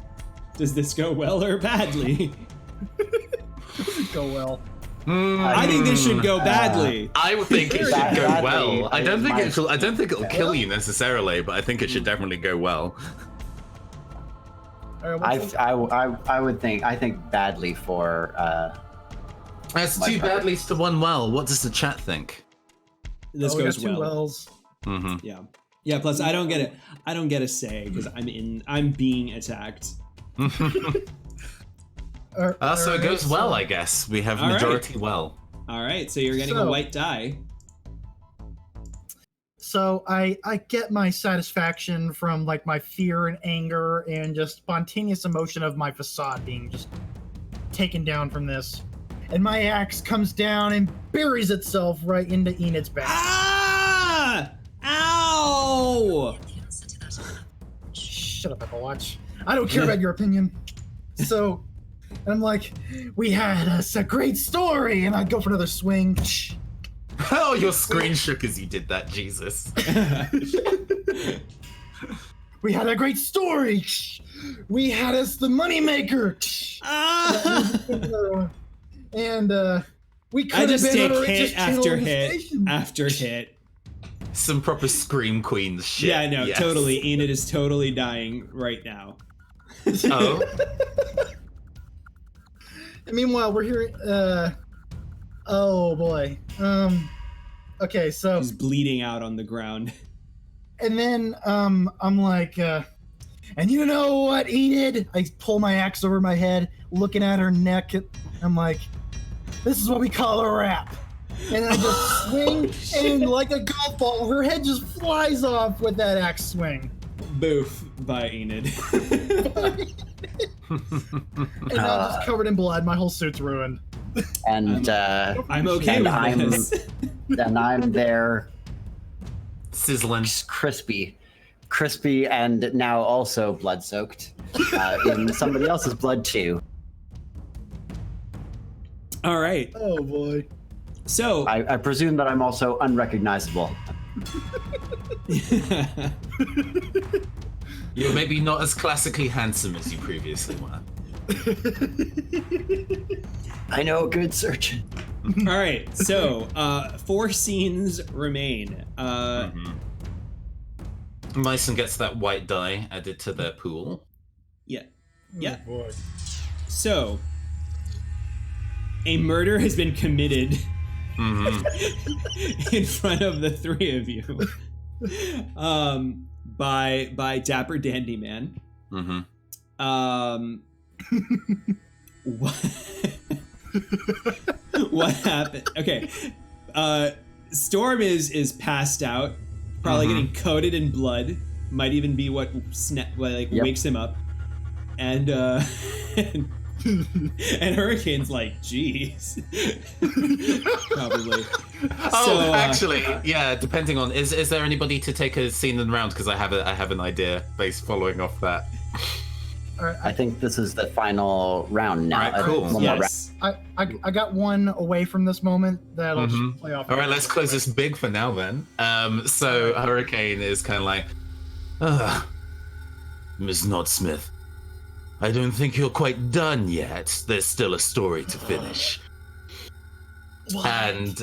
does this go well or badly? Doesn't go well. I think this should go badly. I would think it should go Badly, well. I don't think it'll kill you Yeah. necessarily, but I think it should definitely go well. All right, I think badly for That's My two part. badlies to one well. What does the chat think? This we got goes two well. wells. Mm-hmm. Yeah. Yeah, plus I don't get it. I don't get a say because I'm being attacked. So it goes well, I guess. We have All right. majority well. All right, so you're getting a So- white die. So I get my satisfaction from like my fear and anger and just spontaneous emotion of my facade being just taken down from this. And my axe comes down and buries itself right into Enid's back. Ah! Ow! Shut up, Apple Watch. I don't care about your opinion. So I'm like, we had us a great story, and I go for another swing. Oh, your screen shook as you did that, Jesus. We had a great story. We had us the moneymaker. Ah! And we could I have just been take on a hit richest channel after in the hit station. after hit. Some proper Scream Queens shit. Yeah, no, yes. totally. Enid is totally dying right now. Oh, And meanwhile, we're hearing. Oh boy. Okay, so She's bleeding out on the ground. and then I'm like, and you know what, Enid? I pull my axe over my head, looking at her neck. I'm like, this is what we call a wrap. And I just swing, and like a golf ball, her head just flies off with that axe swing. Boof by Enid. And I'm just covered in blood. My whole suit's ruined. and I'm okay And with I'm- this. then I'm there, sizzling. crispy, and now also blood soaked in somebody else's blood too. All right. Oh boy. So I presume that I'm also unrecognizable. You're maybe not as classically handsome as you previously were. I know a good surgeon. all right. So 4 scenes remain. Myson gets that white die added to their pool. Yeah. Yeah. Oh boy. So a murder has been committed in front of the 3 of you. By Dapper Dandy Man. What happened? Okay. Storm is passed out, probably getting coated in blood. Might even be what wakes him up. And and Hurricane's like, geez. Probably. Oh, actually, yeah. Depending on is there anybody to take a scene and round? Because I have an idea based following off that. All right, I think this is the final round now. All right, cool. One more round. Yes. I got one away from this moment that I'll just play off. All right, let's close this big for now then. So Hurricane is kind of like, Miss Nodsmith, I don't think you're quite done yet. There's still a story to finish. And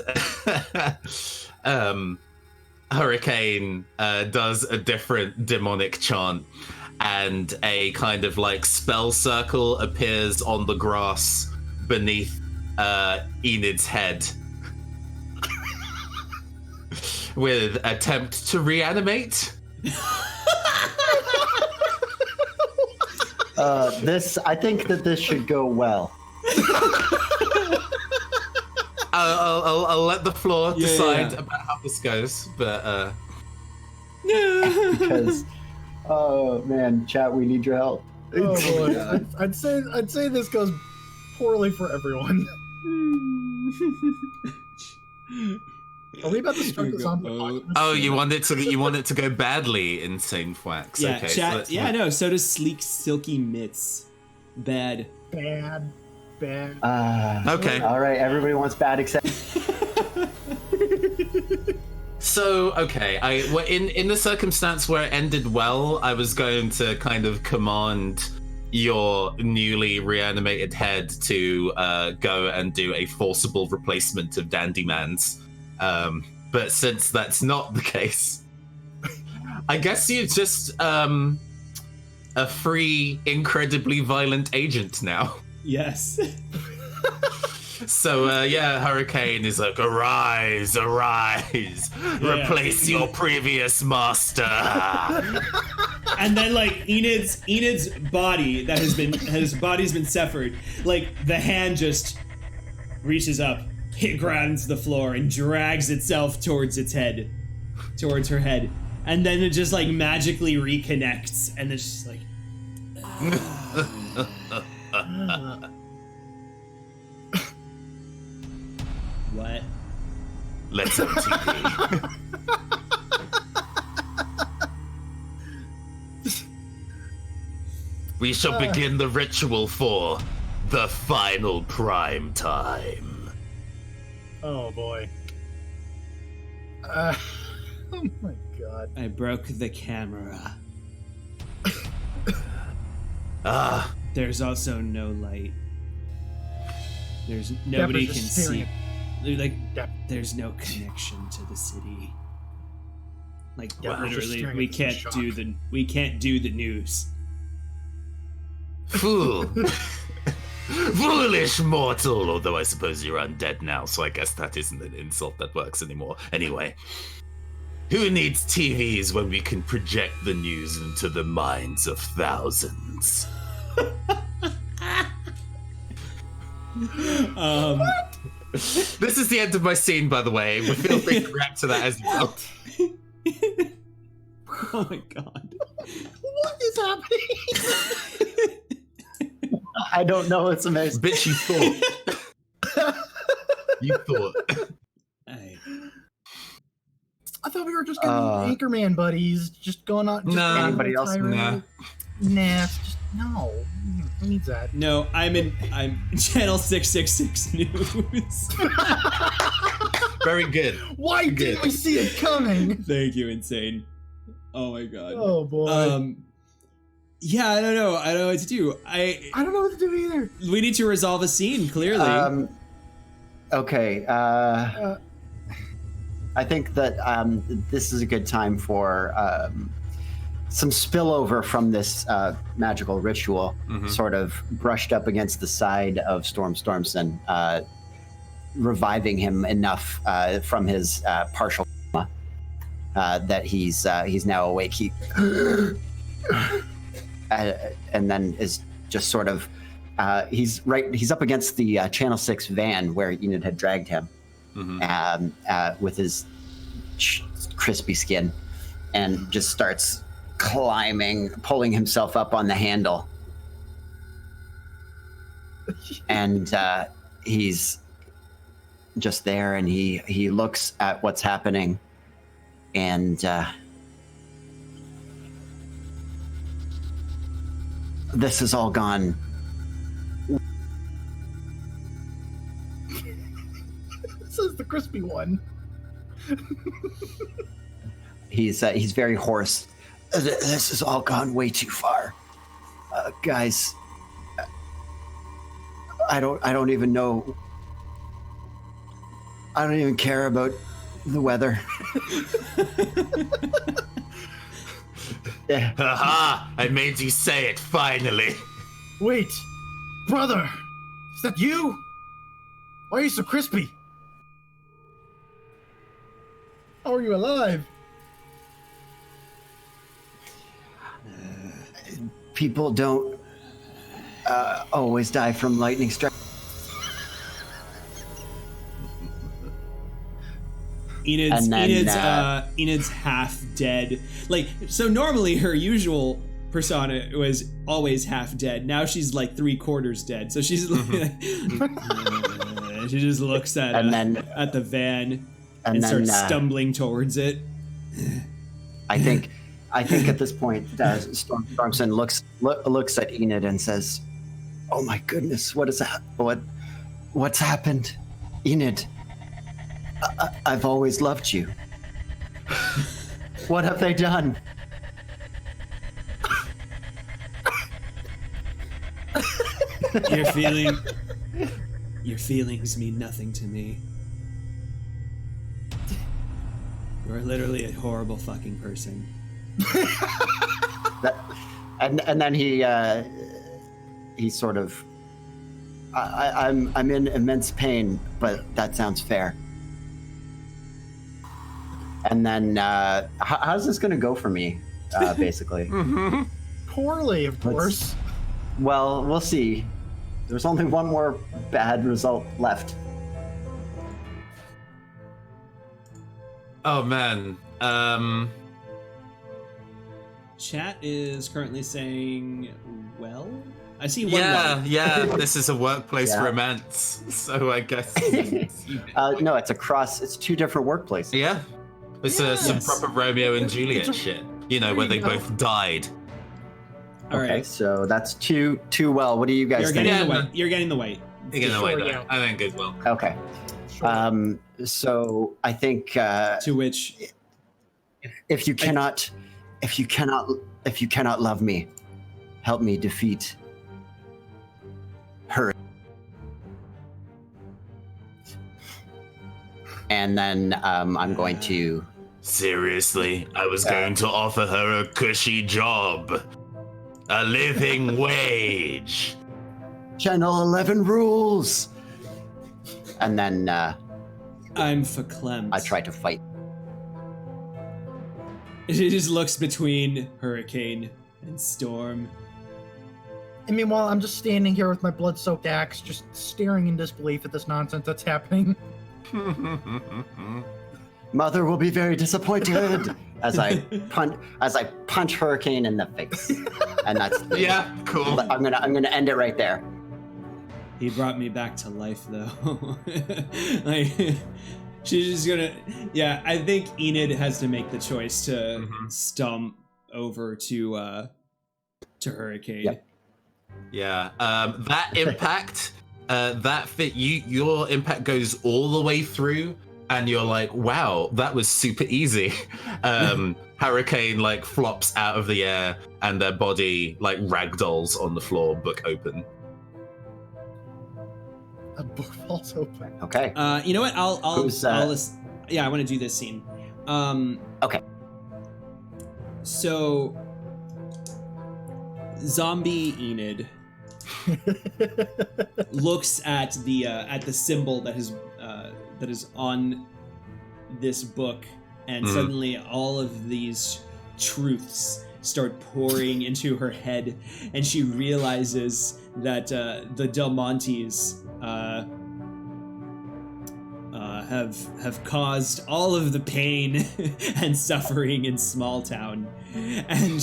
Hurricane does a different demonic chant, and a kind of like spell circle appears on the grass beneath Enid's head with attempt to reanimate. I think that this should go well. I'll let the floor Yeah, decide yeah. about how this goes, but Because, oh man, chat, we need your help. Oh boy. I'd say this goes poorly for everyone. Are we about to start the zombie apocalypse? Oh, you want it to go badly, Insane Flax. Yeah, okay, chat. No. So does Sleek Silky Mitts. Bad. Bad. Okay. All right, everybody wants bad except. So, okay, in the circumstance where it ended well, I was going to kind of command your newly reanimated head to go and do a forcible replacement of Dandyman's. But since that's not the case, I guess you're just a free, incredibly violent agent now. Yes. So, Hurricane is like, arise, replace your previous master. And then, like, Enid's body his body's been severed, like, the hand just reaches up, it grounds the floor, and drags itself towards her head. And then it just, like, magically reconnects, and it's just like... What? Let's have TV. We shall begin the ritual for the final prime time. Oh boy. Oh my god. I broke the camera. There's also no light. Nobody can see. Like, there's no connection to the city. Like, literally, we can't do the news. Fool. Foolish mortal, although I suppose you're undead now, so I guess that isn't an insult that works anymore. Anyway, who needs TVs when we can project the news into the minds of thousands? This is the end of my scene, by the way. Feel free to react to that as you will. Oh my god. What is happening? I don't know. It's amazing. Bitch, you thought. You thought. I thought we were just gonna be Anchorman buddies, just going on. Nah. Anybody else? Nah, just no. Who needs that? No, I'm Channel 666 News. Very good. Why didn't we see it coming? Thank you, Insane. Oh my god. Oh boy. Yeah, I don't know. I don't know what to do. I don't know what to do either. We need to resolve a scene, clearly. Okay. I think that this is a good time for some spillover from this magical ritual, sort of brushed up against the side of Stormson, reviving him enough from his partial coma that he's now awake. And then is just sort of he's up against the Channel 6 van where Enid had dragged him, with his crispy skin, and just starts climbing, pulling himself up on the handle. And he's just there, and he looks at what's happening, and this has all gone. This is the crispy one. He's very hoarse. This has all gone way too far, guys. I don't even know. I don't even care about the weather. Yeah. Haha! I made you say it finally. Wait, brother, is that you? Why are you so crispy? How are you alive? People don't always die from lightning strike. Enid's half dead. Like, so normally her usual persona was always half dead. Now she's like 3/4 dead. So she's like, she just looks at at the van and starts stumbling towards it. I think at this point, Stormson looks at Enid and says, "Oh my goodness, what's happened, Enid? I've always loved you. What have they done?" Your feelings mean nothing to me. You're literally a horrible fucking person. And then he sort of, I'm in immense pain, but that sounds fair. And then how's this going to go for me, basically? Poorly, of course. Well, we'll see. There's only one more bad result left. Oh man. Chat is currently saying, well, I see one. Yeah. This is a workplace romance, so I guess. No, it's two different workplaces. Yeah, it's some proper Romeo and Juliet shit. You know, where they both died. All okay, right. So that's two well. What do you guys think? You're getting the weight. You're getting the weight there. I think good well. Okay. Sure. So I think to which if you cannot love me, help me defeat her. And then I'm going to. Seriously, I was going to offer her a cushy job. A living wage. Channel 11 rules. And then I'm verklempt. I try to fight. She just looks between Hurricane and Storm. And meanwhile, I'm just standing here with my blood-soaked axe, just staring in disbelief at this nonsense that's happening. Mother will be very disappointed as I punch Hurricane in the face, and that's cool. I'm gonna end it right there. He brought me back to life, though. Like, she's just gonna. Yeah, I think Enid has to make the choice to stomp over to Hurricane. Yep. Yeah, that impact, that fit. Your impact goes all the way through. And you're like, wow, that was super easy. Hurricane like flops out of the air and their body like ragdolls on the floor, book open. A book falls open. Okay. You know what? I'll I want to do this scene. Okay. So zombie Enid looks at the symbol that is on this book, and suddenly all of these truths start pouring into her head, and she realizes that the Del Montes have caused all of the pain and suffering in Smalltown, and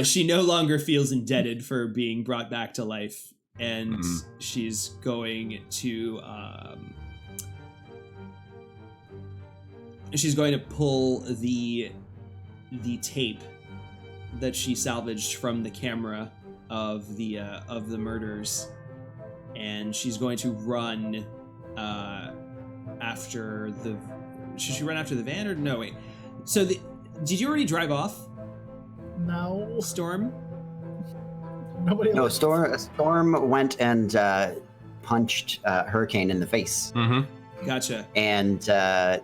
she no longer feels indebted for being brought back to life. And she's going to pull the tape that she salvaged from the camera of the murders, and she's going to run after the. Should she run after the van or no? Wait. So did you already drive off? No. Storm. Nobody. No, Storm went and punched Hurricane in the face. Gotcha. And I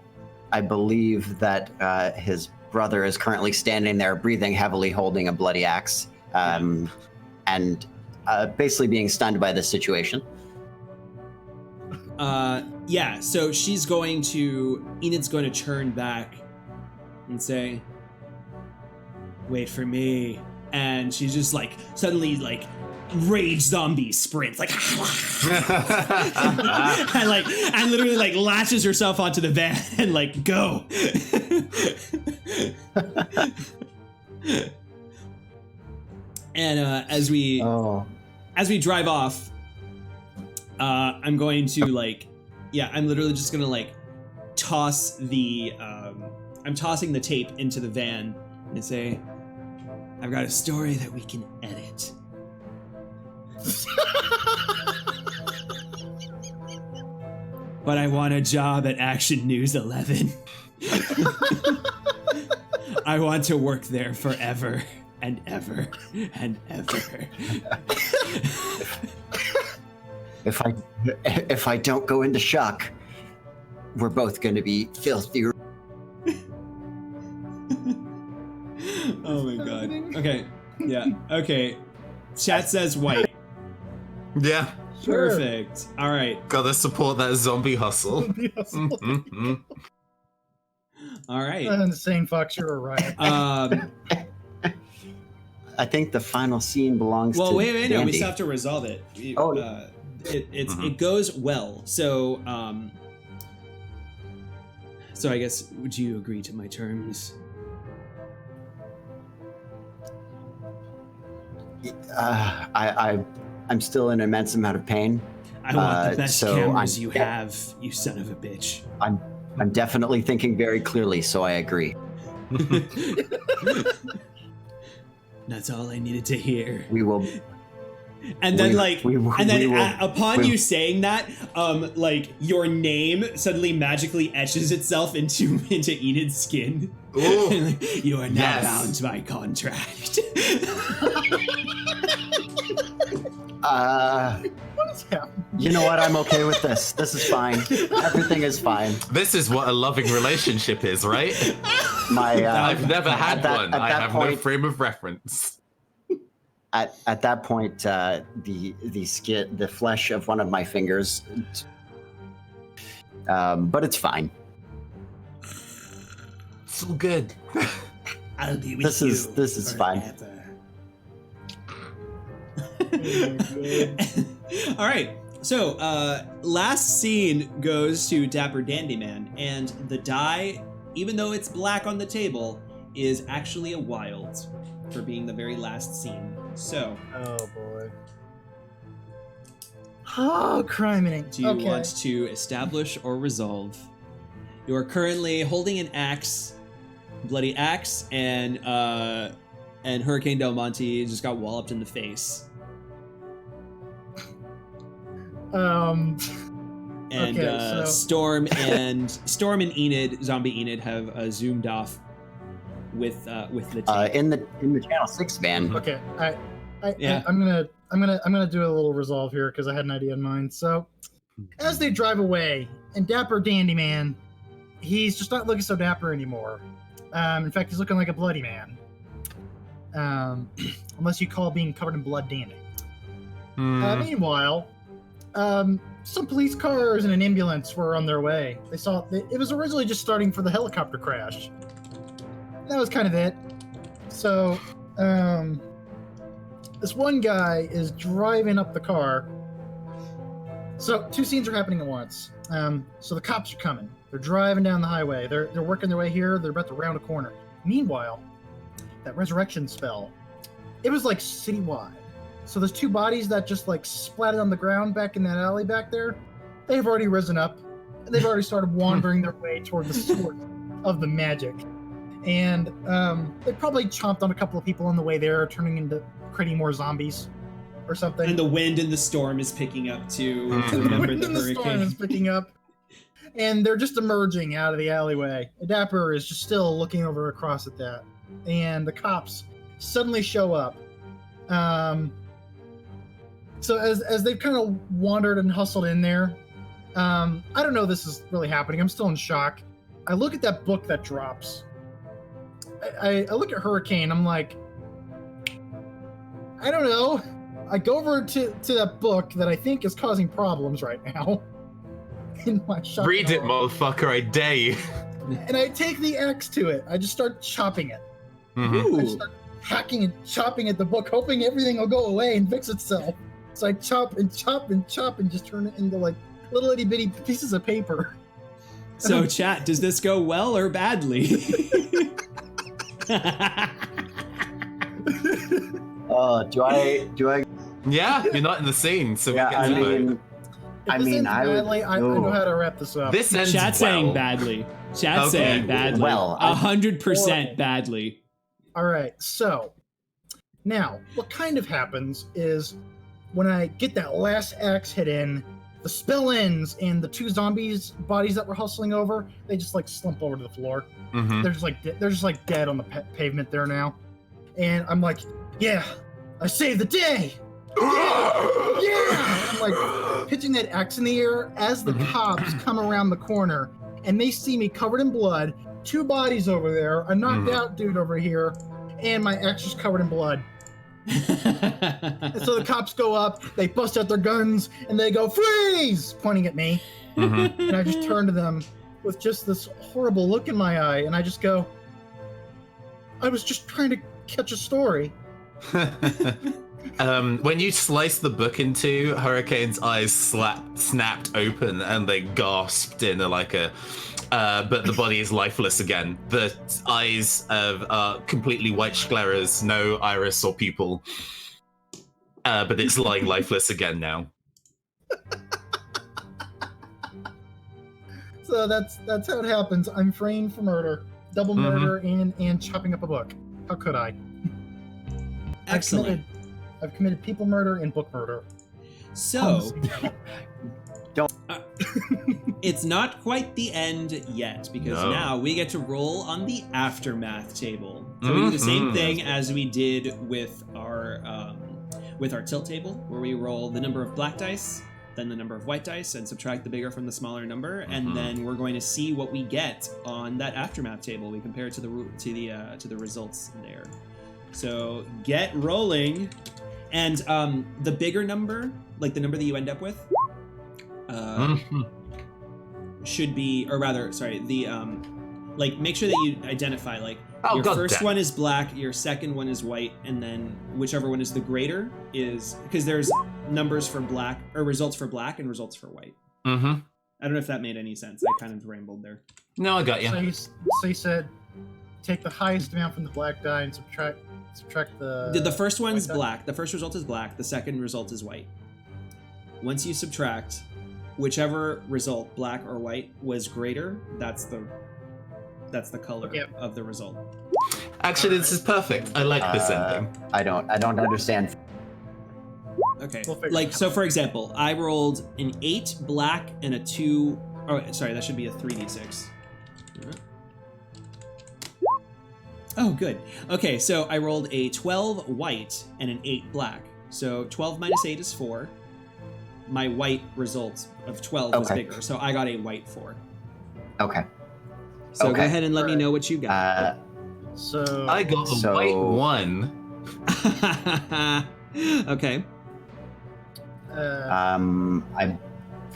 believe that his brother is currently standing there, breathing heavily, holding a bloody axe, and basically being stunned by this situation. Yeah. So Enid's going to turn back and say, "Wait for me." And she's just like suddenly like rage zombie sprints like and literally like latches herself onto the van and like go. And as we drive off, I'm going to I'm literally just gonna toss the I'm tossing the tape into the van and say, I've got a story that we can edit. But I want a job at Action News 11. I want to work there forever and ever and ever. If I don't go into shock, we're both going to be filthy. Oh my god. Okay. Yeah. Okay. Chat says white. Yeah. Sure. Perfect. All right. Gotta support that zombie hustle. All right. Insane fucks, you're right. I think the final scene belongs to wait, no, we Dandy. still have to resolve it. It goes well. So so I guess, would you agree to my terms? I'm still in an immense amount of pain. I want the best so cameras you have, you son of a bitch. I'm definitely thinking very clearly, so I agree. That's all I needed to hear. We will. And then upon you saying that, your name suddenly magically etches itself into Enid's skin. You are now bound by contract. What is happening? You know what? I'm okay with this. This is fine. Everything is fine. This is what a loving relationship is, right? I've never had one. I have no point, frame of reference. At that point, the skin, the flesh of one of my fingers, but it's fine. It's all good. I'll be with you. This is fine. All right. So, last scene goes to Dapper Dandy Man, and the die, even though it's black on the table, is actually a wild for being the very last scene. So, oh boy. Oh, criminy. Do you want to establish or resolve? You are currently holding an axe, bloody axe, and Hurricane Del Monte just got walloped in the face. So Storm and Enid, zombie Enid, have zoomed off with the tape. in the Channel 6 van. Okay, I'm gonna do a little resolve here because I had an idea in mind. So, as they drive away, and Dapper Dandy Man, he's just not looking so dapper anymore. In fact, he's looking like a bloody man. Unless you call being covered in blood dandy. Meanwhile, some police cars and an ambulance were on their way. It was originally just starting for the helicopter crash. That was kind of it. So, this one guy is driving up the car. So, two scenes are happening at once. So the cops are coming. They're driving down the highway. They're working their way here. They're about to round a corner. Meanwhile, that resurrection spell, it was like citywide. So there's two bodies that just like splatted on the ground back in that alley back there. They've already risen up, and they've already started wandering their way toward the source of the magic. And they probably chomped on a couple of people on the way there, creating more zombies or something. And the wind and the storm is picking up to remember the hurricane. The storm is picking up. And they're just emerging out of the alleyway. Dapper is just still looking over across at that. And the cops suddenly show up. So as they've kind of wandered and hustled in there, I don't know if this is really happening. I'm still in shock. I look at that book that drops. I look at Hurricane. I'm like, I don't know. I go over to that book that I think is causing problems right now. In my shop. Read it, motherfucker, I dare you. And I take the axe to it. I just start chopping it. Mm-hmm. I just start hacking and chopping at the book, hoping everything will go away and fix itself. So I chop and chop and chop and just turn it into like little itty bitty pieces of paper. So chat, does this go well or badly? Do I? Yeah, you're not in the scene, so Yeah, we I can mean, If this ends badly, I know how to wrap this up. This ends Chat's well. saying badly. Chat's Okay. saying badly. Well, 100% badly. All right, so now what kind of happens is when I get that last axe hit in, the spell ends, and the two zombies' bodies that were hustling over, they just like slump over to the floor. Mm-hmm. They're just like dead on the pavement there now, and I'm like, yeah, I saved the day. Yeah! I'm like pitching that axe in the air as the cops come around the corner, and they see me covered in blood, two bodies over there, a knocked out dude over here, and my axe is covered in blood. And so the cops go up, they bust out their guns, and they go, freeze! Pointing at me. And I just turn to them with just this horrible look in my eye, and I just go, I was just trying to catch a story. When you slice the book in two, Hurricane's eyes snapped open and they gasped in but the body is lifeless again. The eyes are completely white scleras, no iris or pupil. But it's lying lifeless again now. So that's how it happens. I'm framed for murder, double murder, and chopping up a book. How could I? Excellent. I've committed people murder and book murder. So, Don't. It's not quite the end yet, because now we get to roll on the aftermath table. So we do the same thing as we did with our tilt table, where we roll the number of black dice, then the number of white dice, and subtract the bigger from the smaller number, and then we're going to see what we get on that aftermath table. We compare it to the results there. So get rolling. And the bigger number, like the number that you end up with, should be, or rather, sorry, the make sure that you identify, like, your first one is black, your second one is white, and then whichever one is the greater is, because there's numbers for black, or results for black and results for white. I don't know if that made any sense. I kind of rambled there. No, I got you. So you said, take the highest amount from the black die and subtract the first one's black. The first result is black. The second result is white. Once you subtract, whichever result, black or white, was greater, that's the color of the result. Actually, this is perfect. I like this ending. I don't understand. Okay. Like, so for example, I rolled an 8 black and a 2. Oh, sorry, that should be a 3d6. Oh, good. Okay, so I rolled a 12 white and an 8 black. So 12 minus 8 is 4. My white result of 12 was bigger, so I got a white 4. Okay. So go ahead and let me know what you got. So I got a white 1. Okay. I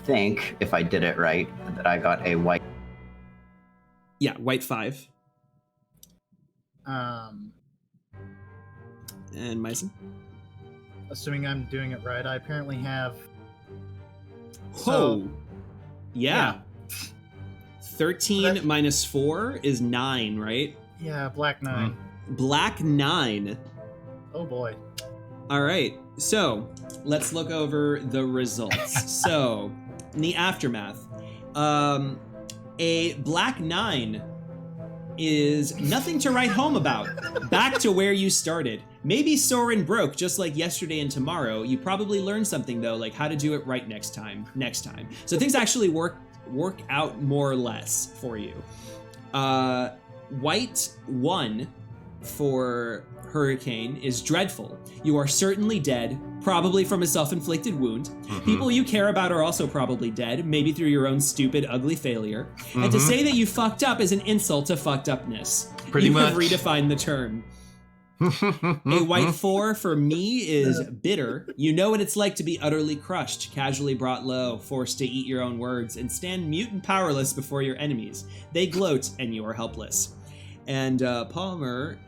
think, if I did it right, that I got a white. Yeah, white 5. And Myson? Assuming I'm doing it right, I apparently have... Yeah. 13 minus 4 is 9, right? Yeah, black 9. Black 9. Oh boy. All right, so let's look over the results. So, in the aftermath, a black 9 is nothing to write home about. Back to where you started. Maybe sore and broke, just like yesterday and tomorrow. You probably learned something though, like how to do it right next time. So things actually work out more or less for you. White 1 for Hurricane is dreadful. You are certainly dead, probably from a self-inflicted wound. People you care about are also probably dead, maybe through your own stupid, ugly failure. And to say that you fucked up is an insult to fucked upness. Pretty much. You have redefined the term. A white 4 for me is bitter. You know what it's like to be utterly crushed, casually brought low, forced to eat your own words, and stand mute and powerless before your enemies. They gloat, and you are helpless. And Palmer,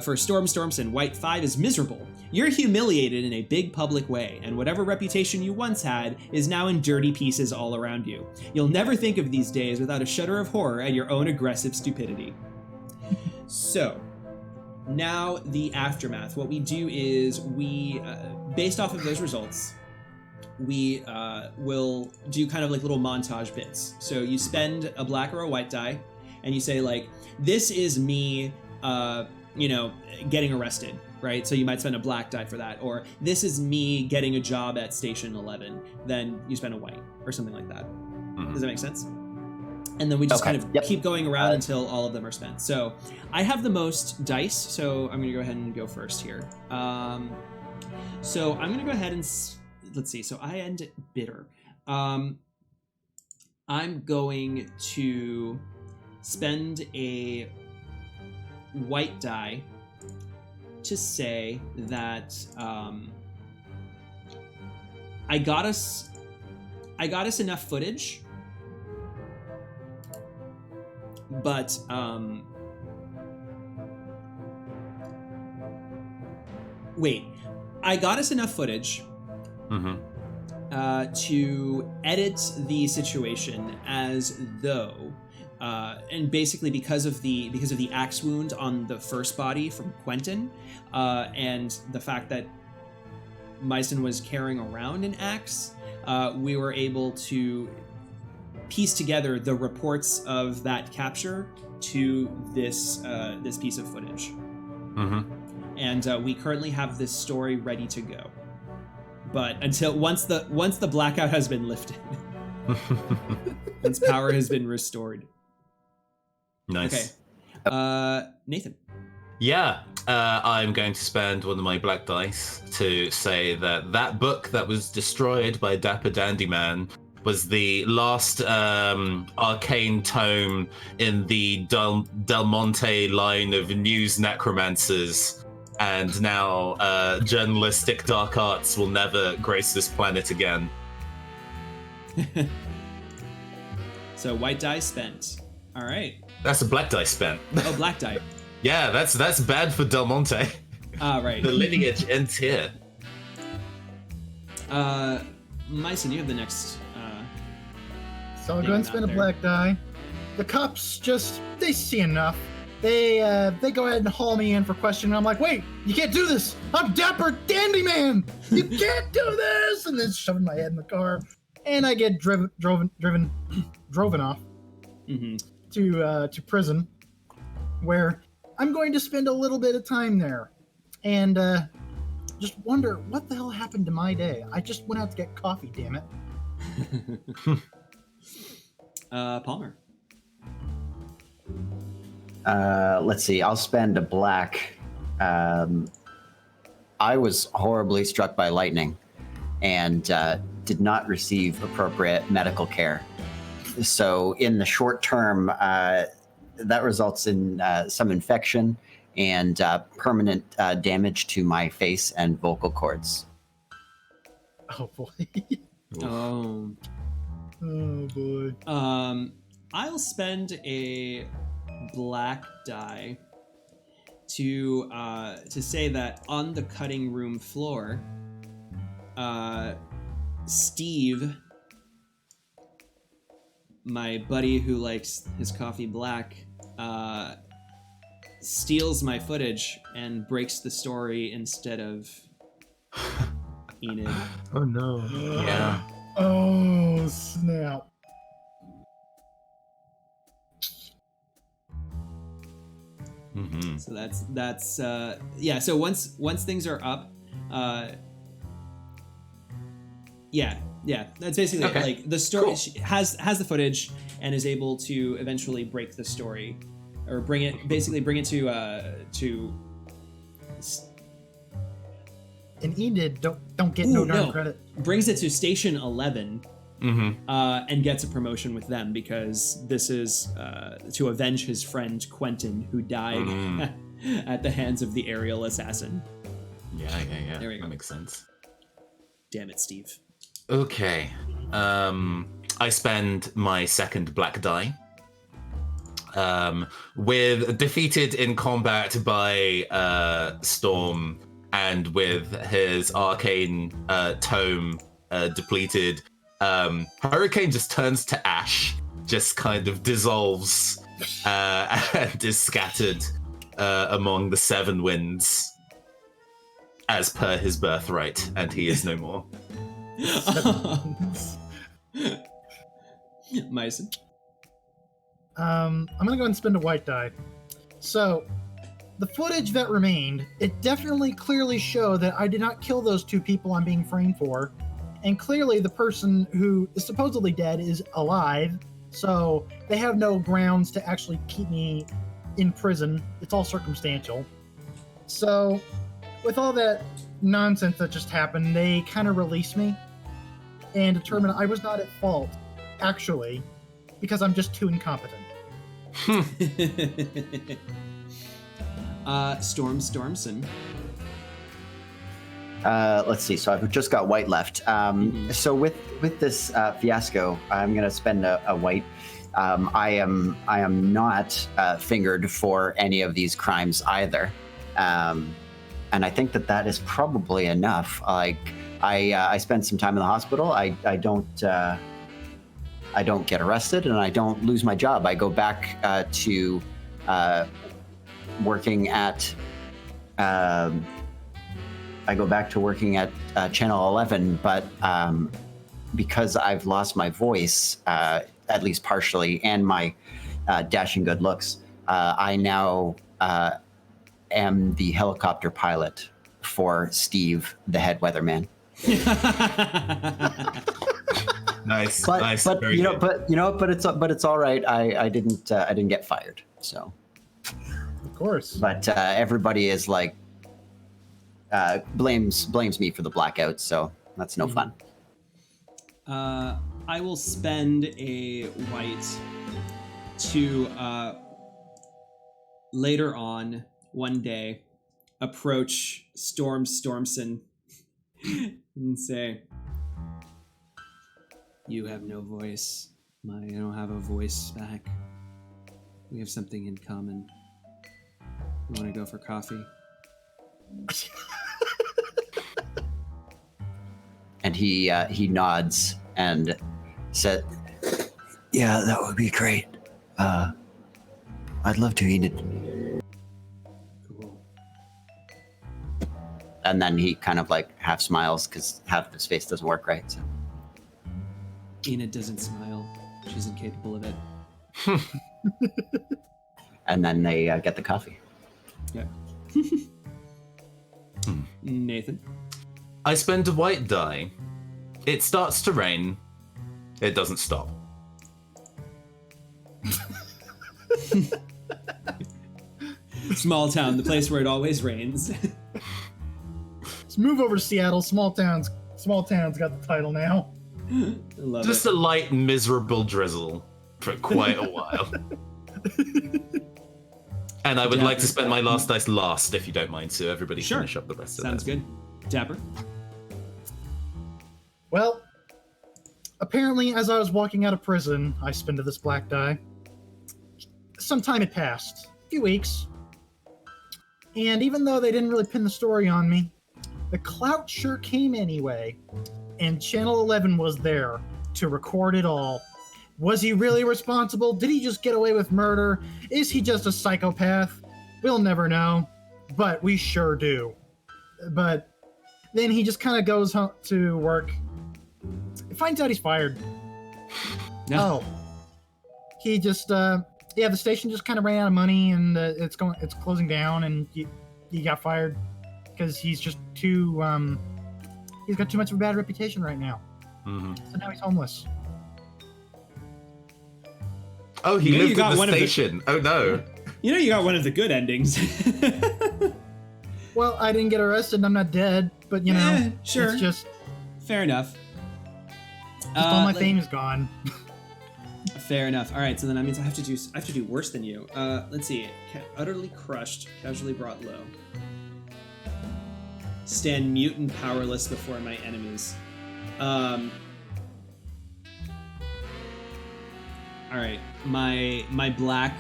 for Storm Stormson, white 5 is miserable. You're humiliated in a big public way, and whatever reputation you once had is now in dirty pieces all around you. You'll never think of these days without a shudder of horror at your own aggressive stupidity. So, now the aftermath. What we do is we, based off of those results, we will do kind of like little montage bits. So you spend a black or a white die, and you say like, this is me, getting arrested, right? So you might spend a black die for that. Or this is me getting a job at Station 11. Then you spend a white or something like that. Does that make sense? And then we just kind of keep going around until all of them are spent. So I have the most dice, so I'm going to go ahead and go first here. So I'm going to go ahead and... Let's see. So I end bitter. I'm going to spend a white die to say that I got us enough footage, but wait, I got us enough footage to edit the situation as though, and basically because of the axe wound on the first body from Quentin, and the fact that Myson was carrying around an axe, we were able to piece together the reports of that capture to this piece of footage. And we currently have this story ready to go. But once the blackout has been lifted, once power has been restored. Nice. Okay. Nathan. Yeah, I'm going to spend one of my black dice to say that book that was destroyed by Dapper Dandy Man was the last arcane tome in the Del Monte line of news necromancers. And now journalistic dark arts will never grace this planet again. So white die spent. All right. That's a black die spent. Oh, black die. Yeah, that's bad for Del Monte. Right. The lineage ends here. Myson, you have the next. So I'll go and spend a black die. The cops they see enough. They go ahead and haul me in for questioning. I'm like, wait, you can't do this. I'm Dapper Dandy Man. You can't do this. And then shoving my head in the car, and I get driven off to prison, where I'm going to spend a little bit of time there, and just wonder what the hell happened to my day. I just went out to get coffee. Damn it. Palmer. Let's see. I'll spend a black. I was horribly struck by lightning and did not receive appropriate medical care. So in the short term, that results in some infection and permanent damage to my face and vocal cords. Oh boy. Oh. Oh boy. I'll spend a black die to say that on the cutting room floor, Steve, my buddy who likes his coffee black, steals my footage and breaks the story instead of Enid. Oh no. Yeah. Oh snap. So that's yeah. So once things are up, yeah. That's basically it. Like the story has the footage and is able to eventually break the story, or bring it to. And Enid don't get no darn credit. Brings it to Station 11. And gets a promotion with them because this is to avenge his friend Quentin, who died at the hands of the aerial assassin. Yeah. There we go. That makes sense. Damn it, Steve. Okay. I spend my second black die. With defeated in combat by Storm and with his arcane tome depleted, Hurricane just turns to ash, just kind of dissolves and is scattered among the seven winds, as per his birthright, and he is no more. Myson. I'm gonna go ahead and spend a white die. So, the footage that remained, it definitely clearly showed that I did not kill those two people I'm being framed for, and clearly the person who is supposedly dead is alive, so they have no grounds to actually keep me in prison. It's all circumstantial. So, with all that nonsense that just happened, they kind of released me and determined I was not at fault, actually, because I'm just too incompetent. Stormson. Let's see. So I've just got white left. So with this fiasco, I'm gonna spend a white. I am not fingered for any of these crimes either, and I think that is probably enough. Like I spent some time in the hospital. I don't get arrested, and I don't lose my job. I go back to working at. I go back to working at Channel 11, but because I've lost my voice, at least partially, and my dashing good looks, I now am the helicopter pilot for Steve, the head weatherman. Nice, But nice. but Very you know good. but it's all right. I didn't get fired. So, Of course. but everybody is like blames me for the blackout. So that's no fun. I will spend a white to later on one day approach Stormson and say, "You have no voice. I don't have a voice back. We have something in common. You want to go for coffee?" And he nods and said, "Yeah, that would be great. I'd love to eat it." Cool. And then he kind of like half smiles because half of his face doesn't work right. So. Enid doesn't smile. She's incapable of it. And then they get the coffee. Yeah. Nathan. I spend a white die. It starts to rain. It doesn't stop. Smalltown, the place where it always rains. Let's move over to Seattle. Smalltown's got the title now. I love Just it. a light, miserable drizzle for quite a while. And I would like to spend my last dice last, if you don't mind, so everybody Sure. finish up the rest of Sounds that. good. Dapper. Well, apparently, as I was walking out of prison, I spent this black die. Some time had passed, a few weeks. And even though they didn't really pin the story on me, the clout sure came anyway. And Channel 11 was there to record it all. Was he really responsible? Did he just get away with murder? Is he just a psychopath? We'll never know, but we sure do. But then he just kind of goes home to work. Finds out he's fired. No. Oh, he just the station just kind of ran out of money, and it's closing down, and he got fired because he's just too he's got too much of a bad reputation right now. Mm-hmm. So now he's homeless. Oh, he You know you lived got in the one of the- station. Oh no. You know you got one of the good endings. Well, I didn't get arrested, and I'm not dead, but you know, sure. it's just Fair enough. all my fame is gone. Fair enough. All right, so then that means I have to do worse than you. Let's see. Utterly crushed, casually brought low. Stand mute and powerless before my enemies. All right, my black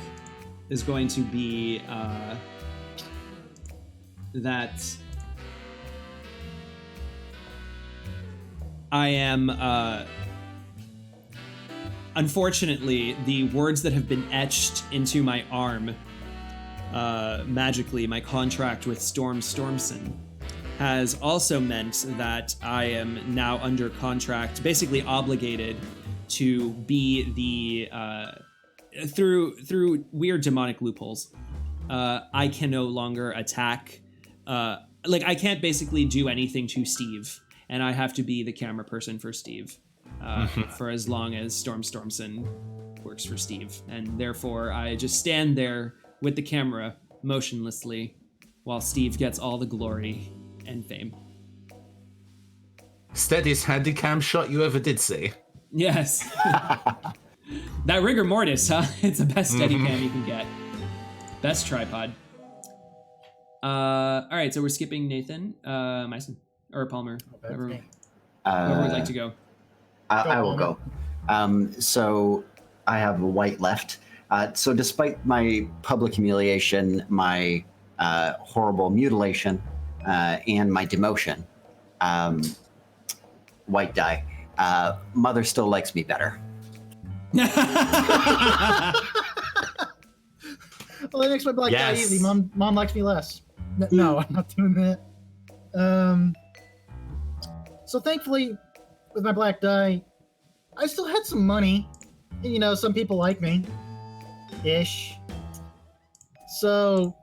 is going to be that I am. Unfortunately, the words that have been etched into my arm magically, my contract with Storm Stormson has also meant that I am now under contract, basically obligated to be the through weird demonic loopholes. I can no longer attack. I can't basically do anything to Steve, and I have to be the camera person for Steve for as long as Storm Stormson works for Steve, and therefore I just stand there with the camera motionlessly while Steve gets all the glory and fame. Steadiest handycam shot you ever did see. Yes. That rigor mortis, huh? It's the best Steadicam you can get. Best tripod. All right, so we're skipping Nathan, Myson, or Palmer, whoever would like to go. I will go. So I have a white left. So despite my public humiliation, my horrible mutilation, and my demotion, white die, mother still likes me better. Well, that makes my black die easy. Mom likes me less. No, I'm not doing that. So thankfully, with my black die, I still had some money. You know, some people like me. Ish. So,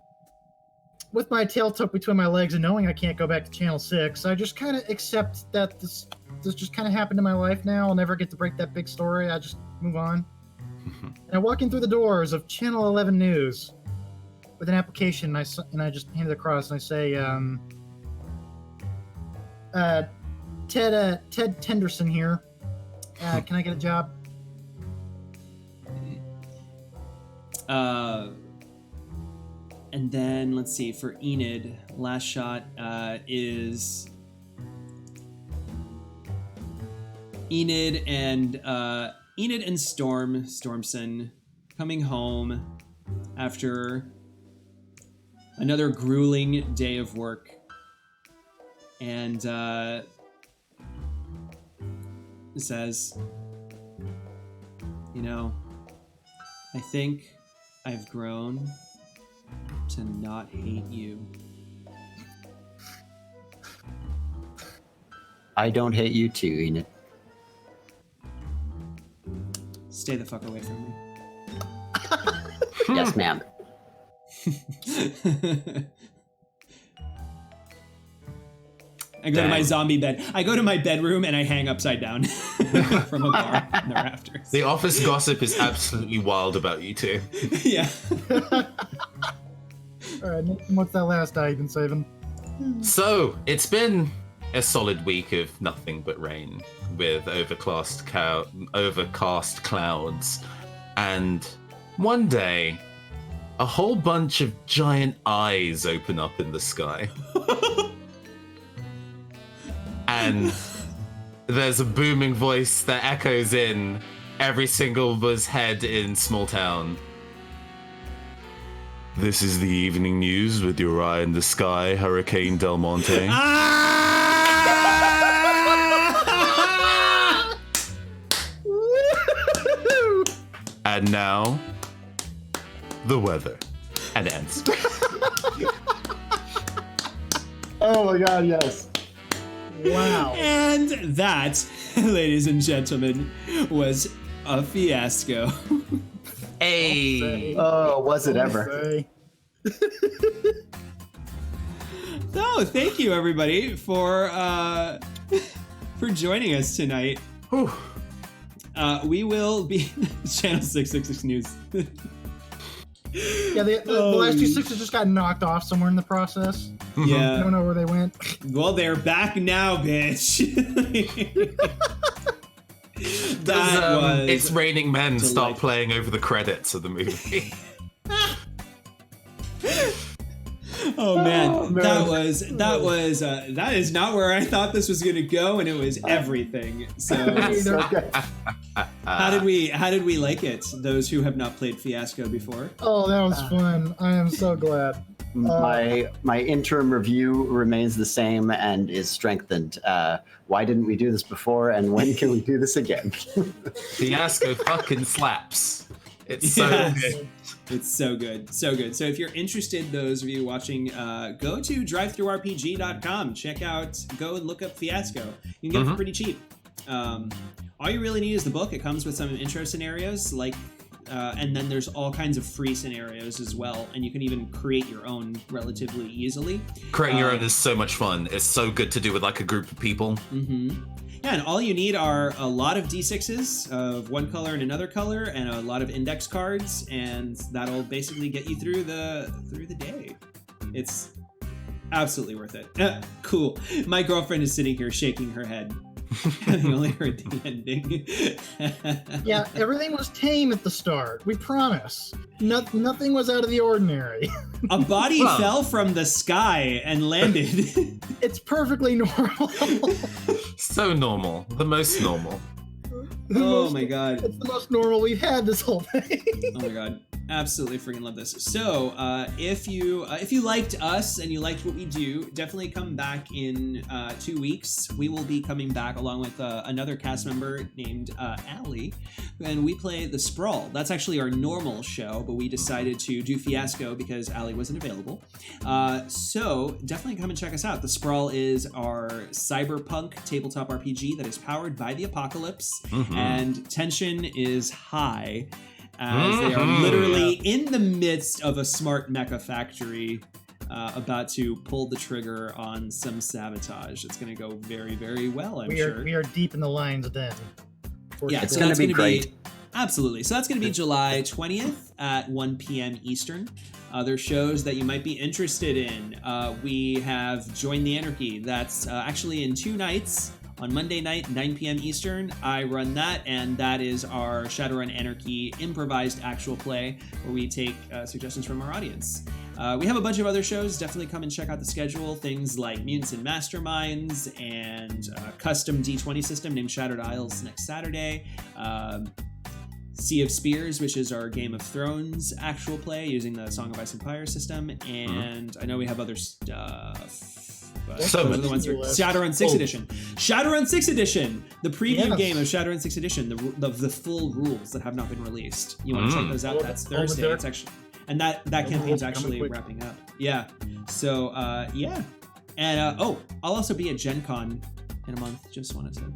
with my tail tucked between my legs and knowing I can't go back to Channel 6, I just kind of accept that this just kind of happened in my life now. I'll never get to break that big story. I just move on. And I walk in through the doors of Channel 11 News with an application, and I just hand it across, and I say, Ted Tenderson here. Can I get a job? And then let's see, for Enid, last shot is Enid and Stormson coming home after another grueling day of work, and says, you know, I think I've grown to not hate you. I don't hate you too, Enid. Stay the fuck away from me. Yes, ma'am. I go to my zombie bed. I go to my bedroom and I hang upside down from a bar in the rafters. The office gossip is absolutely wild about you two. Yeah. All right, Nathan, what's that last die you've been saving? So, it's been a solid week of nothing but rain with overcast clouds. And one day, a whole bunch of giant eyes open up in the sky. And there's a booming voice that echoes in every single buzz head in Smalltown. This is the evening news with your eye in the sky, Hurricane Del Monte. And now, the weather. And it ends. Oh my god, yes. Wow. And that, ladies and gentlemen, was a fiasco. Hey! Oh, was it ever? No, thank you everybody for joining us tonight. Whew. We will be Channel 666 News. Yeah, the last two sixes just got knocked off somewhere in the process. Yeah. I don't know where they went. Well, they're back now, bitch. It's Raining Men start playing over the credits of the movie. Oh man, that is not where I thought this was gonna go, and it was everything. So, how did we like it? Those who have not played Fiasco before. Oh, that was fun. I am so glad. My interim review remains the same and is strengthened. Why didn't we do this before, and when can we do this again? Fiasco fucking slaps. It's so good. It's so good, so good. So if you're interested, those of you watching, go to drivethroughrpg.com. Go and look up Fiasco. You can get it for pretty cheap. All you really need is the book. It comes with some intro scenarios, and then there's all kinds of free scenarios as well, and you can even create your own relatively easily. Creating your own is so much fun. It's so good to do with like a group of people. Mm-hmm. Yeah, and all you need are a lot of D6s of one color and another color, and a lot of index cards, and that'll basically get you through the day. It's absolutely worth it. Cool. My girlfriend is sitting here shaking her head. Having only heard the ending. Yeah, everything was tame at the start. We promise. Nothing was out of the ordinary. A body fell from the sky and landed. It's perfectly normal. So normal. The most normal. My god. It's the most normal we've had this whole thing. Oh my god. Absolutely freaking love this. So, if you liked us and you liked what we do, definitely come back in 2 weeks. We will be coming back along with another cast member named Allie, and we play the Sprawl. That's actually our normal show, but we decided to do Fiasco because Allie wasn't available. So definitely come and check us out. The Sprawl is our cyberpunk tabletop RPG that is powered by the apocalypse, and tension is high, as they are literally in the midst of a smart mecha factory about to pull the trigger on some sabotage. It's going to go very, very well, I'm sure. We are deep in the lines then. Yeah, it's going to be great. Absolutely. So that's going to be July 20th at 1 p.m. Eastern. Other shows that you might be interested in. We have Join the Anarchy. That's actually in 2 nights. On Monday night, 9 p.m. Eastern, I run that, and that is our Shadowrun Anarchy improvised actual play, where we take suggestions from our audience. We have a bunch of other shows. Definitely come and check out the schedule. Things like Mutants and Masterminds, and custom D20 system named Shattered Isles next Saturday. Sea of Spears, which is our Game of Thrones actual play using the Song of Ice and Fire system, and I know we have other stuff. So the ones are Shadowrun 6th Edition. Shadowrun 6th Edition! The preview game of Shadowrun 6th Edition, the full rules that have not been released. You want to check those out? That's Thursday. It's actually, and that campaign's actually wrapping up. Yeah. So, yeah. And, I'll also be at Gen Con in a month. Just wanted to...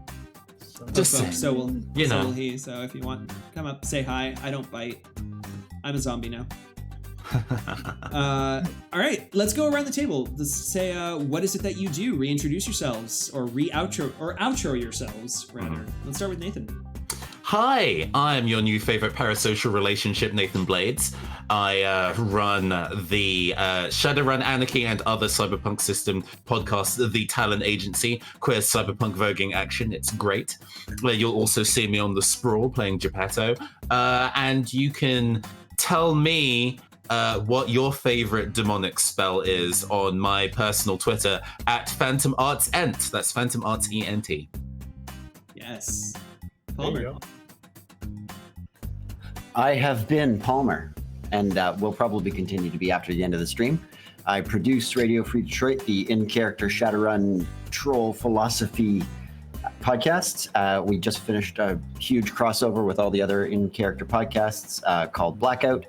So will he. So if you want, come up, say hi. I don't bite. I'm a zombie now. All right, let's go around the table. Let's say, what is it that you do? Reintroduce yourselves, or outro yourselves, rather. Let's start with Nathan. Hi, I'm your new favorite parasocial relationship, Nathan Blades. I run the Shadowrun Anarchy and other cyberpunk system podcast, The Talent Agency, queer cyberpunk voguing action. It's great. You'll also see me on the Sprawl playing Geppetto, and you can tell me what your favorite demonic spell is on my personal Twitter at Phantom Arts Ent. That's Phantom Arts ENT. Yes. Palmer. I have been Palmer, and will probably continue to be after the end of the stream. I produce Radio Free Detroit, the in-character Shadowrun troll philosophy podcasts. We just finished a huge crossover with all the other in-character podcasts called Blackout,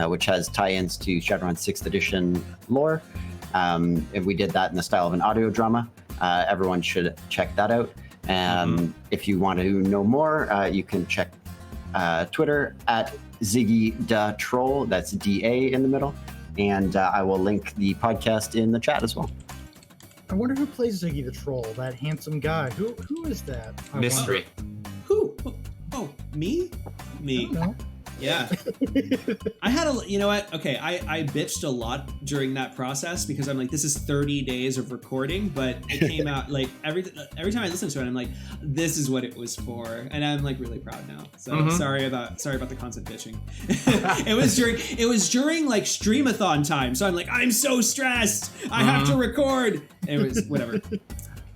which has tie-ins to Shadowrun 6th Edition lore. And we did that in the style of an audio drama. Everyone should check that out. If you want to know more, you can check Twitter at Ziggy that's DA in the middle. And I will link the podcast in the chat as well. I wonder who plays Ziggy the Troll, that handsome guy. Who is that? Mystery. Who? Oh, me? Me. I don't know. Yeah. I had you know what? Okay, I bitched a lot during that process because I'm like, this is 30 days of recording, but it came out like every time I listen to it, I'm like, this is what it was for, and I'm like really proud now. So sorry about the constant bitching. it was during like streamathon time, so I'm like, I'm so stressed. I have to record. It was whatever.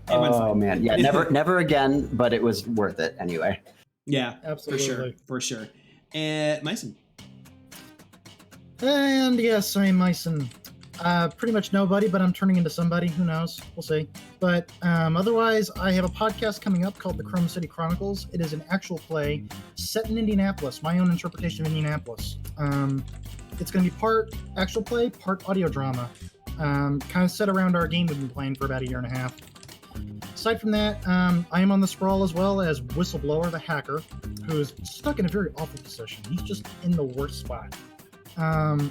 Oh man, yeah, never again, but it was worth it anyway. Yeah, absolutely, for sure. Myson. And yes, I'm Myson. Pretty much nobody, but I'm turning into somebody. Who knows? We'll see. But otherwise, I have a podcast coming up called The Chrome City Chronicles. It is an actual play set in Indianapolis, my own interpretation of Indianapolis. It's going to be part actual play, part audio drama. Kind of set around our game we've been playing for about a year and a half. Aside from that, I am on the Sprawl as well as Whistleblower, the hacker, who is stuck in a very awful position. He's just in the worst spot. I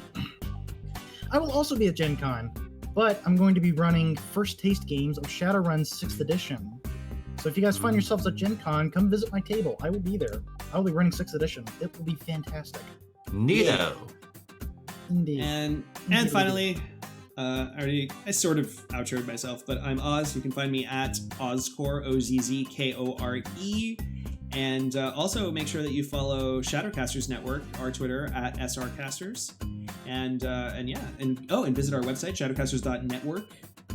will also be at Gen Con, but I'm going to be running first taste games of Shadowrun 6th edition. So if you guys find yourselves at Gen Con, come visit my table. I will be there. I will be running 6th edition. It will be fantastic. Neato. Indeed. And Indeed. finally, I sort of outroed myself, but I'm Oz. You can find me at Ozcore, OZZKORE. And also make sure that you follow Shadowcasters Network, our Twitter, at SRCasters. And visit our website, shadowcasters.network.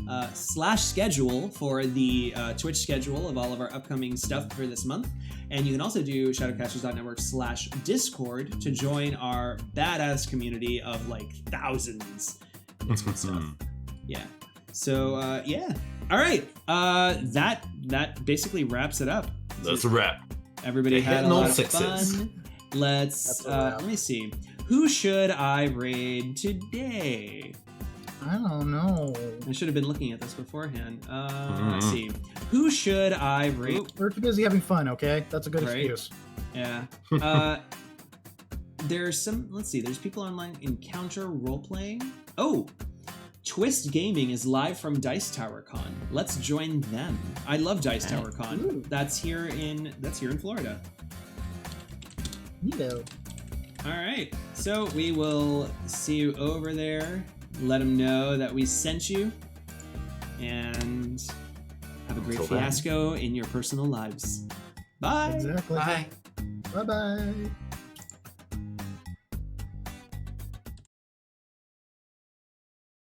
/schedule for the Twitch schedule of all of our upcoming stuff for this month. And you can also do shadowcasters.network/discord to join our badass community of like thousands. It's good stuff. Yeah. So all right. That basically wraps it up. That's a wrap. Everybody had a lot of sixes. fun. Let me see. Who should I raid today? I don't know. I should have been looking at this beforehand. Let's see. Who should I raid? We're too busy having fun, okay? That's a good Right. excuse. Yeah. Let's see. There's people online. Encounter role-playing. Oh! Twist Gaming is live from Dice Tower Con. Let's join them. I love Dice Tower Con. Ooh. That's here in Florida. Neato. All right. So we will see you over there. Let them know that we sent you. And have a great Until then. fiasco in your personal lives. Bye. Exactly. Bye. Bye-bye.